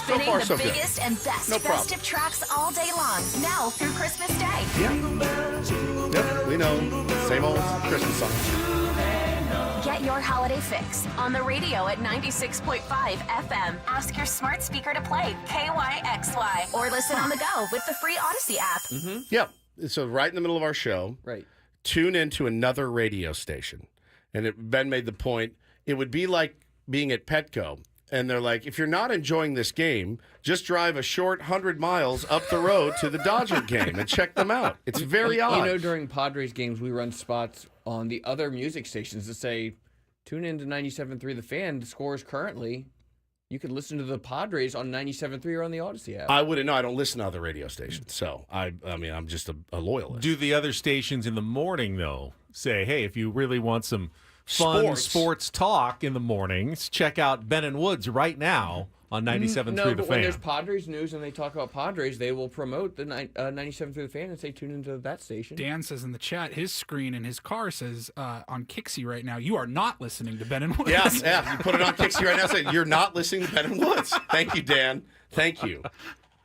Spinning far, the so good. biggest and best No problem. festive tracks all day long, now through Christmas Day. Yep, we know. Same old Christmas song. Get your holiday fix on the radio at 96.5 FM. Ask your smart speaker to play KYXY, or listen on the go with the free Odyssey app. Yep. So right in the middle of our show, Right. tune into another radio station. And Ben made the point, it would be like being at Petco. And they're like, if you're not enjoying this game, just drive a short 100 miles up the road to the Dodger game and check them out. It's very odd. During Padres games, we run spots on the other music stations that say, tune in to 97.3 The Fan. The score is currently. You could listen to the Padres on 97.3 or on the Odyssey app. I wouldn't know. I don't listen to other radio stations. So, I'm just a loyalist. Do the other stations in the morning, though, say, hey, if you really want some fun sports talk in the mornings, check out Ben and Woods right now on 97.3 No, The but Fan. when there's Padres news and they talk about Padres, they will promote the 97.3 The Fan and say tune into that station. Dan says in the chat, his screen in his car says on Kixie right now, you are not listening to Ben and Woods. Yeah. You put it on Kixie right now. Say you're not listening to Ben and Woods. Thank you, Dan. Thank you.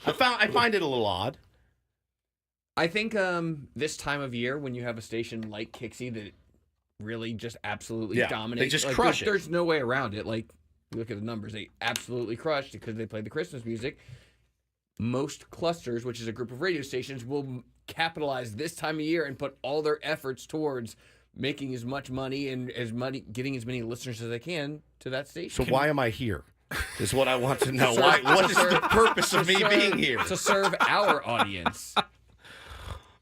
I find it a little odd. I think this time of year when you have a station like Kixie that really just absolutely dominates, they just like, crush it. There's no way around it. Like, look at the numbers; they absolutely crushed because they played the Christmas music. Most clusters, which is a group of radio stations, will capitalize this time of year and put all their efforts towards making as much money and getting as many listeners as they can to that station. So why am I here? Is what I want to know. What is the purpose of me being here? To serve our audience.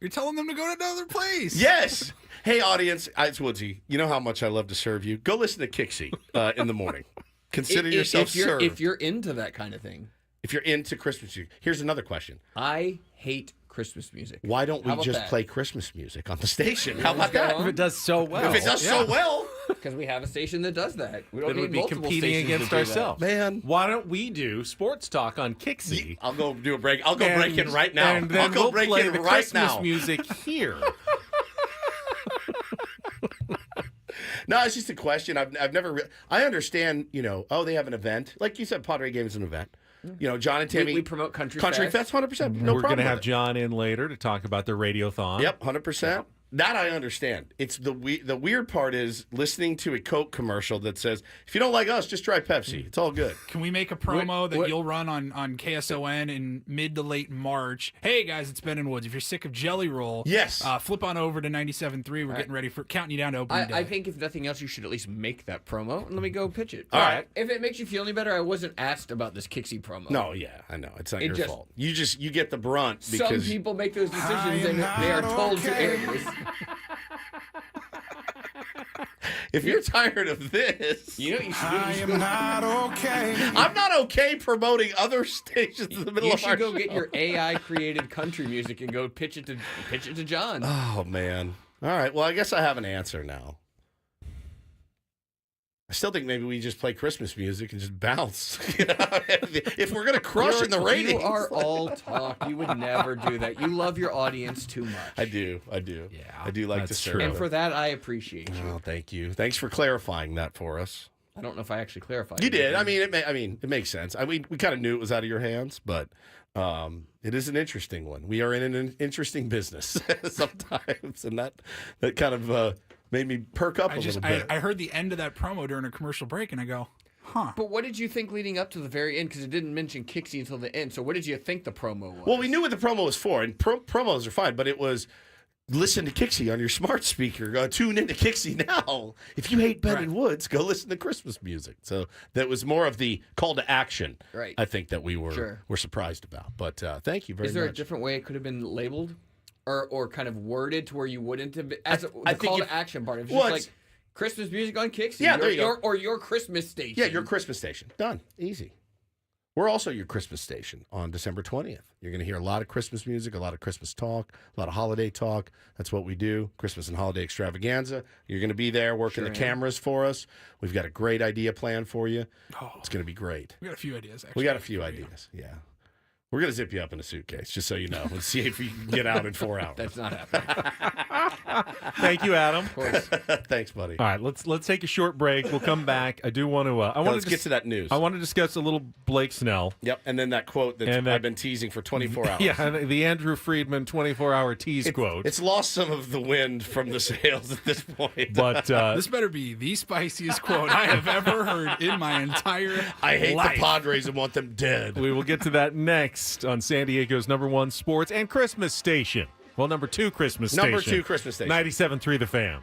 You're telling them to go to another place. Yes. Hey, audience, it's Woodsy. You know how much I love to serve you. Go listen to Kixie in the morning. Consider yourself served. If you're into that kind of thing. If you're into Christmas music. Here's another question. I hate Christmas music. Why don't we just play Christmas music on the station? How about that? If it does so well. If it does so well. Because we have a station that does that. We don't Then need we'd be multiple competing stations against to do ourselves. Man. Why don't we do sports talk on Kixie? I'll go do a break. I'll go break in right now. And then I'll go we'll break play in the right Christmas now. music here. No, it's just a question. I've never. I understand. They have an event. Like you said, Padre Game is an event. John and Tammy. We promote Country Fest, 100%. No We're problem. going to have with it. John in later to talk about the radiothon. Yep, 100%. That I understand. It's the weird part is listening to a Coke commercial that says, if you don't like us, just try Pepsi. It's all good. Can we make a promo that you'll run on KSON in mid to late March? Hey guys, it's Ben and Woods. If you're sick of Jelly Roll, yes, flip on over to 97.3. We're getting ready for counting you down to opening day. I think if nothing else, you should at least make that promo and let me go pitch it. All right. If it makes you feel any better, I wasn't asked about this Kixie promo. No, yeah, I know. It's not your fault. You get the brunt because some people make those decisions and they are told to air this. If you're tired of this, you know you should. I am not okay. I'm not okay promoting other stations in the middle You of our should go show. get your AI created country music and go pitch it to John. Oh man. All right. Well, I guess I have an answer now. I still think maybe we just play Christmas music and just bounce. If we're gonna crush in the ratings. You are all talk. You would never do that. You love your audience too much. I do. Yeah, I do like to that's serve. true. And for that, I appreciate you. Oh, thank you. Thanks for clarifying that for us. I don't know if I actually clarified. You did. anything. It makes sense. We kind of knew it was out of your hands, but it is an interesting one. We are in an interesting business sometimes, and that kind of made me perk up a little bit. I heard the end of that promo during a commercial break, and I go, Huh. But what did you think leading up to the very end? Because it didn't mention Kixie until the end. So what did you think the promo was? Well, we knew what the promo was for, and promos are fine, but it was listen to Kixie on your smart speaker. Tune into Kixie now. If you hate Ben and Woods, go listen to Christmas music. So that was more of the call to action, right. I think, that we were surprised about. But thank you very much. Is there a different way it could have been labeled or kind of worded to where you wouldn't have been? As the call to action part, it was just like Christmas music on Kixie. Yeah, there you go. Or your Christmas station. Yeah, your Christmas station. Done. Easy. We're also your Christmas station on December 20th. You're going to hear a lot of Christmas music, a lot of Christmas talk, a lot of holiday talk. That's what we do, Christmas and holiday extravaganza. You're going to be there working the cameras for us. We've got a great idea planned for you. Oh, it's going to be great. We got a few ideas, actually. We got a few ideas, yeah. We're going to zip you up in a suitcase, just so you know, and see if you can get out in 4 hours. That's not happening. Thank you, Adam. Of course. Thanks, buddy. All right, let's take a short break. We'll come back. I do want to. Let's get to that news. I want to discuss a little Blake Snell. Yep, and then that quote that I've been teasing for 24 hours. Yeah, the Andrew Friedman 24-hour tease quote. It's lost some of the wind from the sails at this point. But this better be the spiciest quote I have ever heard in my entire I hate life. the Padres and want them dead. We will get to that next on San Diego's #1 sports and Christmas station. Well, #2 Christmas station. #2 Christmas station. 97.3 The Fan.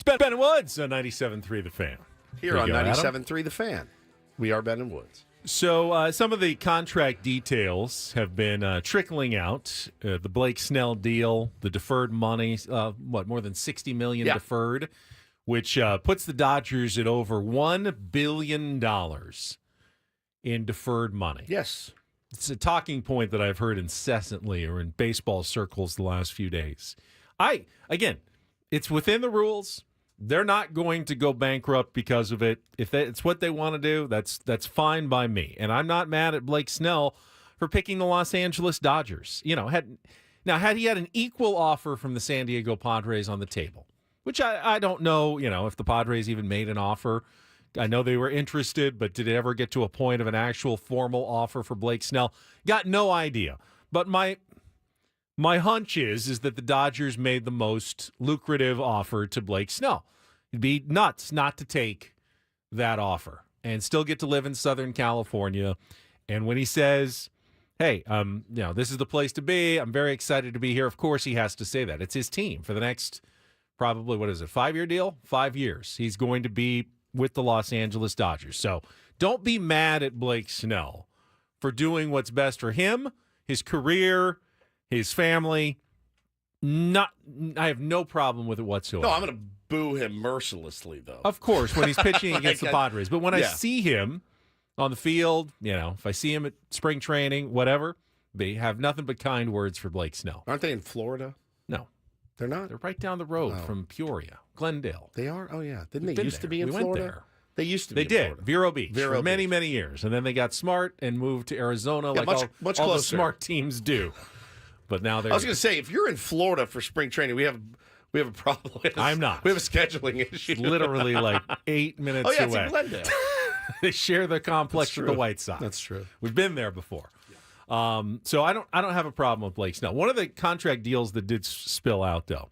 Ben and Woods on 97.3 The Fan. Here on 97.3 The Fan. We are Ben and Woods. So some of the contract details have been trickling out. The Blake Snell deal, the deferred money, more than $60 million deferred, which puts the Dodgers at over $1 billion in deferred money. Yes. It's a talking point that I've heard incessantly or in baseball circles the last few days. Again, it's within the rules. They're not going to go bankrupt because of it. If it's what they want to do, that's fine by me. And I'm not mad at Blake Snell for picking the Los Angeles Dodgers. Had he had an equal offer from the San Diego Padres on the table, which I don't know, if the Padres even made an offer. I know they were interested, but did it ever get to a point of an actual formal offer for Blake Snell? Got no idea. But my hunch is that the Dodgers made the most lucrative offer to Blake Snell. It'd be nuts not to take that offer and still get to live in Southern California. And when he says, hey, this is the place to be, I'm very excited to be here, of course he has to say that. It's his team for the next, probably, 5-year deal? 5 years. He's going to be with the Los Angeles Dodgers. So don't be mad at Blake Snell for doing what's best for him, his career, his family. I have no problem with it whatsoever. No, I'm going to boo him mercilessly, though. Of course, when he's pitching against the Padres. But when I see him on the field, if I see him at spring training, whatever, they have nothing but kind words for Blake Snell. Aren't they in Florida? No. They're not? They're right down the road from Peoria, Glendale. They are? Oh, yeah. Didn't they used to be in we Florida? Went there. They used to be They did. Florida. Vero Beach Vero for many, Beach. many years. And then they got smart and moved to Arizona much all the closer. smart teams do. But now they're... I was going to say, if you're in Florida for spring training, we have a problem. I'm not. We have a scheduling issue. It's literally like 8 minutes away. Oh, yeah, it's in Glendale. They share the complex with the White Sox. That's true. We've been there before. So I don't have a problem with Blake Snell. One of the contract deals that did spill out, though,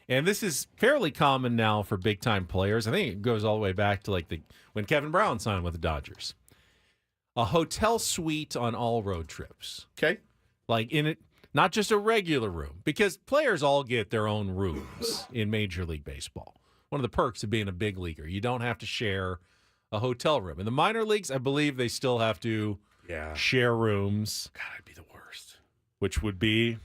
and this is fairly common now for big-time players. I think it goes all the way back to when Kevin Brown signed with the Dodgers. A hotel suite on all road trips. Okay. Like in it, not just a regular room, because players all get their own rooms in Major League Baseball. One of the perks of being a big leaguer, you don't have to share a hotel room. In the minor leagues, I believe they still have to share rooms. God, I'd be the worst. Which would be,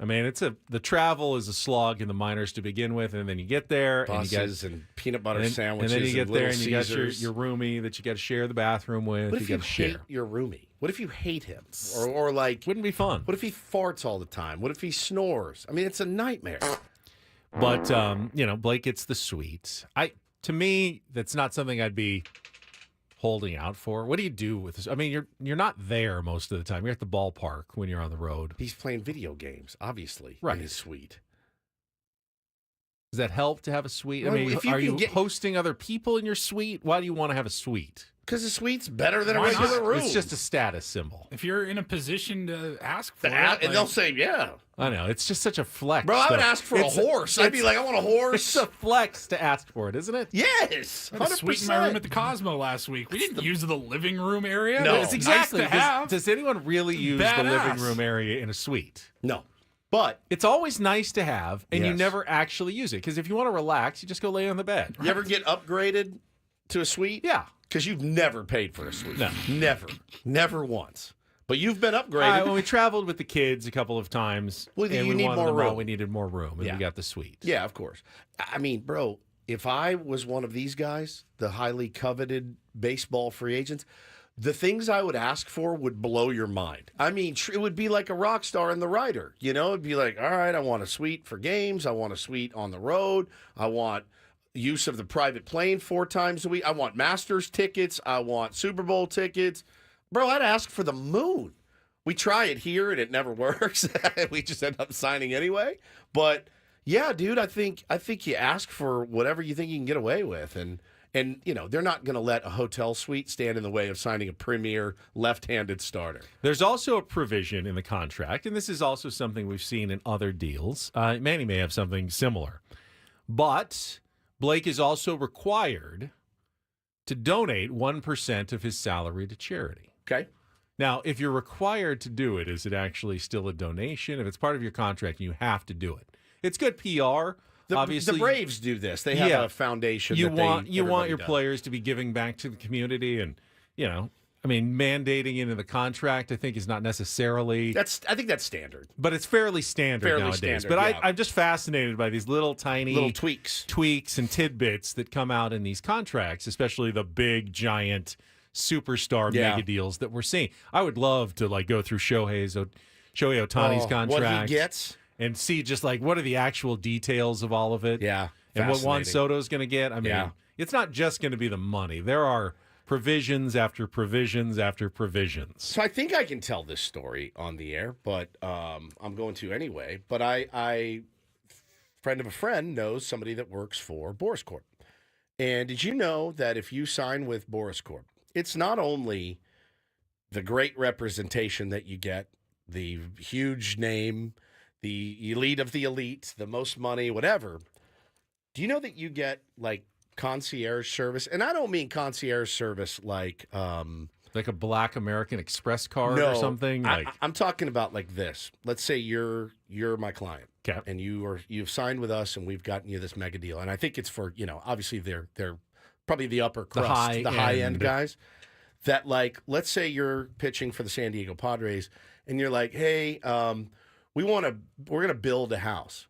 the travel is a slog in the minors to begin with, and then you get there Buses and peanut butter sandwiches and then you get there and you got Caesars. your roomie that you got to share the bathroom with. What if you got to share. hate your roomie? What if you hate him? Or wouldn't be fun. What if he farts all the time? What if he snores? It's a nightmare. But Blake gets the suite. To me, that's not something I'd be holding out for. What do you do with this? You're not there most of the time. You're at the ballpark when you're on the road. He's playing video games, obviously, right. in his suite. Does that help to have a suite? Well, are you hosting other people in your suite? Why do you want to have a suite? Because the suite's better than a regular room. It's just a status symbol. If you're in a position to ask for it. And they'll say, yeah. I know. It's just such a flex. Bro, I would ask for a horse. I'd be like, I want a horse. It's a flex to ask for it, isn't it? Yes. 100%. I had a suite in my room at the Cosmo last week. We didn't use the living room area. No. It's Exactly. nice to have. Does anyone really use the living room area in a suite? No. But it's always nice to have, and you Yes. never actually use it. Because if you want to relax, you just go lay on the bed. You ever get upgraded to a suite? Yeah. Because you've never paid for a suite. No. Never. Never once. But you've been upgraded. When we traveled with the kids a couple of times, Well, and you we need wanted more them out, room. we needed more room, and Yeah. we got the suite. Yeah, of course. Bro, if I was one of these guys, the highly coveted baseball free agents, the things I would ask for would blow your mind. It would be like a rock star in The Rider. It'd be like, all right, I want a suite for games. I want a suite on the road. I want use of the private plane 4 times a week. I want Masters tickets. I want Super Bowl tickets. Bro, I'd ask for the moon. We try it here and it never works. We just end up signing anyway. But yeah, dude, I think you ask for whatever you think you can get away with, and they're not going to let a hotel suite stand in the way of signing a premier left-handed starter. There's also a provision in the contract, and this is also something we've seen in other deals. Manny may have something similar, but Blake is also required to donate 1% of his salary to charity. Okay. Now, if you're required to do it, is it actually still a donation? If it's part of your contract, you have to do it. It's good PR. Obviously, the Braves do this. They have a foundation. You that want everybody your does. players to be giving back to the community, and I mean, mandating into the contract, I think, is not necessarily. I think that's standard, but it's fairly standard nowadays. But I'm just fascinated by these little tiny tweaks and tidbits that come out in these contracts, especially the big giant superstar mega deals that we're seeing. I would love to go through Shohei Ohtani's contract, what he gets, and see just what are the actual details of all of it. Yeah, and what Juan Soto is going to get. I mean, it's not just going to be the money. There are provisions after provisions after provisions. So I think I can tell this story on the air, but I'm going to anyway. But I friend of a friend knows somebody that works for Boris Corp. And did you know that if you sign with Boris Corp, it's not only the great representation that you get, the huge name, the elite of the elite, the most money, whatever. Do you know that you get concierge service? And I don't mean concierge service like a Black American Express card or something. I'm talking about this. Let's say you're my client, and you've signed with us, and we've gotten you this mega deal. And I think it's for obviously they're probably the upper crust, the high end guys. That let's say you're pitching for the San Diego Padres, and you're like, hey, we're gonna build a house.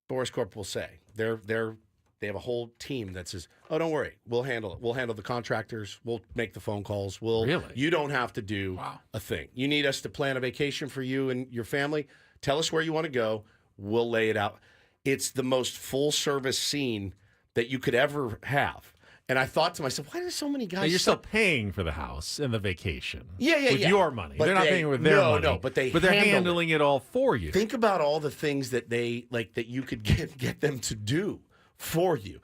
Boris Corp will say they have a whole team that says, oh, don't worry, we'll handle it. We'll handle the contractors. We'll make the phone calls. You don't have to do a thing. You need us to plan a vacation for you and your family. Tell us where you want to go. We'll lay it out. It's the most full service scene that you could ever have. And I thought to myself, why do so many guys? Now you're still paying for the house and the vacation. Yeah. With your money. They're not paying with their money. No, but they're handling it all for you. Think about all the things that they that you could get them to do for you.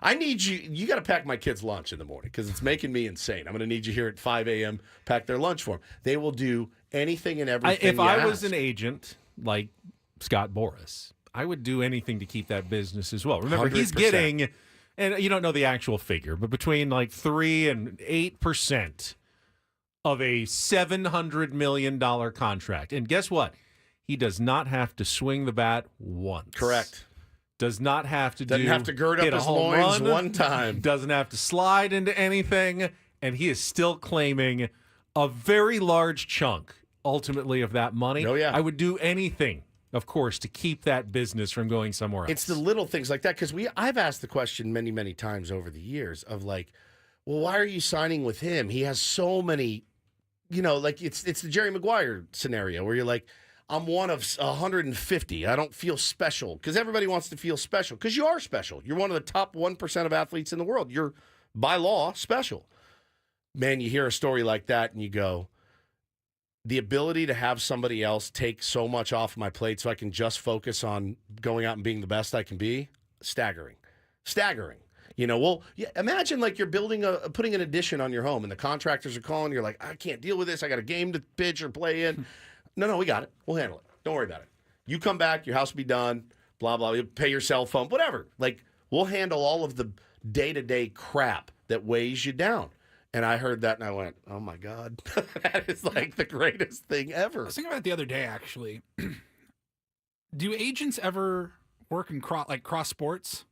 I need you. You got to pack my kids' lunch in the morning because it's making me insane. I'm going to need you here at 5 a.m. Pack their lunch for them. They will do anything and everything. If I was an agent like Scott Boras, I would do anything to keep that business as well. Remember, 100%. He's getting. And you don't know the actual figure, but between 3 and 8% of a $700 million contract. And guess what? He does not have to swing the bat once. Correct. Does not have to Doesn't have to gird up his loins one time. Doesn't have to slide into anything. And he is still claiming a very large chunk, ultimately, of that money. Oh, yeah. I would do anything, of course, to keep that business from going somewhere else. It's the little things like that, because I've asked the question many, many times over the years of well, why are you signing with him? He has so many, it's the Jerry Maguire scenario where you're like, I'm one of 150. I don't feel special, because everybody wants to feel special, because you are special. You're one of the top 1% of athletes in the world. You're, by law, special. Man, you hear a story like that and you go, the ability to have somebody else take so much off my plate so I can just focus on going out and being the best I can be, staggering. Imagine you're putting an addition on your home and the contractors are calling. You're like, I can't deal with this. I got a game to pitch or play in. No, we got it. We'll handle it. Don't worry about it. You come back, your house will be done, blah, blah, you pay your cell phone, whatever. We'll handle all of the day-to-day crap that weighs you down. And I heard that and I went, oh my God, that is the greatest thing ever. I was thinking about it the other day, actually. Do agents ever work in cross sports?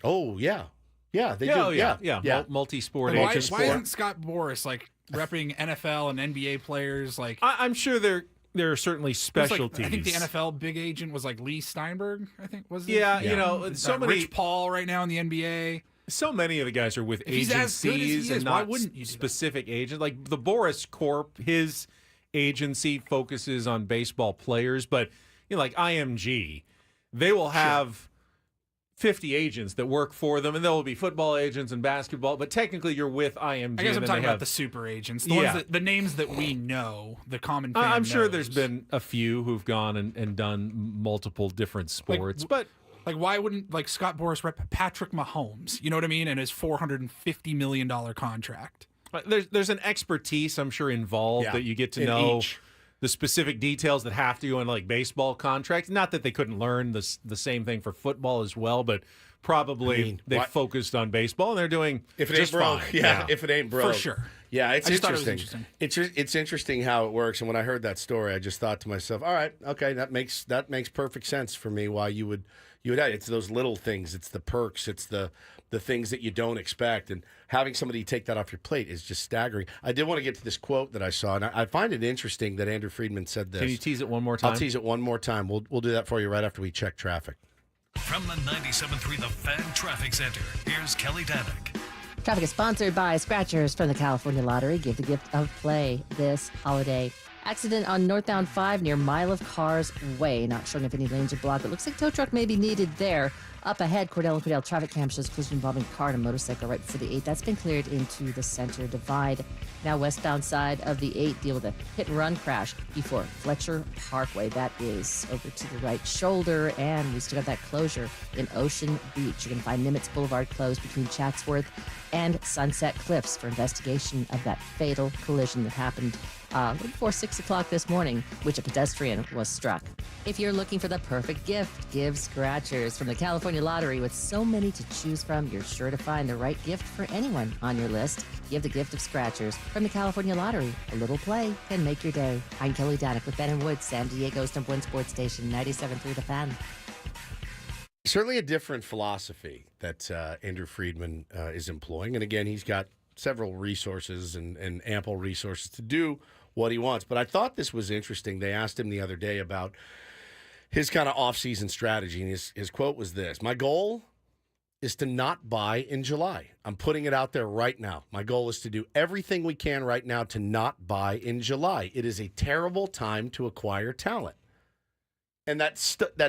Oh, yeah. Yeah, they do. Yeah. Multi-sport agents. Why isn't Scott Boras repping NFL and NBA players? I'm sure there are certainly specialties. I think the NFL big agent was Lee Steinberg, I think, was it? Yeah, so many. Rich Paul right now in the NBA. So many of the guys are with agencies and not specific agents. The Boris Corp, his agency focuses on baseball players, but IMG, they will have 50 agents that work for them, and there will be football agents and basketball, but technically you're with IMG. I guess I'm talking about the super agents, the names that we know, the common fan I'm sure knows. there's been a few who've gone and done multiple different sports, but why wouldn't Scott Boras rep Patrick Mahomes? You know what I mean? And his $450 million contract. There's an expertise, I'm sure, involved that you get to know the specific details that have to go in baseball contracts. Not that they couldn't learn the same thing for football as well, but probably they focused on baseball and they're doing if it ain't broke. Fine. If it ain't broke, for sure. Yeah, it's interesting. Thought it was interesting. It's interesting how it works. And when I heard that story, I just thought to myself, all right, okay, that makes perfect sense for me. Why you would you would have. It's those little things. It's the perks. It's the things that you don't expect. And having somebody take that off your plate is just staggering. I did want to get to this quote that I saw, and I find it interesting that Andrew Friedman said this. Can you tease it one more time? I'll tease it one more time. We'll do that for you right after we check traffic. From the 97.3 The Fan Traffic Center, here's Kelly Danick. Traffic is sponsored by Scratchers from the California Lottery. Give the gift of play this holiday. Accident on northbound 5 near Mile of Cars Way. Not showing if any lanes are blocked. It looks like tow truck may be needed there. Up ahead, Cordell and Cordell traffic cam shows collision involving car and a motorcycle right before the 8. That's been cleared into the center divide. Now westbound side of the 8, deal with a hit-and-run crash before Fletcher Parkway. That is over to the right shoulder, and we still got that closure in Ocean Beach. You're going to find Nimitz Boulevard closed between Chatsworth and Sunset Cliffs for investigation of that fatal collision that happened a little before 6 o'clock this morning, which a pedestrian was struck. If you're looking for the perfect gift, give Scratchers from the California Lottery. With so many to choose from, you're sure to find the right gift for anyone on your list. Give the gift of Scratchers from the California Lottery. A little play can make your day. I'm Kelly Danick with Ben and Woods, San Diego's #1 sports station, 97.3 The Fan. Certainly a different philosophy that Andrew Friedman is employing. And again, he's got several resources and ample resources to do what he wants. But I thought this was interesting. They asked him the other day about his kind of off-season strategy. And his quote was this: "My goal is to not buy in July. I'm putting it out there right now. My goal is to do everything we can right now to not buy in July. It is a terrible time to acquire talent." And that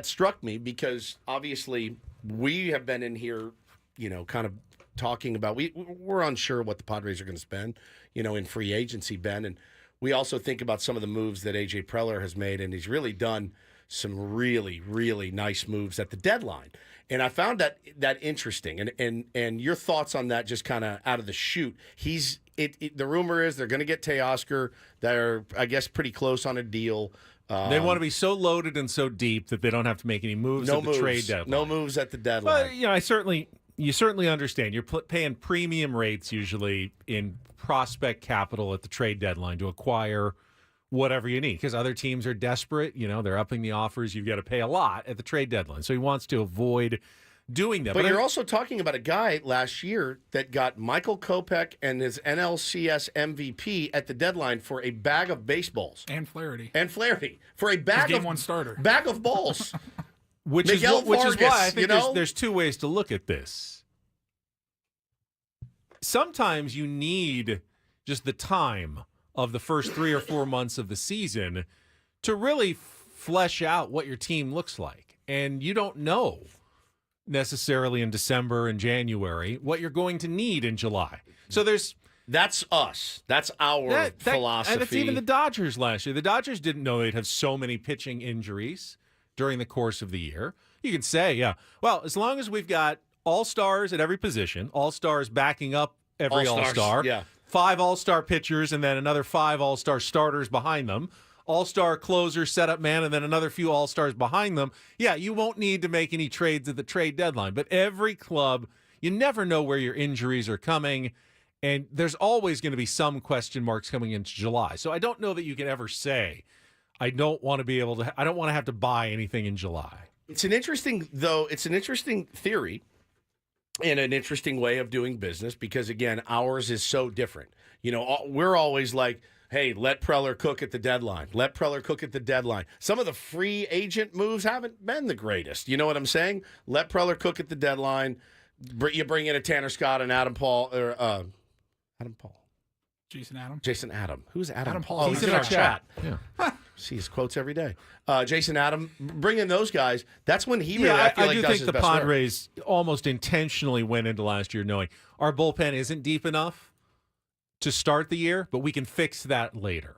struck me because obviously we have been in here, kind of talking about we're unsure what the Padres are going to spend, in free agency, Ben. And we also think about some of the moves that A.J. Preller has made, and he's really done some really, really nice moves at the deadline. And I found that interesting. And your thoughts on that, just kind of out of the chute. The rumor is they're going to get Teoscar. They're, I guess, pretty close on a deal. They want to be so loaded and so deep that they don't have to make any moves at the trade deadline. No moves at the deadline. But, you certainly understand. You're paying premium rates usually in prospect capital at the trade deadline to acquire whatever you need, because other teams are desperate. They're upping the offers. You've got to pay a lot at the trade deadline. So he wants to avoid doing that. But you're also talking about a guy last year that got Michael Kopech and his NLCS MVP at the deadline for a bag of baseballs. And Flaherty. For a bag game one starter. Bag of balls. Which is why I think there's two ways to look at this. Sometimes you need just the time of the first 3 or 4 months of the season to really flesh out what your team looks like. And you don't know necessarily in December and January what you're going to need in July. So that's us. That's our philosophy. And it's even the Dodgers last year. The Dodgers didn't know they'd have so many pitching injuries during the course of the year. You can say, well, as long as we've got all-stars at every position, all-stars backing up every all-star, 5 all-star pitchers, and then another 5 all-star starters behind them, all-star closer, setup man, and then another few all-stars behind them. Yeah, you won't need to make any trades at the trade deadline. But every club, you never know where your injuries are coming, and there's always going to be some question marks coming into July. So I don't know that you can ever say, I don't want to have to buy anything in July. It's an interesting theory and an interesting way of doing business because, again, ours is so different. We're always like, hey, let Preller cook at the deadline. Let Preller cook at the deadline. Some of the free agent moves haven't been the greatest. You know what I'm saying? Let Preller cook at the deadline. You bring in a Tanner Scott and Adam Paul. Jason Adam. Who's Adam? Adam Paul. Oh, he's in our chat. Yeah. See his quotes every day. Jason Adam, bring in those guys. That's when he really, I feel like, do does think his the best work. Padres almost intentionally went into last year knowing our bullpen isn't deep enough to start the year, but we can fix that later.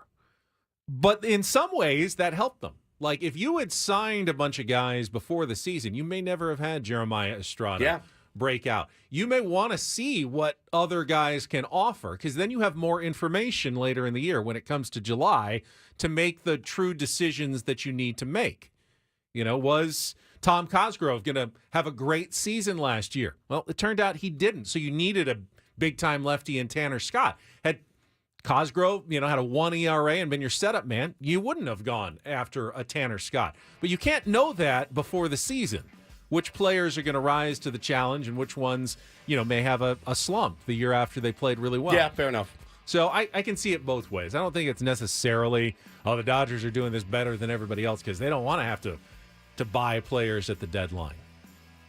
But in some ways, that helped them. Like, if you had signed a bunch of guys before the season, you may never have had Jeremiah Estrada break out. You may want to see what other guys can offer, because then you have more information later in the year when it comes to July to make the true decisions that you need to make. Was Tom Cosgrove going to have a great season last year? Well, it turned out he didn't, so you needed a big-time lefty in Tanner Scott. Had Cosgrove, had a 1 ERA and been your setup man, you wouldn't have gone after a Tanner Scott. But you can't know that before the season. which players are going to rise to the challenge and which ones, may have a slump the year after they played really well. Yeah, fair enough. So I can see it both ways. I don't think it's necessarily, the Dodgers are doing this better than everybody else because they don't want to have to buy players at the deadline.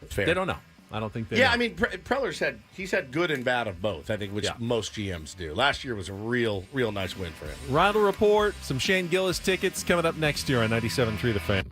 Fair. They don't know. I don't think they Yeah, know. I mean, Preller's had good and bad of both, I think, which most GMs do. Last year was a real nice win for him. Ronald Report, some Shane Gillis tickets coming up next year on 97.3 The Fan.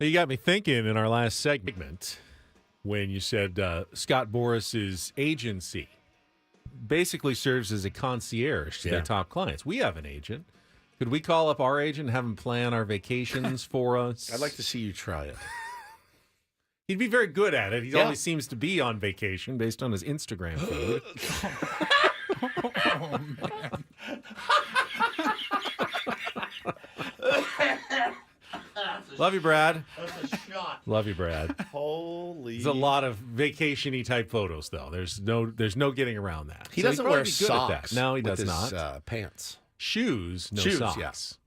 You got me thinking in our last segment when you said Scott Boris's agency basically serves as a concierge to their top clients. We have an agent. Could we call up our agent and have him plan our vacations for us? I'd like to see you try it. He'd be very good at it. He always seems to be on vacation based on his Instagram feed. Oh, man. Love you, Brad. That's a shot. Love you, Brad. Holy. There's a lot of vacation-y type photos, though. There's no getting around that. He So doesn't he'd wear probably be good at socks. that. No, he with does his, not. Pants. Shoes, no Shoes, socks. yes.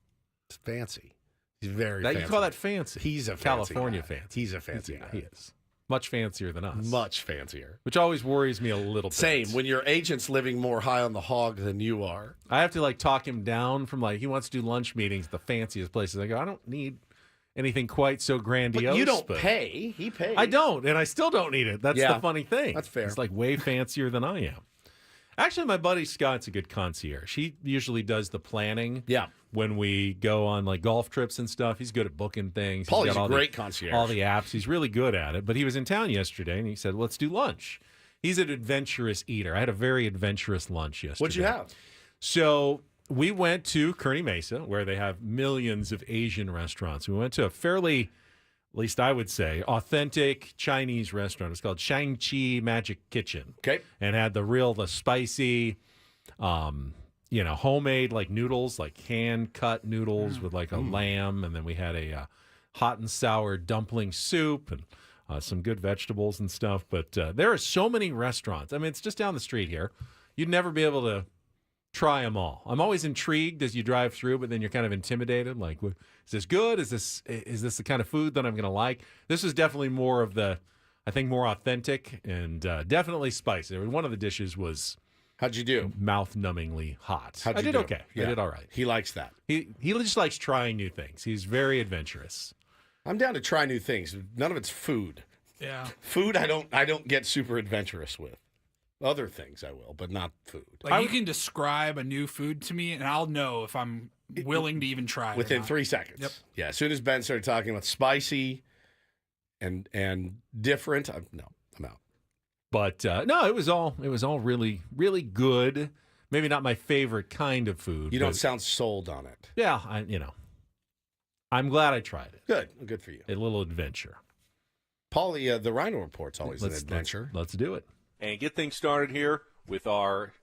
It's fancy. He's very That, fancy. you call that fancy? He's a fancy California guy. fancy. He's a fancy guy. He is. Much fancier than us. Much fancier. Which always worries me a little bit. Same. When your agent's living more high on the hog than you are. I have to talk him down from he wants to do lunch meetings at the fanciest places. I go, I don't need anything quite so grandiose. But you don't pay. He pays. I don't, and I still don't need it. That's the funny thing. That's fair. It's way fancier than I am. Actually, my buddy Scott's a good concierge. He usually does the planning. Yeah. When we go on golf trips and stuff, he's good at booking things. Paulie's got a great concierge. All the apps. He's really good at it. But he was in town yesterday, and he said, let's do lunch. He's an adventurous eater. I had a very adventurous lunch yesterday. What'd you have? So we went to Kearney Mesa, where they have millions of Asian restaurants. We went to a fairly, at least I would say, authentic Chinese restaurant. It's called Shang-Chi Magic Kitchen. Okay. And had the spicy, homemade noodles, hand-cut noodles with a lamb. And then we had a hot and sour dumpling soup and some good vegetables and stuff. But there are so many restaurants. I mean, it's just down the street here. You'd never be able to try them all. I'm always intrigued as you drive through, but then you're kind of intimidated. Is this good? Is this the kind of food that I'm going to like? This is definitely more of more authentic and definitely spicy. One of the dishes was, how'd you do? Mouth-numbingly hot. I did do? okay. Yeah. I did all right. He likes that. He just likes trying new things. He's very adventurous. I'm down to try new things. None of it's food. Yeah. Food, I don't get super adventurous with. Other things I will, but not food. You can describe a new food to me, and I'll know if I'm willing to even try it. Within 3 seconds. Yep. Yeah. As soon as Ben started talking about spicy and different, I'm out. But no, it was all really, really good. Maybe not my favorite kind of food. You don't sound sold on it. Yeah, I'm glad I tried it. Good for you. A little adventure. Paulie, the Rhino Report's always an adventure. Let's do it. And get things started here with our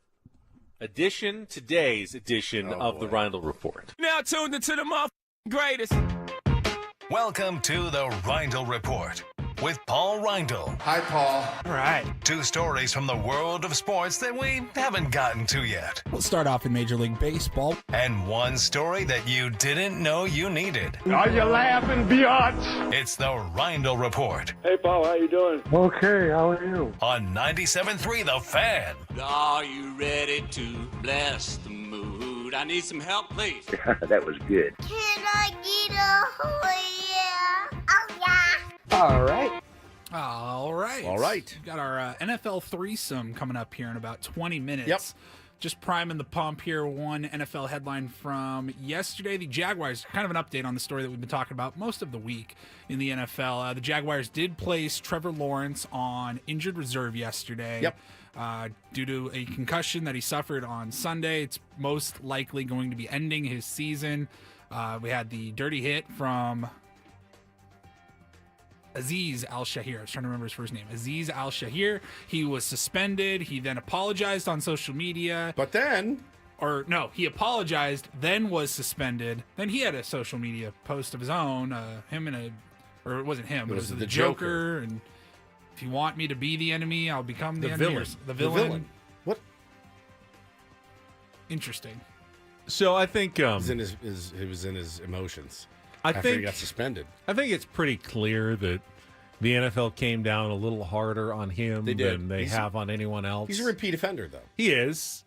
today's edition of the Rhino Report. Now tuned into the greatest. Welcome to the Reindl Report with Paul Reindl. Hi, Paul. All right. 2 stories from the world of sports that we haven't gotten to yet. We'll start off in Major League Baseball. And 1 story that you didn't know you needed. Are you laughing, biatch? It's the Reindl Report Hey, Paul, how you doing? Okay, how are you? on 97.3 The Fan. Are you ready to bless the mood? I need some help, please. That was good. Can I get a yeah? Oh, yeah. All right. All right. All right. We've got our NFL threesome coming up here in about 20 minutes. Yep. Just priming the pump here. One NFL headline from yesterday. The Jaguars, kind of an update on the story that we've been talking about most of the week in the NFL. The Jaguars did place Trevor Lawrence on injured reserve yesterday. Yep. Due to a concussion that he suffered on Sunday. It's most likely going to be ending his season. We had the dirty hit from Azeez Al-Shahir. I was trying to remember his first name. Azeez Al-Shahir. He was suspended. He then apologized on social media. But then... he apologized, then was suspended. Then he had a social media post of his own. Or it wasn't him. It was the Joker. And if you want me to be the enemy, I'll become the enemy. Villain. The villain. What? Interesting. So I think he was in his emotions. After he got suspended. I think it's pretty clear that the NFL came down a little harder on him than they have on anyone else. He's a repeat offender, though. He is.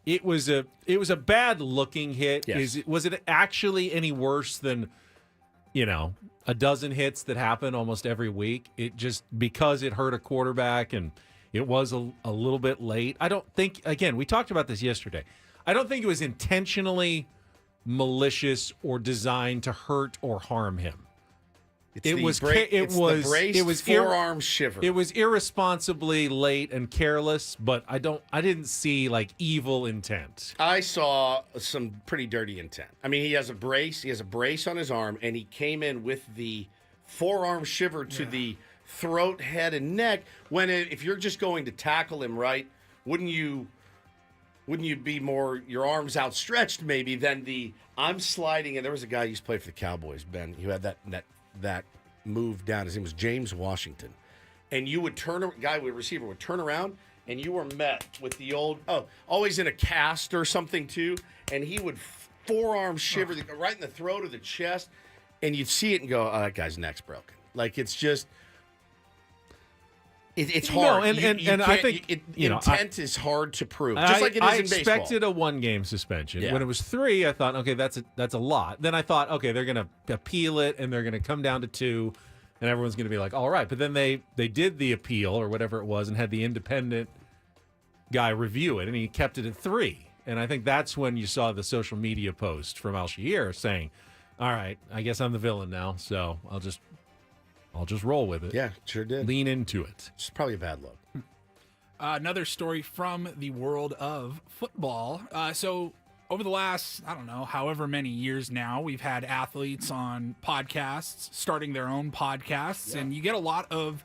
It was a bad looking hit. Yes. Was it actually any worse than a dozen hits that happen almost every week? It just because it hurt a quarterback and it was a little bit late. I don't think. Again, we talked about this yesterday. I don't think it was intentionally malicious or designed to hurt or harm him. It was the forearm shiver. It was irresponsibly late and careless, but I didn't see like evil intent. I saw some pretty dirty intent. I mean, he has a brace on his arm, and he came in with the forearm shiver to the throat, head, and neck. If you're just going to tackle him, right? Wouldn't you be more your arms outstretched maybe than the I'm sliding? And there was a guy who used to play for the Cowboys, Ben, who had that move down. His name was James Washington. And you would receiver would turn around, and you were met with the old, always in a cast or something too, and he would forearm shiver right in the throat or the chest, and you'd see it and go, that guy's neck's broken. Like, it's just, it's hard. No, I think intent is hard to prove, just like it is in baseball. I expected a 1-game suspension. Yeah. When it was 3, I thought, okay, that's a lot. Then I thought, okay, they're going to appeal it, and they're going to come down to 2, and everyone's going to be like, all right. But then they did the appeal or whatever it was and had the independent guy review it, and he kept it at 3. And I think that's when you saw the social media post from Al-Shahir saying, all right, I guess I'm the villain now, so I'll just roll with it. Yeah, sure did. Lean into it. It's probably a bad look. Another story from the world of football. So over the last, I don't know, however many years now, we've had athletes on podcasts, starting their own podcasts, and you get a lot of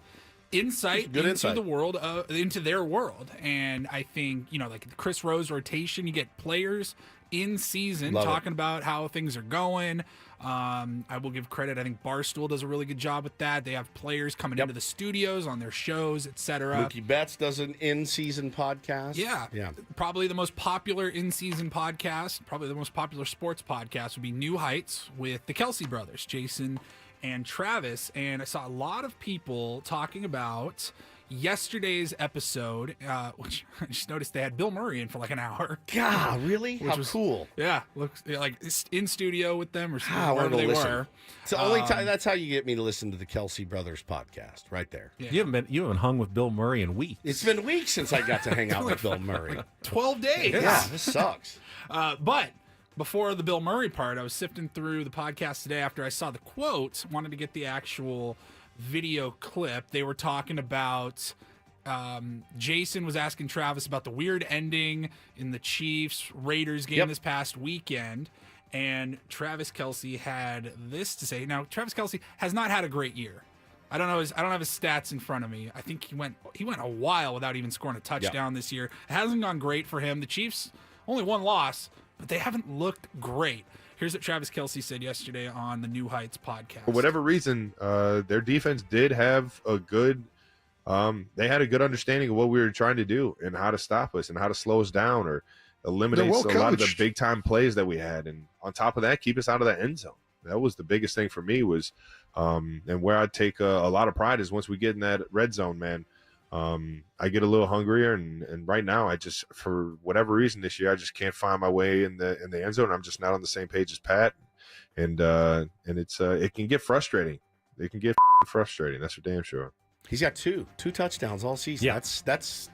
insight into the world, into their world. And I think, like the Chris Rose rotation, you get players in season talking about how things are going. I will give credit. I think Barstool does a really good job with that. They have players coming into the studios on their shows, etc. Mookie Betts does an in-season podcast. Yeah. Probably the most popular in-season podcast, probably the most popular sports podcast would be New Heights with the Kelsey brothers, Jason and Travis. And I saw a lot of people talking about yesterday's episode, which I just noticed they had Bill Murray in for like an hour. God, really? How cool. Yeah, looks like in studio with them or wherever they were. It's the only time. That's how you get me to listen to the Kelsey Brothers podcast, right there. Yeah. You haven't hung with Bill Murray in weeks. It's been weeks since I got to hang out with Bill Murray. 12 days. Yeah, this sucks. But before the Bill Murray part, I was sifting through the podcast today after I saw the quote, wanted to get the actual video clip. They were talking about Jason was asking Travis about the weird ending in the Chiefs-Raiders game this past weekend, and Travis Kelce had this to say. Now, Travis Kelce has not had a great year. I don't have his stats in front of me. I think he went a while without even scoring a touchdown this year. It hasn't gone great for him. The Chiefs only one loss, but they haven't looked great. Here's what Travis Kelce said yesterday on the New Heights podcast. For whatever reason, their defense did have a good they had a good understanding of what we were trying to do and how to stop us and how to slow us down or eliminate a lot of the big-time plays that we had. And on top of that, keep us out of that end zone. That was the biggest thing for me was and where I take a lot of pride is once we get in that red zone, man, I get a little hungrier, and right now I just, for whatever reason this year, I just can't find my way in the end zone. I'm just not on the same page as Pat, and it's it can get frustrating. It can get frustrating. That's for damn sure. He's got two touchdowns all season. Yeah. That's.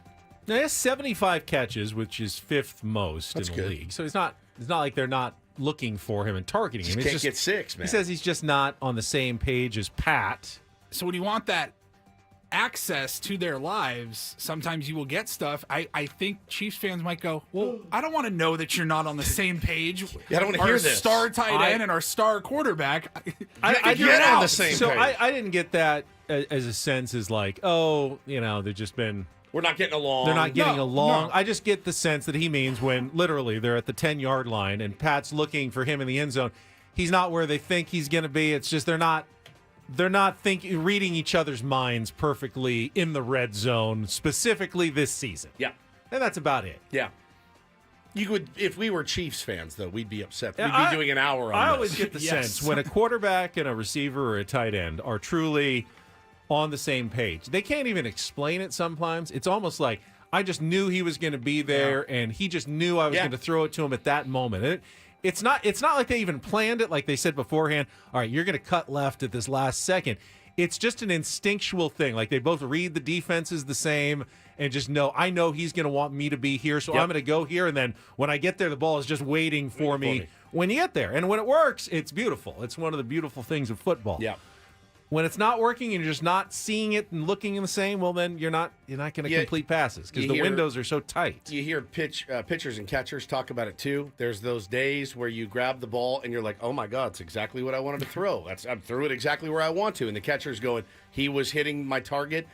Now, he has 75 catches, which is 5th most in the league. So it's not like they're not looking for him and targeting him. He can't get 6, man. He says he's just not on the same page as Pat. So when you want that access to their lives, sometimes you will get stuff. I think Chiefs fans might go, well, I don't want to know that you're not on the same page. Yeah, I don't want to our hear this. Star tight end and our star quarterback. I get on the same so page. I didn't get that as a sense as like, oh, they've just been. We're not getting along. They're not getting along. No. I just get the sense that he means when literally they're at the 10-yard line and Pat's looking for him in the end zone. He's not where they think he's going to be. It's just they're not reading each other's minds perfectly in the red zone, specifically this season. Yeah. And that's about it. Yeah. You would, if we were Chiefs fans, though, we'd be upset. We'd be doing an hour on I this. always get the sense when a quarterback and a receiver or a tight end are truly on the same page. They can't even explain it sometimes. It's almost like I just knew he was going to be there, and he just knew I was going to throw it to him at that moment. It's not like they even planned it, like they said beforehand. All right, you're going to cut left at this last second. It's just an instinctual thing. Like they both read the defenses the same and just know, I know he's going to want me to be here, so I'm going to go here. And then when I get there, the ball is just waiting for me when you get there. And when it works, it's beautiful. It's one of the beautiful things of football. Yeah. When it's not working and you're just not seeing it and looking the same, well, then you're not going to complete passes because the windows are so tight. You hear pitchers and catchers talk about it too. There's those days where you grab the ball and you're like, oh my God, it's exactly what I wanted to throw. I threw it exactly where I want to. And the catcher's going, he was hitting my target.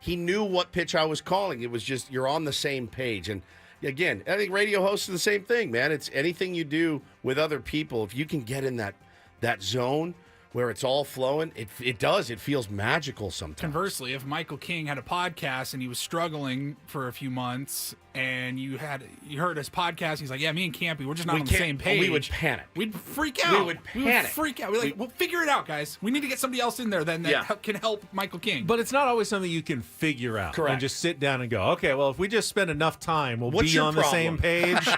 He knew what pitch I was calling. It was just, you're on the same page. And again, I think radio hosts are the same thing, man. It's anything you do with other people. If you can get in that zone where it's all flowing, it does. It feels magical sometimes. Conversely, if Michael King had a podcast and he was struggling for a few months, and you heard his podcast, he's like, "Yeah, me and Campy, we're just not on the same page." We would panic. We'd freak out. We would freak out. We're like, "Well, figure it out, guys. We need to get somebody else in there then that can help Michael King." But it's not always something you can figure out. Correct. And just sit down and go, okay, well, if we just spend enough time, we'll What's be your on the same page.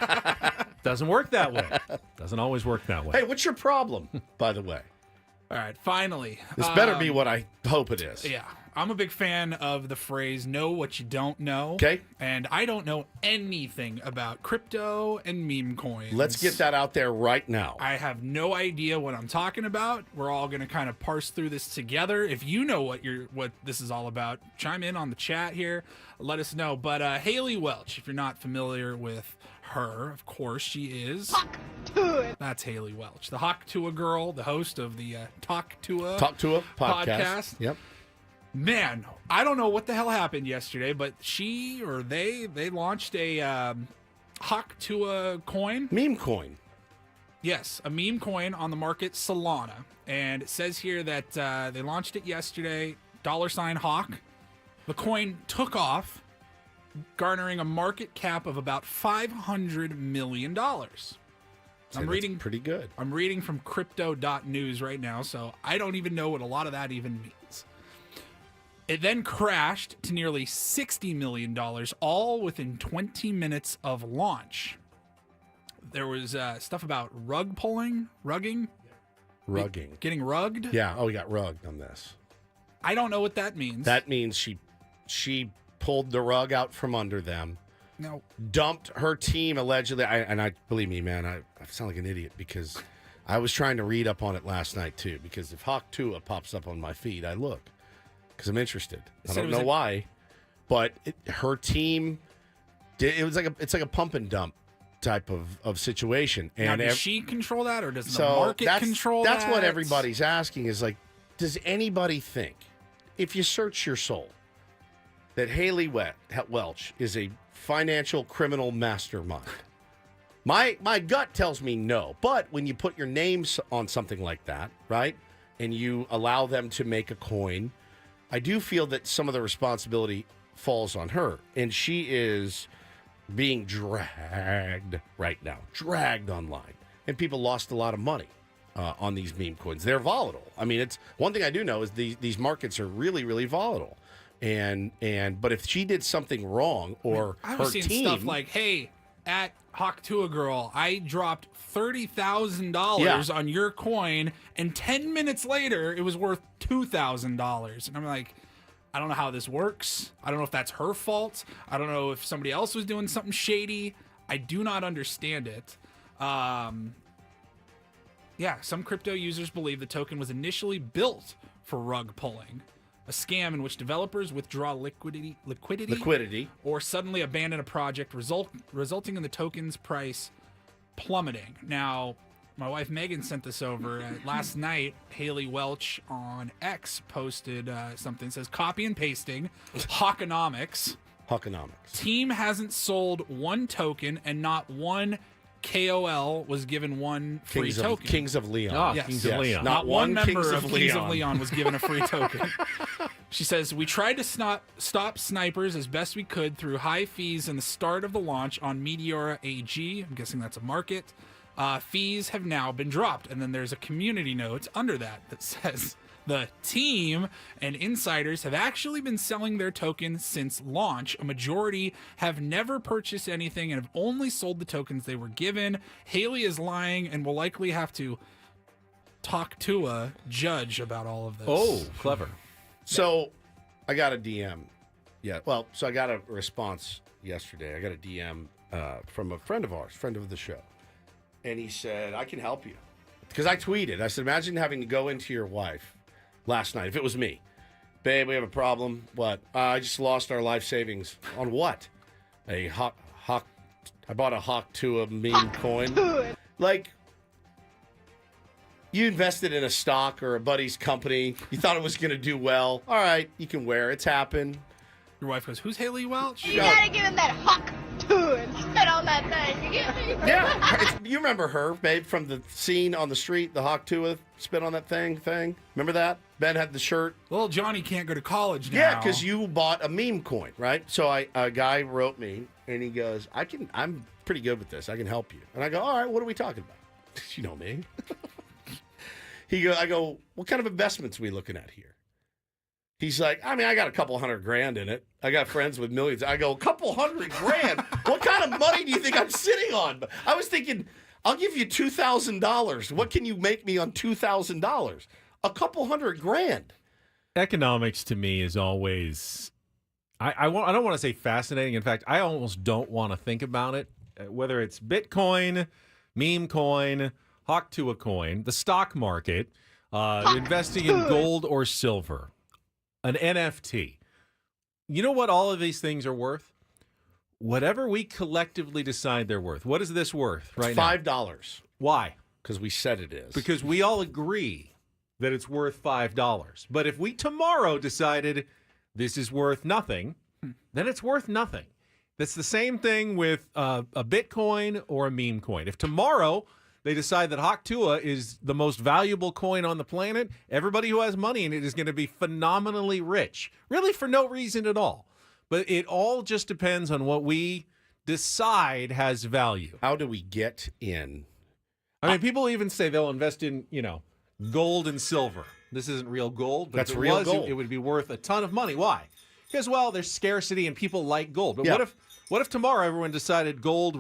Doesn't work that way. Doesn't always work that way. Hey, what's your problem, by the way? All right, finally. This better be what I hope it is. Yeah. I'm a big fan of the phrase, know what you don't know. Okay. And I don't know anything about crypto and meme coins. Let's get that out there right now. I have no idea what I'm talking about. We're all going to kind of parse through this together. If you know what this is all about, chime in on the chat here. Let us know. But Haley Welch, if you're not familiar with her, of course she is. That's Haley Welch, the Hawk Tua girl, the host of the Talk Tua podcast. Yep. Man, I don't know what the hell happened yesterday, but she or they launched a Hawk Tua coin. Meme coin. Yes, a meme coin on the market, Solana. And it says here that they launched it yesterday, $Hawk. The coin took off, garnering a market cap of about $500 million. I'm reading pretty good. I'm reading from crypto.news right now, so I don't even know what a lot of that even means. It then crashed to nearly $60 million, all within 20 minutes of launch. There was stuff about rugging. Getting rugged? Yeah, we got rugged on this. I don't know what that means. That means she pulled the rug out from under them. No. Dumped her team allegedly. I believe me, man, I sound like an idiot because I was trying to read up on it last night too. Because if Hawk Tua pops up on my feed, I look because I'm interested. I don't know why, but her team it's like a pump and dump type of situation. And now, does she control that, or does the market control that? That's what everybody's asking. Is like, does anybody think, if you search your soul, that Haley Welch is a financial criminal mastermind? My gut tells me no. But when you put your names on something like that, right, and you allow them to make a coin, I do feel that some of the responsibility falls on her. And she is being dragged right now, dragged online. And people lost a lot of money on these meme coins. They're volatile. I mean, it's one thing I do know is these markets are really, really volatile. But if she did something wrong, or I was her seeing team, stuff like, hey, at Hawk Tua Girl, I dropped $30,000 on your coin, and 10 minutes later, it was worth $2,000. And I'm like, I don't know how this works. I don't know if that's her fault. I don't know if somebody else was doing something shady. I do not understand it. Some crypto users believe the token was initially built for rug pulling, a scam in which developers withdraw liquidity or suddenly abandon a project, resulting in the token's price plummeting. Now, my wife Megan sent this over. Last night, Haley Welch on X posted something that says, copy and pasting, Hawkonomics. Team hasn't sold one token, and not one KOL was given one free token. Kings of Leon. Yes. Kings of Leon. Not one member of Kings of Leon was given a free token. She says, we tried to stop snipers as best we could through high fees in the start of the launch on Meteora AG. I'm guessing that's a market. Fees have now been dropped. And then there's a community note under that says, the team and insiders have actually been selling their tokens since launch. A majority have never purchased anything and have only sold the tokens they were given. Haley is lying and will likely have to talk to a judge about all of this. Oh, clever. So I got a DM. Yeah. Well, so I got a response yesterday. I got a DM from a friend of ours, friend of the show. And he said, I can help you. Because I tweeted. I said, imagine having to go into your wife last night, if it was me. Babe, we have a problem. What? I just lost our life savings. On what? A hawk. I bought a hawk to a meme coin. Like, you invested in a stock or a buddy's company. You thought it was going to do well. All right, you can wear it. It's happened. Your wife goes, "Who's Haley Welch?" You gotta give him that hawk to it. Spit on that thing. You get me? Yeah. You remember her, babe, from the scene on the street, the hawk to spit on that thing? Remember that? Ben had the shirt. Well, Johnny can't go to college now. Yeah, because you bought a meme coin, right? So a guy wrote me, and he goes, I'm pretty good with this. I can help you. And I go, all right, what are we talking about? You know me. I go, what kind of investments are we looking at here? He's like, I got a couple $100,000 in it. I got friends with millions. I go, a couple $100,000? What kind of money do you think I'm sitting on? I was thinking, I'll give you $2,000. What can you make me on $2,000? A couple $100,000. Economics to me is always, I don't want to say fascinating. In fact, I almost don't want to think about it. Whether it's Bitcoin, meme coin, hawk to a coin, the stock market, investing in gold or silver, an NFT. You know what all of these things are worth? Whatever we collectively decide they're worth. What is this worth right now? $5. Why? Because we said it is. Because we all agree that it's worth $5. But if we tomorrow decided this is worth nothing, then it's worth nothing. That's the same thing with a Bitcoin or a meme coin. If tomorrow they decide that Hawk Tua is the most valuable coin on the planet, everybody who has money in it is going to be phenomenally rich, really for no reason at all. But it all just depends on what we decide has value. How do we get in? I mean, people even say they'll invest in, gold and silver. This isn't real gold, but That's if it real was, gold. it would be worth a ton of money. Why? Because, well, there's scarcity and people like gold. But Yeah. what if tomorrow everyone decided gold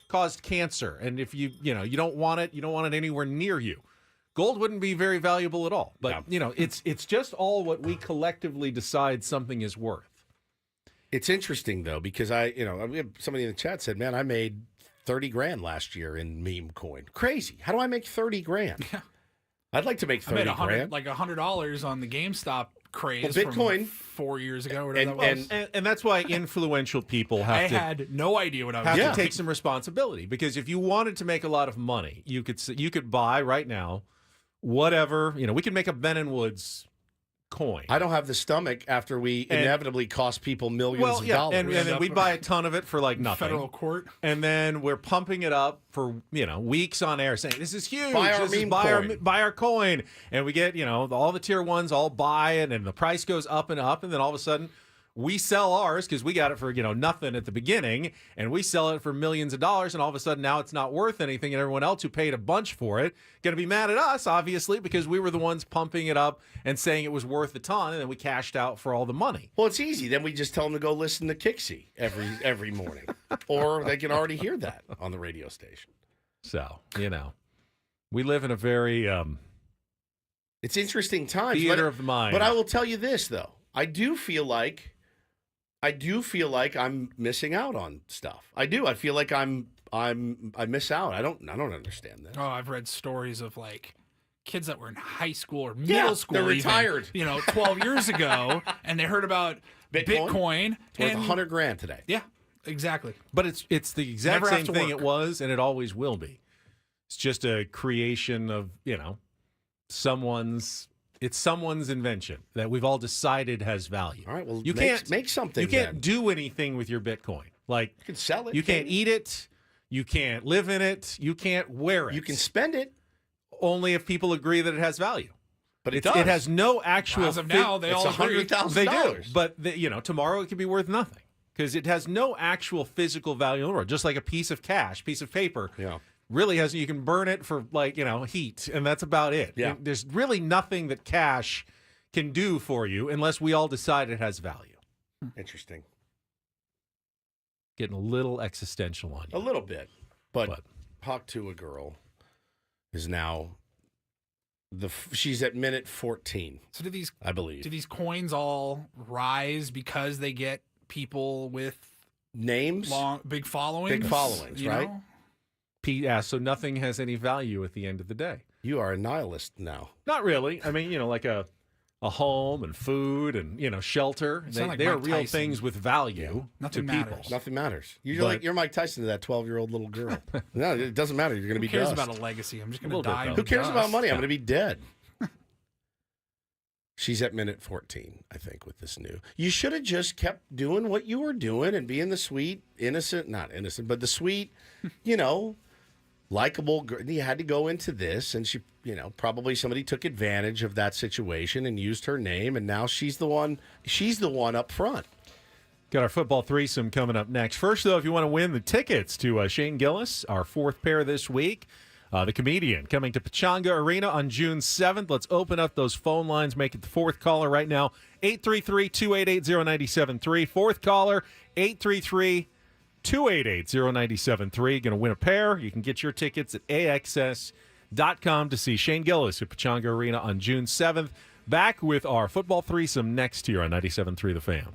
caused cancer, and if you don't want it anywhere near you? Gold wouldn't be very valuable at all. But it's just all what we collectively decide something is worth. It's interesting though, because somebody in the chat said, "Man, I made $30,000 last year in meme coin. Crazy. How do I make $30,000? Yeah. I'd like to make I made $30,000. like $100 on the GameStop craze Well, Bitcoin from 4 years ago, or whatever that was. And that's why influential people have I to had no idea what I was have doing. to take some responsibility, because if you wanted to make a lot of money, you could buy right now whatever, we could make a Ben & Woods coin. I don't have the stomach after we inevitably cost people millions of dollars. And then we buy a ton of it for like nothing. Federal court. And then we're pumping it up for, weeks on air saying, this is huge. Buy our meme coin. Buy our coin. And we get, all the tier ones all buy it, and the price goes up, and then all of a sudden we sell ours because we got it for, nothing at the beginning, and we sell it for millions of dollars, and all of a sudden now it's not worth anything, and everyone else who paid a bunch for it going to be mad at us, obviously, because we were the ones pumping it up and saying it was worth a ton, and then we cashed out for all the money. Well, it's easy. Then we just tell them to go listen to Kixie every morning, or they can already hear that on the radio station. So, we live in a very it's interesting times. theater of the mind. But I will tell you this, though. I do feel like I'm missing out on stuff. I do. I feel like I miss out. I don't understand that. Oh, I've read stories of like kids that were in high school or middle school. They're even, retired. 12 years ago, and they heard about Bitcoin. It's worth $100,000 today. Yeah, exactly. But it's the exact Never have same to thing work. it was, and it always will be. It's just a creation of, someone's invention that we've all decided has value. All right, well, you can't make something. You can't then. do anything with your Bitcoin. Like, You can sell it. you can't eat it, you can't live in it, you can't wear it. You can spend it. Only if people agree that it has value. But it It does. has no actual. As of now, they all agree. $100,000. They do, but tomorrow it could be worth nothing because it has no actual physical value in the world. Just like a piece of cash, piece of paper. Yeah. Really has. You can burn it for heat, and that's about it. Yeah. There's really nothing that cash can do for you unless we all decide it has value. Interesting. Getting a little existential on you. A little bit, but Hawk to a girl is now she's at minute 14. So I believe. Do these coins all rise because they get people with names, big followings? Big followings, right? Pete asks, so nothing has any value at the end of the day. You are a nihilist now. Not really. I mean, like a a home and food and shelter. Sound like They are Mike real Tyson. things with value Nothing to people. matters. Nothing matters. You're Mike Tyson to that 12-year-old little girl. No, it doesn't matter. You're going to be Who cares dust. about a legacy? I'm just going A to little bit, die. though. in Who cares dust. about money? I'm going to be dead. She's at minute 14, I think, with this new. You should have just kept doing what you were doing and being the sweet, not innocent, but the sweet, likable girl. You had to go into this, and she, probably somebody took advantage of that situation and used her name, and now she's the one up front. Got our football threesome coming up next. First, though, if you want to win the tickets to Shane Gillis, our fourth pair this week, the comedian coming to Pechanga Arena on June 7th. Let's open up those phone lines. Make it the fourth caller right now. 833-288-0973. Fourth caller, 833-288-0973. Going to win a pair. You can get your tickets at AXS.com to see Shane Gillis at Pechanga Arena on June 7th. Back with our football threesome next year on 97.3 The Fan.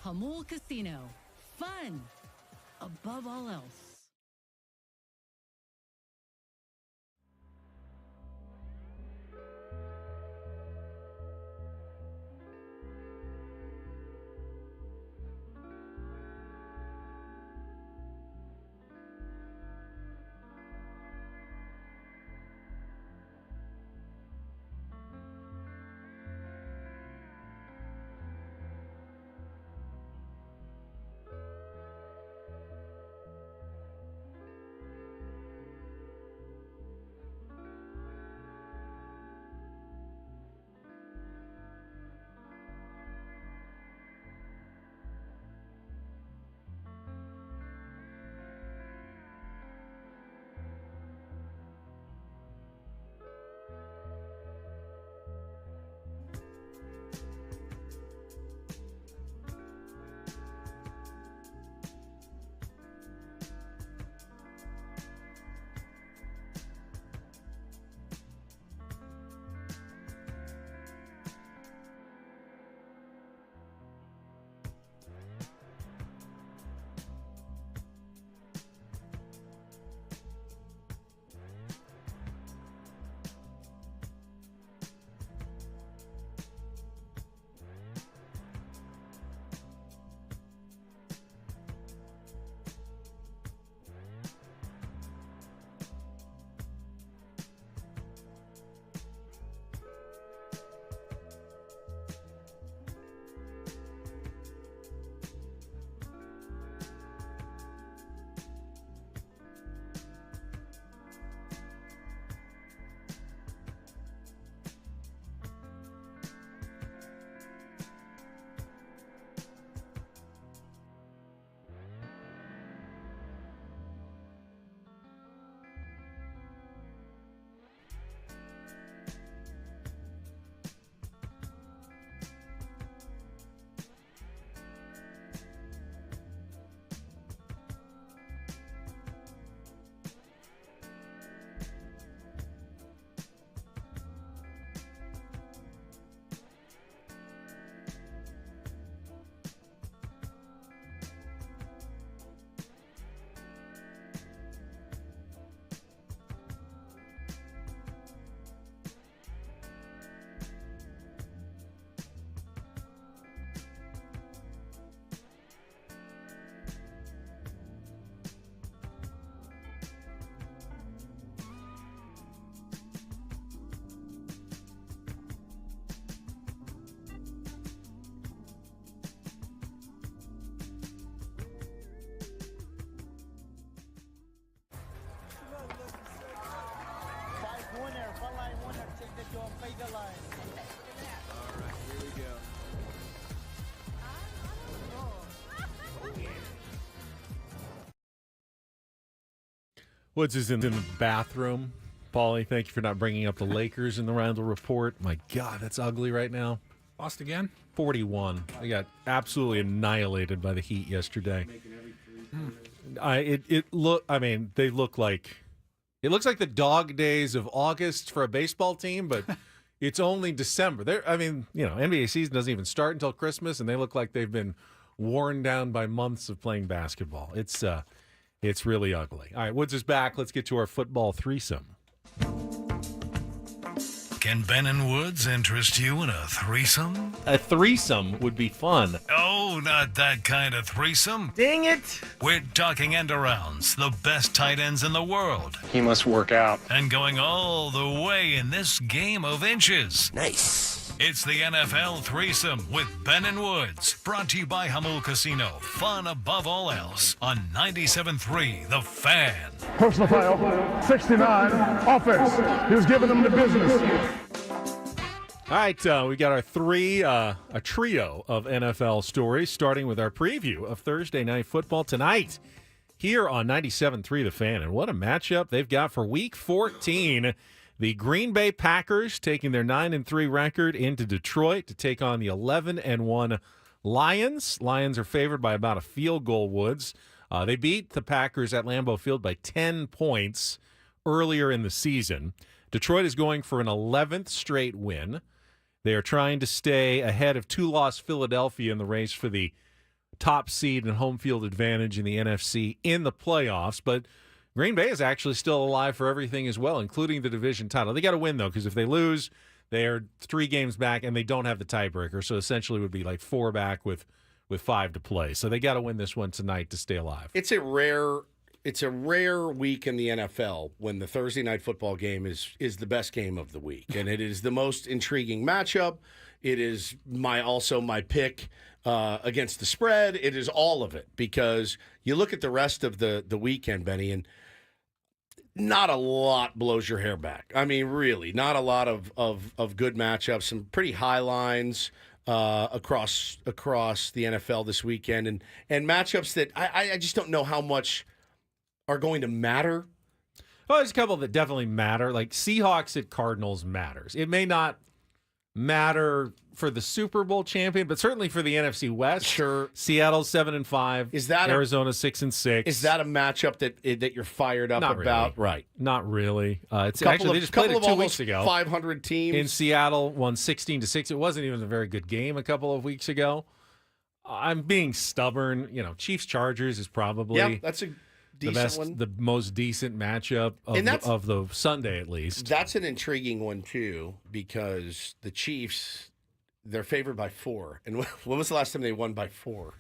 Hamul Casino. Fun above all else. Woods is in the bathroom. Paulie, thank you for not bringing up the Lakers in the Randall Report. My God, that's ugly right now. Lost again? 41. They got absolutely annihilated by the Heat yesterday. They look like it looks like the dog days of August for a baseball team, but it's only December. NBA season doesn't even start until Christmas, and they look like they've been worn down by months of playing basketball. It's really ugly. All right, Woods is back. Let's get to our football threesome. Can Ben and Woods interest you in a threesome? A threesome would be fun. Oh, not that kind of threesome. Dang it! We're talking end-arounds, the best tight ends in the world. He must work out. And going all the way in this game of inches. Nice. It's the NFL threesome with Ben and Woods. Brought to you by Hamul Casino. Fun above all else on 97.3 The Fan. Personal foul, 69, offense. He was giving them the business. All right, we got our a trio of NFL stories, starting with our preview of Thursday Night Football tonight here on 97.3 The Fan. And what a matchup they've got for Week 14. The Green Bay Packers taking their 9-3 record into Detroit to take on the 11-1 Lions. Lions are favored by about a field goal, Woods. They beat the Packers at Lambeau Field by 10 points earlier in the season. Detroit is going for an 11th straight win. They are trying to stay ahead of two-loss Philadelphia in the race for the top seed and home field advantage in the NFC in the playoffs, but Green Bay is actually still alive for everything as well, including the division title. They got to win, though, because if they lose, they are 3 games back, and they don't have the tiebreaker. So essentially it would be like 4 back with 5 to play. So they got to win this one tonight to stay alive. It's a rare week in the NFL when the Thursday Night Football game is the best game of the week, and it is the most intriguing matchup. It is my pick against the spread. It is all of it, because you look at the rest of the weekend, Benny, and not a lot blows your hair back. I mean, really, not a lot of good matchups. Some pretty high lines across the NFL this weekend, and matchups that I just don't know how much are going to matter. Well, there's a couple that definitely matter. Like Seahawks at Cardinals matters. It may not matter for the Super Bowl champion, but certainly for the NFC West. Sure. Seattle's 7-5. Is that Arizona 6-6? Is that a matchup that you're fired up Not about? Really. Right. Not really. It's Couple actually of, they just played it 2 weeks ago. 500 teams in Seattle won 16-6. It wasn't even a very good game a couple of weeks ago. I'm being stubborn. Chiefs Chargers is probably that's a decent one. The most decent matchup of the Sunday, at least. That's an intriguing one too, because the Chiefs, they're favored by 4. And when was the last time they won by 4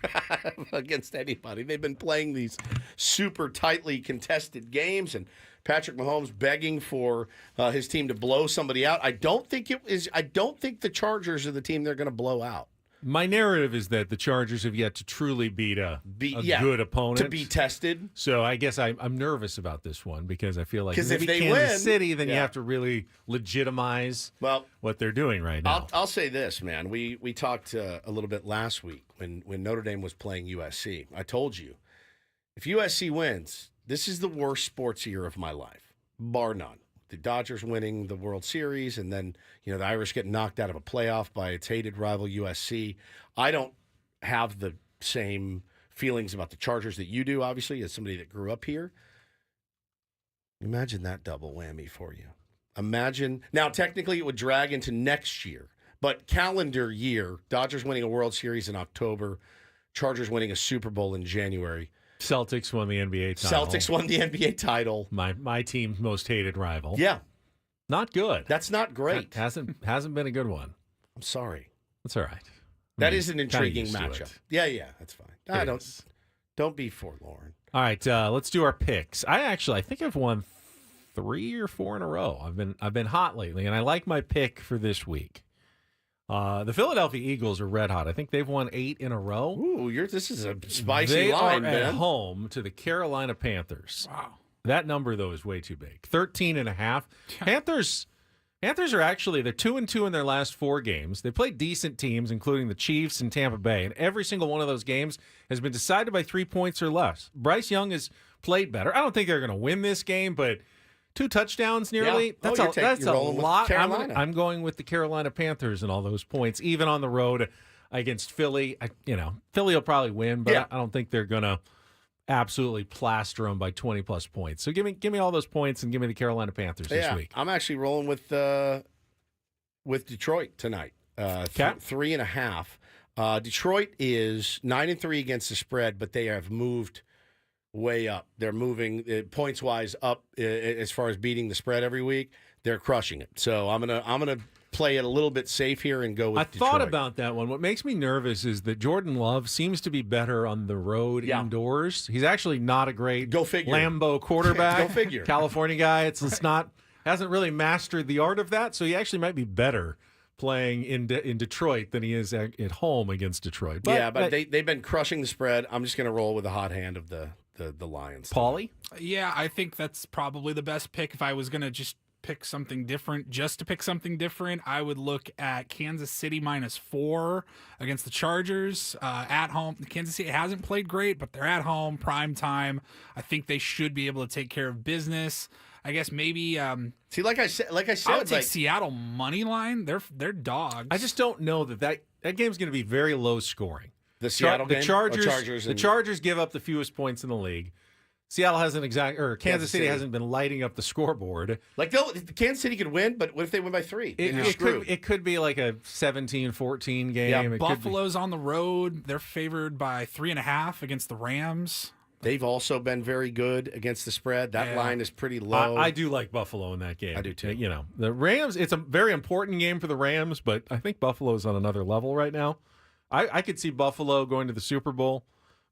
against anybody? They've been playing these super tightly contested games, and Patrick Mahomes begging for his team to blow somebody out. I don't think the Chargers are the team they're going to blow out. My narrative is that the Chargers have yet to truly beat a good opponent. To be tested. So I guess I'm nervous about this one, because I feel like if maybe they Kansas win, City, then you have to really legitimize what they're doing right now. I'll say this, man. We talked a little bit last week when Notre Dame was playing USC. I told you, if USC wins, this is the worst sports year of my life, bar none. The Dodgers winning the World Series, and then the Irish getting knocked out of a playoff by its hated rival USC. I don't have the same feelings about the Chargers that you do, obviously, as somebody that grew up here. Imagine that double whammy for you. Imagine. Now, technically, it would drag into next year, but calendar year, Dodgers winning a World Series in October, Chargers winning a Super Bowl in January. Celtics won the NBA title. My team's most hated rival. Yeah. Not good. That's not great. Hasn't been a good one. I'm sorry. That's all right. That is an intriguing matchup. Yeah, that's fine. Don't be forlorn. All right, let's do our picks. I think I've won 3 or 4 in a row. I've been hot lately, and I like my pick for this week. The Philadelphia Eagles are red hot. I think they've won 8 in a row. Ooh, this is a spicy line, man. They are at home to the Carolina Panthers. Wow. That number, though, is way too big. 13.5. Panthers are actually, they're 2-2 in their last 4 games. They played decent teams, including the Chiefs and Tampa Bay, and every single one of those games has been decided by 3 points or less. Bryce Young has played better. I don't think they're going to win this game, but 2 touchdowns nearly. Yeah. That's a rolling with lot. Carolina. I'm going with the Carolina Panthers and all those points, even on the road against Philly. Philly will probably win, but I don't think they're going to absolutely plaster them by 20-plus points. So give me all those points and give me the Carolina Panthers this week. I'm actually rolling with Detroit tonight. 3.5. Detroit is 9-3 against the spread, but they have moved way up. They're moving points wise up as far as beating the spread every week. They're crushing it. So I'm gonna play it a little bit safe here and go with Detroit. I thought about that one. What makes me nervous is that Jordan Love seems to be better on the road indoors. He's actually not a great Lambeau quarterback. Go figure. California guy. It's not hasn't really mastered the art of that. So he actually might be better playing in Detroit than he is at home against Detroit. But they've been crushing the spread. I'm just going to roll with the hot hand of the Lions. Paulie? Yeah, I think that's probably the best pick. If I was going to just pick something different, I would look at Kansas City -4 against the Chargers at home. Kansas City hasn't played great, but they're at home, prime time. I think they should be able to take care of business. I guess maybe. Like I said, I would take Seattle money line. They're dogs. I just don't know that game's going to be very low scoring. The Seattle game? The Chargers give up the fewest points in the league. Seattle hasn't Kansas City hasn't been lighting up the scoreboard. Kansas City could win, but what if they win by 3? It could be like a 17-14 game. Yeah, Buffalo's on the road. They're favored by 3.5 against the Rams. They've also been very good against the spread. That line is pretty low. I do like Buffalo in that game. I do too. The Rams, it's a very important game for the Rams, but I think Buffalo's on another level right now. I could see Buffalo going to the Super Bowl.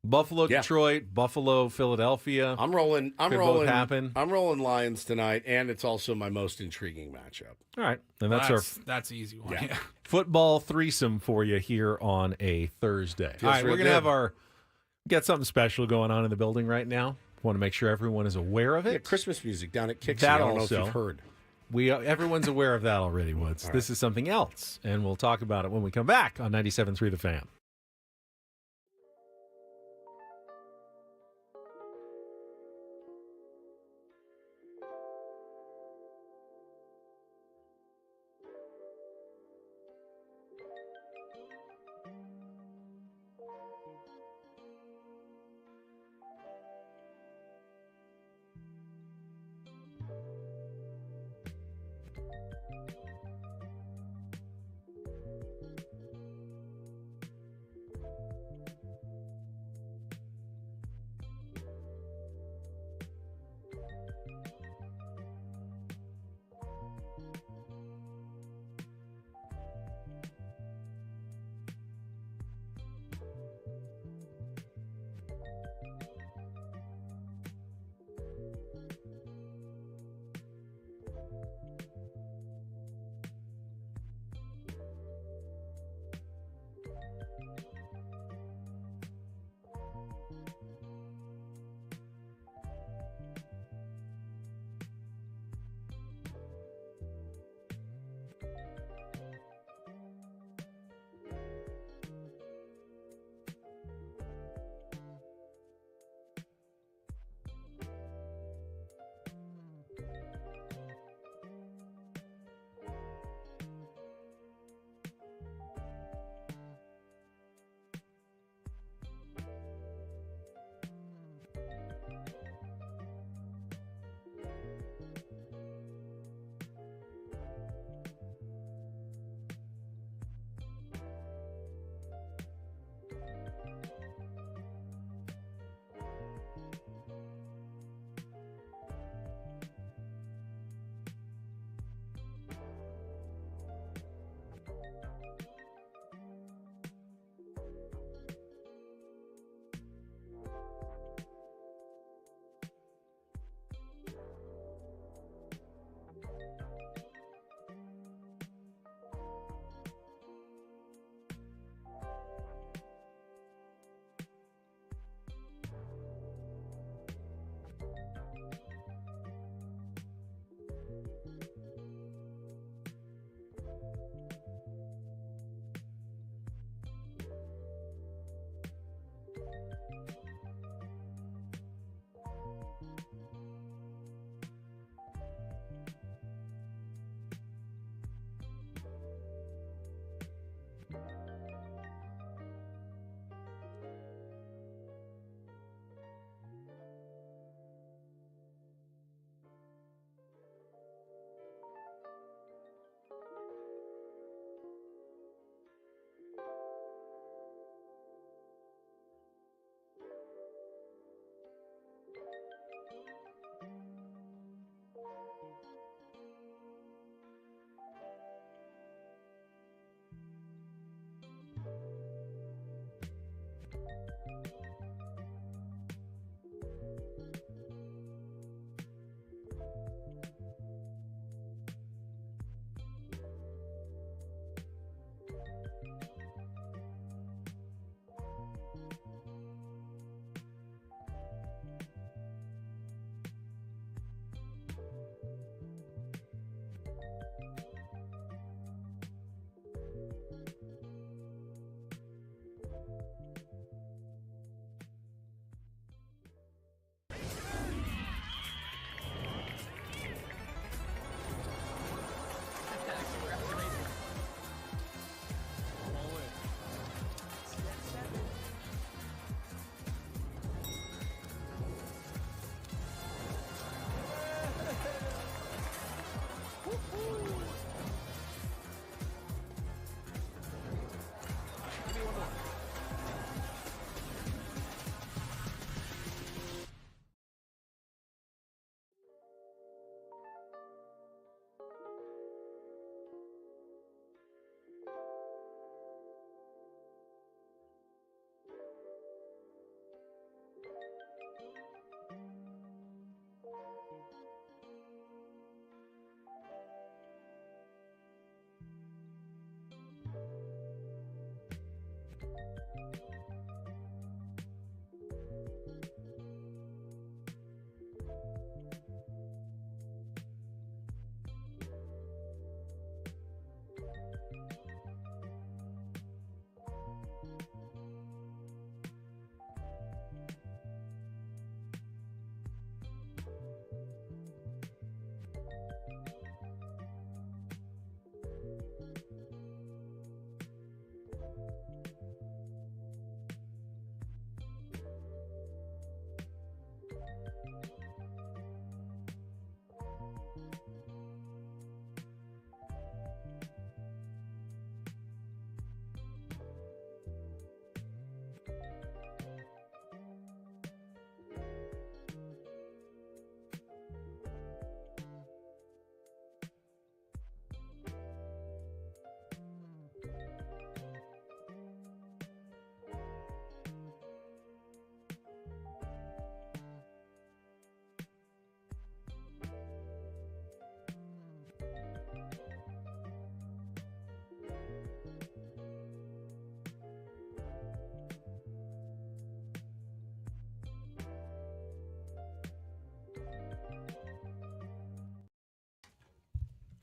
Buffalo, Detroit, Buffalo, Philadelphia. I'm rolling. Both happen. I'm rolling Lions tonight, and it's also my most intriguing matchup. All right, and that's an easy one. Yeah. Football threesome for you here on a Thursday. All right, we're gonna have got something special going on in the building right now. Want to make sure everyone is aware of it. Yeah, Christmas music down at Kixie. That I don't also, know if you've heard. Everyone's aware of that already, Woods. This is something else, and we'll talk about it when we come back on 97.3 The Fan.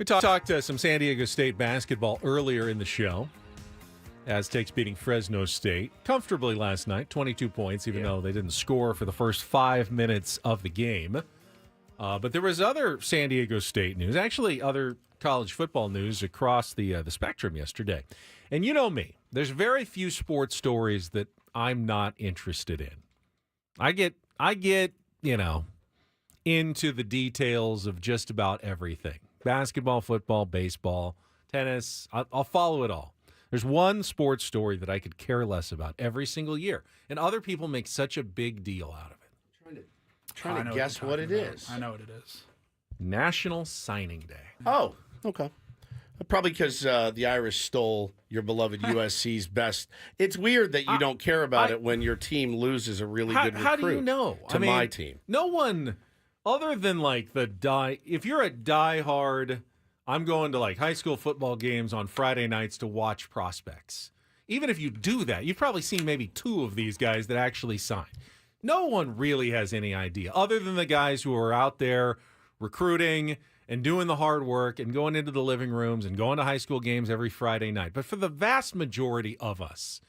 We talked some San Diego State basketball earlier in the show. Aztecs beating Fresno State comfortably last night, 22 points, even though they didn't score for the first 5 minutes of the game. But there was other San Diego State news, actually other college football news across the spectrum yesterday. And you know me, there's very few sports stories that I'm not interested in. I get into the details of just about everything. Basketball, football, baseball, tennis, I'll follow it all. There's one sports story that I could care less about every single year, and other people make such a big deal out of it. Trying to guess what it is. I know what it is. National Signing Day. Oh, okay. Probably because the Irish stole your beloved USC's best. It's weird that you don't care about it when your team loses a really good recruit. How do you know? My team. No one, other than like if you're a diehard, I'm going to like high school football games on Friday nights to watch prospects. Even if you do that, you've probably seen maybe 2 of these guys that actually sign. No one really has any idea, other than the guys who are out there recruiting and doing the hard work and going into the living rooms and going to high school games every Friday night. But for the vast majority of us,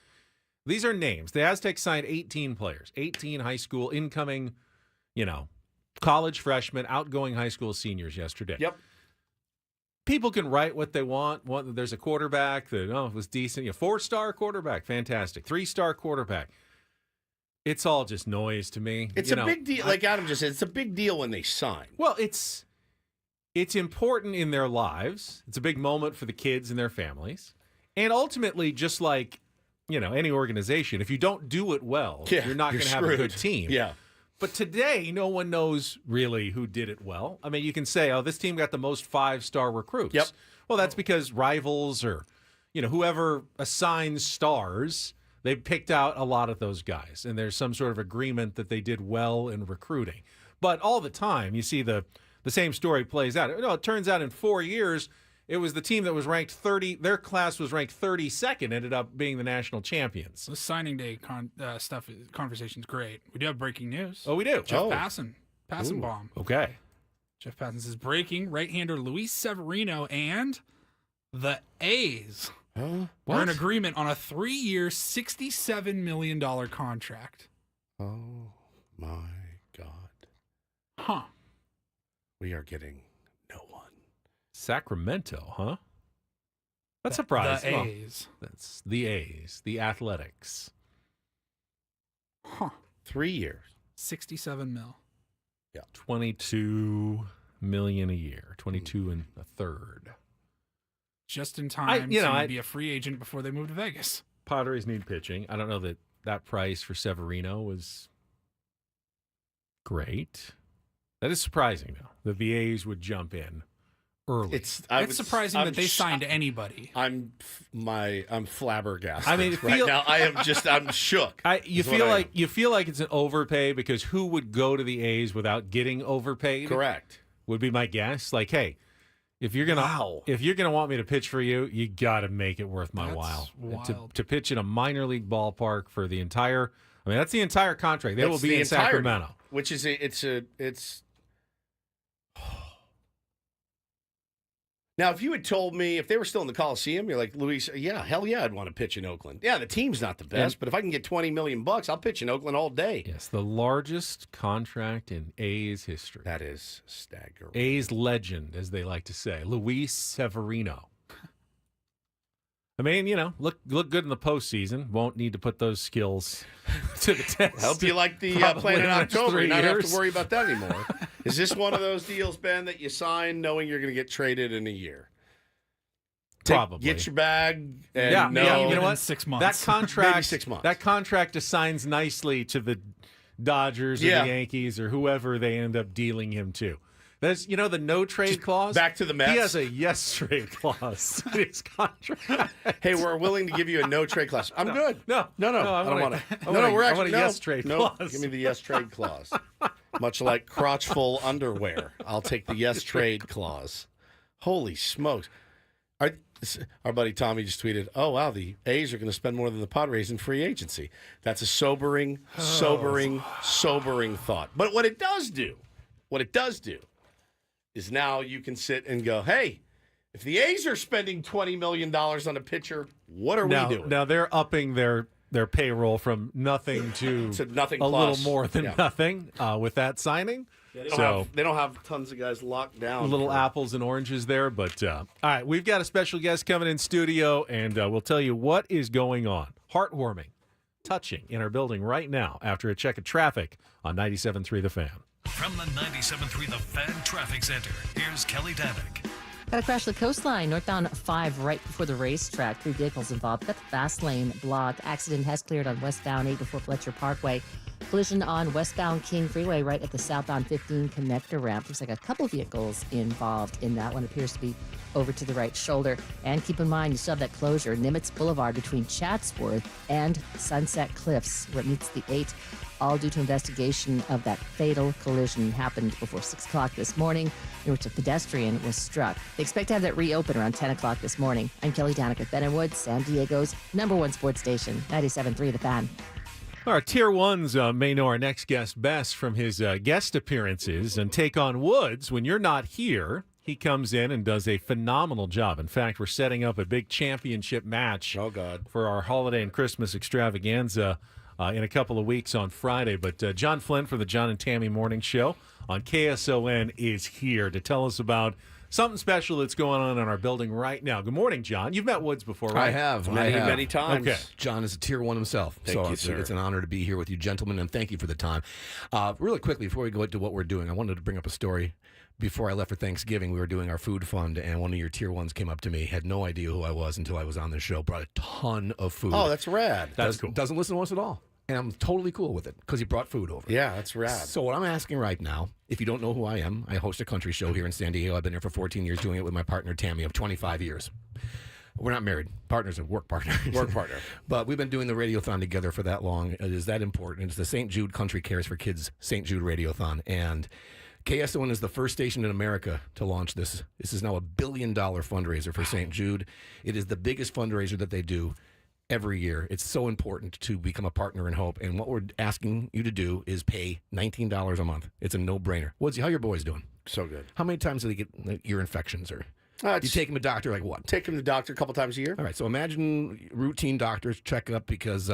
these are names. The Aztecs signed 18 players, 18 high school incoming, college freshmen, outgoing high school seniors yesterday. Yep. People can write what they want. There's a quarterback that, it was decent. 4-star quarterback, fantastic. 3-star quarterback. It's all just noise to me. It's a big deal. Like Adam just said, it's a big deal when they sign. Well, it's important in their lives. It's a big moment for the kids and their families. And ultimately, just like, any organization, if you don't do it well, you're not going to have a good team. Yeah. But today, no one knows really who did it well. I mean, you can say, this team got the most 5-star recruits. Yep. Well, that's because rivals or, whoever assigns stars, they picked out a lot of those guys. And there's some sort of agreement that they did well in recruiting. But all the time, you see the same story plays out. It turns out in 4 years, it was the team that was ranked 30. Their class was ranked 32nd, ended up being the national champions. The signing day conversation's great. We do have breaking news. Oh, we do. Jeff Passenbaum. Okay. Jeff Passan says breaking right-hander Luis Severino and the A's are in agreement on a 3-year, $67 million contract. Oh my God. Huh. We are getting no one. Sacramento, huh? That's surprising. The A's. That's the A's, the Athletics. Huh. 3 years. 67 mil. Yeah. $22 million a year. 22 and a third. Just in time to be a free agent before they move to Vegas. Padres need pitching. I don't know that price for Severino was great. That is surprising, though. The VAs would jump in early. It's surprising that they signed anybody. I'm flabbergasted. I mean, right now I'm shook. You feel like it's an overpay because who would go to the A's without getting overpaid? Correct. Would be my guess. Like, hey, if you're gonna want me to pitch for you, you got to make it worth my while. To pitch in a minor league ballpark for the entire. I mean, that's the entire contract. They will be in Sacramento, which is it's. Now, if you had told me, if they were still in the Coliseum, you're like, Luis, hell yeah, I'd want to pitch in Oakland. Yeah, the team's not the best, but if I can get $20 million, I'll pitch in Oakland all day. Yes, the largest contract in A's history. That is staggering. A's legend, as they like to say, Luis Severino. I mean, look good in the postseason. Won't need to put those skills to the test. Hope you like the plan in October and not have to worry about that anymore. Is this one of those deals, Ben, that you sign knowing you're going to get traded in a year? Probably. Get your bag. And you know what? 6 months. That contract, maybe 6 months. That contract assigns nicely to the Dodgers or the Yankees or whoever they end up dealing him to. There's, the no trade clause. Back to the Mets. He has a yes trade clause in his contract. Hey, we're willing to give you a no trade clause. I'm good. No, I don't want to. I want a yes trade clause. Give me the yes trade clause. Much like crotchful underwear, I'll take the yes trade clause. Holy smokes! Our buddy Tommy just tweeted, "Oh wow, the A's are going to spend more than the Padres in free agency." That's a sobering thought. But what it does do is now you can sit and go, hey, If the A's are spending $20 million on a pitcher, what are we doing? Now they're upping their payroll from nothing to nothing a plus. little more than nothing with that signing. Yeah, they don't have tons of guys locked down. Little apples and oranges there. But all right, we've got a special guest coming in studio, and we'll tell you what is going on. Heartwarming, touching in our building right now after a check of traffic on 97.3 The Fan. From the 97.3 The Fan Traffic Center, here's Kelly Damick. Got a crash the coastline, northbound 5 right before the racetrack. 3 vehicles involved. Got the fast lane blocked. Accident has cleared on westbound 8 before Fletcher Parkway. Collision on westbound King Freeway right at the southbound 15 connector ramp. Looks like a couple vehicles involved in that one. Appears to be over to the right shoulder. And keep in mind, you still have that closure, Nimitz Boulevard between Chatsworth and Sunset Cliffs, where it meets the 8. All due to investigation of that fatal collision happened before 6 o'clock this morning, in which a pedestrian was struck. They expect to have that reopen around 10 o'clock this morning. I'm Kelly Danick with Ben & Woods, San Diego's #1 sports station, 97.3 The Fan. Our Tier 1s may know our next guest best from his guest appearances and take on Woods. When you're not here, he comes in and does a phenomenal job. In fact, we're setting up a big championship match for our holiday and Christmas extravaganza in a couple of weeks on Friday. But John Flint from the John and Tammy Morning Show on KSON is here to tell us about something special that's going on in our building right now. Good morning, John. You've met Woods before, right? I have. Many times. Okay. John is a Tier 1 himself. Thank you, sir. It's an honor to be here with you, gentlemen, and thank you for the time. Really quickly, before we go into what we're doing, I wanted to bring up a story. Before I left for Thanksgiving, we were doing our food fund, and one of your Tier 1s came up to me, had no idea who I was until I was on the show, brought a ton of food. Oh, that's rad. That's cool. Doesn't listen to us at all. And I'm totally cool with it because he brought food over. Yeah, that's rad. So what I'm asking right now, if you don't know who I am, I host a country show here in San Diego. I've been here for 14 years doing it with my partner, Tammy, of 25 years. We're not married. Partners and work partners. Work partner. But we've been doing the radiothon together for that long. It is that important. It's the St. Jude Country Cares for Kids St. Jude Radiothon. And KSON is the first station in America to launch this. This is now $1 billion fundraiser for St. Jude. It is the biggest fundraiser that they do every year. It's so important to become a partner in hope. And what we're asking you to do is pay $19 a month. It's a no-brainer. Woodsy, how your boys doing? So good. How many times do they get ear infections? Or you take them to doctor like what? Take them to doctor a couple times a year. All right. So imagine routine doctors check up because,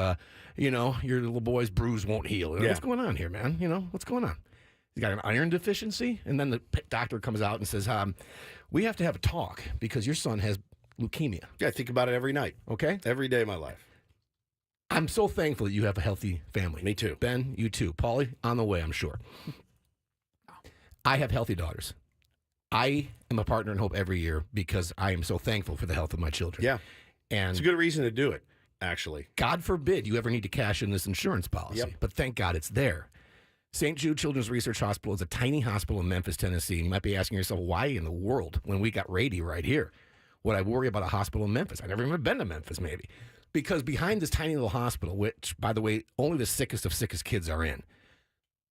your little boy's bruise won't heal. Yeah. What's going on here, man? What's going on? You got an iron deficiency? And then the doctor comes out and says, we have to have a talk because your son has leukemia. Yeah, I think about it every night. Okay? Every day of my life. I'm so thankful that you have a healthy family. Me too. Ben, you too. Paulie, on the way, I'm sure. I have healthy daughters. I am a partner in hope every year because I am so thankful for the health of my children. Yeah. And it's a good reason to do it, actually. God forbid you ever need to cash in this insurance policy. Yep. But thank God it's there. St. Jude Children's Research Hospital is a tiny hospital in Memphis, Tennessee. And you might be asking yourself, why in the world, when we got Rady right here, would I worry about a hospital in Memphis? I've never even been to Memphis, maybe. Because behind this tiny little hospital, which, by the way, only the sickest of sickest kids are in,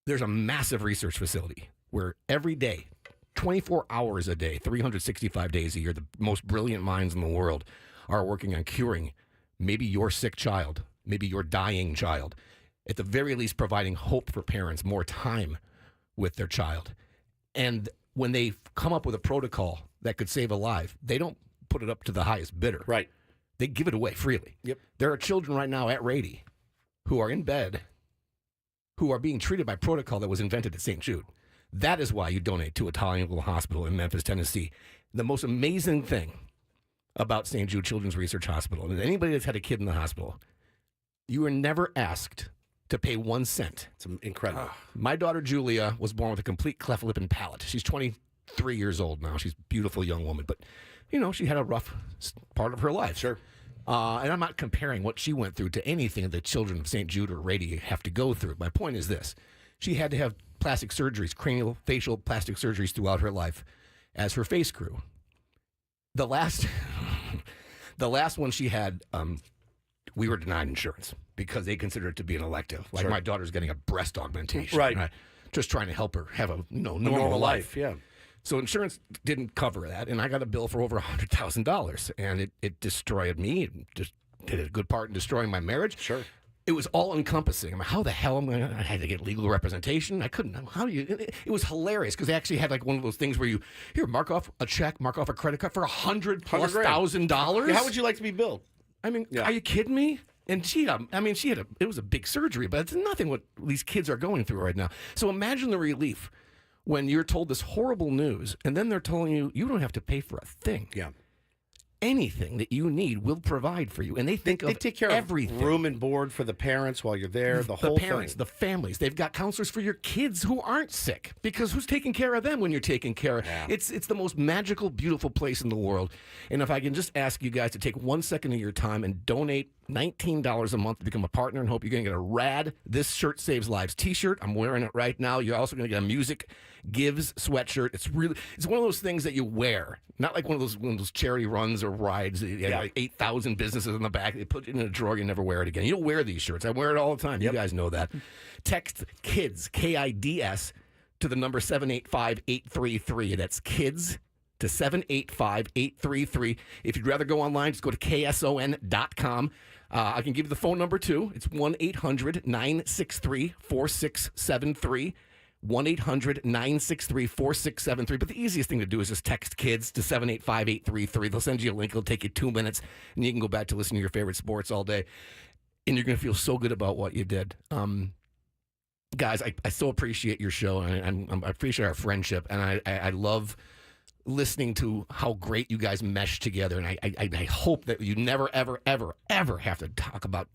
there's a massive research facility where every day, 24 hours a day, 365 days a year, the most brilliant minds in the world are working on curing maybe your sick child, maybe your dying child, at the very least providing hope for parents, more time with their child. And when they come up with a protocol that could save a life, they don't put it up to the highest bidder. Right. They give it away freely. Yep. There are children right now at Rady who are in bed who are being treated by protocol that was invented at St. Jude. That is why you donate to a tiny little hospital in Memphis, Tennessee. The most amazing thing about St. Jude Children's Research Hospital, and anybody that's had a kid in the hospital, you are never asked to pay 1 cent. It's incredible. My daughter, Julia, was born with a complete cleft lip and palate. She's 23 years old now. She's a beautiful young woman, but, she had a rough part of her life. Sure. And I'm not comparing what she went through to anything the children of St. Jude or Rady have to go through. My point is this. She had to have plastic surgeries, cranial, facial plastic surgeries throughout her life as her face grew. The last one she had, we were denied insurance because they considered it to be an elective. Like Sure. my daughter's getting a breast augmentation. Right. Just trying to help her have a normal life. Yeah. So insurance didn't cover that, and I got a bill for over $100,000, and it destroyed me. It just did a good part in destroying my marriage. Sure. It was all encompassing. I mean, how the hell am I had to get legal representation? I couldn't. How do you? It was hilarious because they actually had like one of those things where you mark off a check, mark off a credit card for $100,000+. How would you like to be billed? I mean, are you kidding me? And it was a big surgery, but it's nothing what these kids are going through right now. So imagine the relief when you're told this horrible news, and then they're telling you don't have to pay for a thing. Yeah. Anything that you need will provide for you, and they take care everything. of room and board for the parents while you're there. The whole parents, thing. the families. They've got counselors for your kids who aren't sick because who's taking care of them when you're taking care of? Yeah. It's the most magical, beautiful place in the world. And if I can just ask you guys to take 1 second of your time and donate $19 a month to become a partner, and hope you're going to get a rad This Shirt Saves Lives t-shirt. I'm wearing it right now. You're also going to get a Music Gives sweatshirt. It's one of those things that you wear, not like one of those charity runs or rides. Like 8,000 businesses in the back. They put it in a drawer. You never wear it again. You'll wear these shirts. I wear it all the time. You guys know that. Text KIDS, KIDS, to the number 785-833. That's KIDS to 785-833. If you'd rather go online, just go to KSON.com. I can give you the phone number, too. It's 1-800-963-4673. 1-800-963-4673. But the easiest thing to do is just text KIDS to 785-833. They'll send you a link. It'll take you 2 minutes, and you can go back to listen to your favorite sports all day. And you're going to feel so good about what you did. Guys, I so appreciate your show, and I appreciate our friendship, and I love listening to how great you guys mesh together, and I hope that you never, ever, ever, ever have to talk about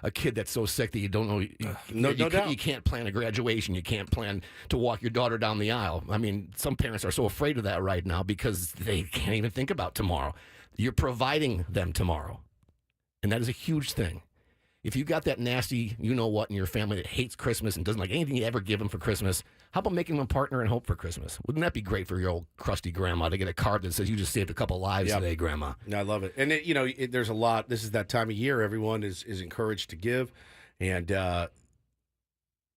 a kid that's so sick that you don't know. No doubt. You can't plan a graduation. You can't plan to walk your daughter down the aisle. I mean, some parents are so afraid of that right now because they can't even think about tomorrow. You're providing them tomorrow, and that is a huge thing. If you got that nasty you-know-what in your family that hates Christmas and doesn't like anything you ever give them for Christmas, how about making them a partner in hope for Christmas? Wouldn't that be great for your old crusty grandma to get a card that says you just saved a couple lives today, Grandma? I love it. And, there's a lot. This is that time of year. Everyone is encouraged to give. And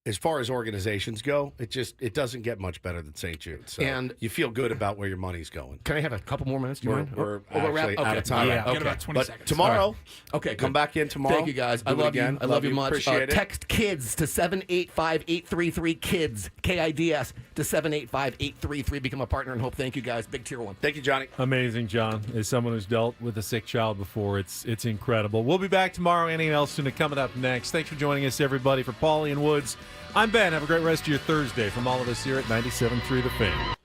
as far as organizations go, it doesn't get much better than St. Jude. So and you feel good about where your money's going. Can I have a couple more minutes? Do you mind? We're actually out of time. Yeah, got about 20 seconds. Tomorrow, okay, come back in tomorrow. Thank you, guys. I love you. I love you much. Appreciate it. Text KIDS to 785-833 KIDS, KIDS, to 785-833. Become a partner in hope. Thank you, guys. Big tier one. Thank you, Johnny. Amazing, John. As someone who's dealt with a sick child before, it's incredible. We'll be back tomorrow. Anything else soon coming up next. Thanks for joining us, everybody. For Paulie and Woods, I'm Ben. Have a great rest of your Thursday from all of us here at 97.3 The Fan.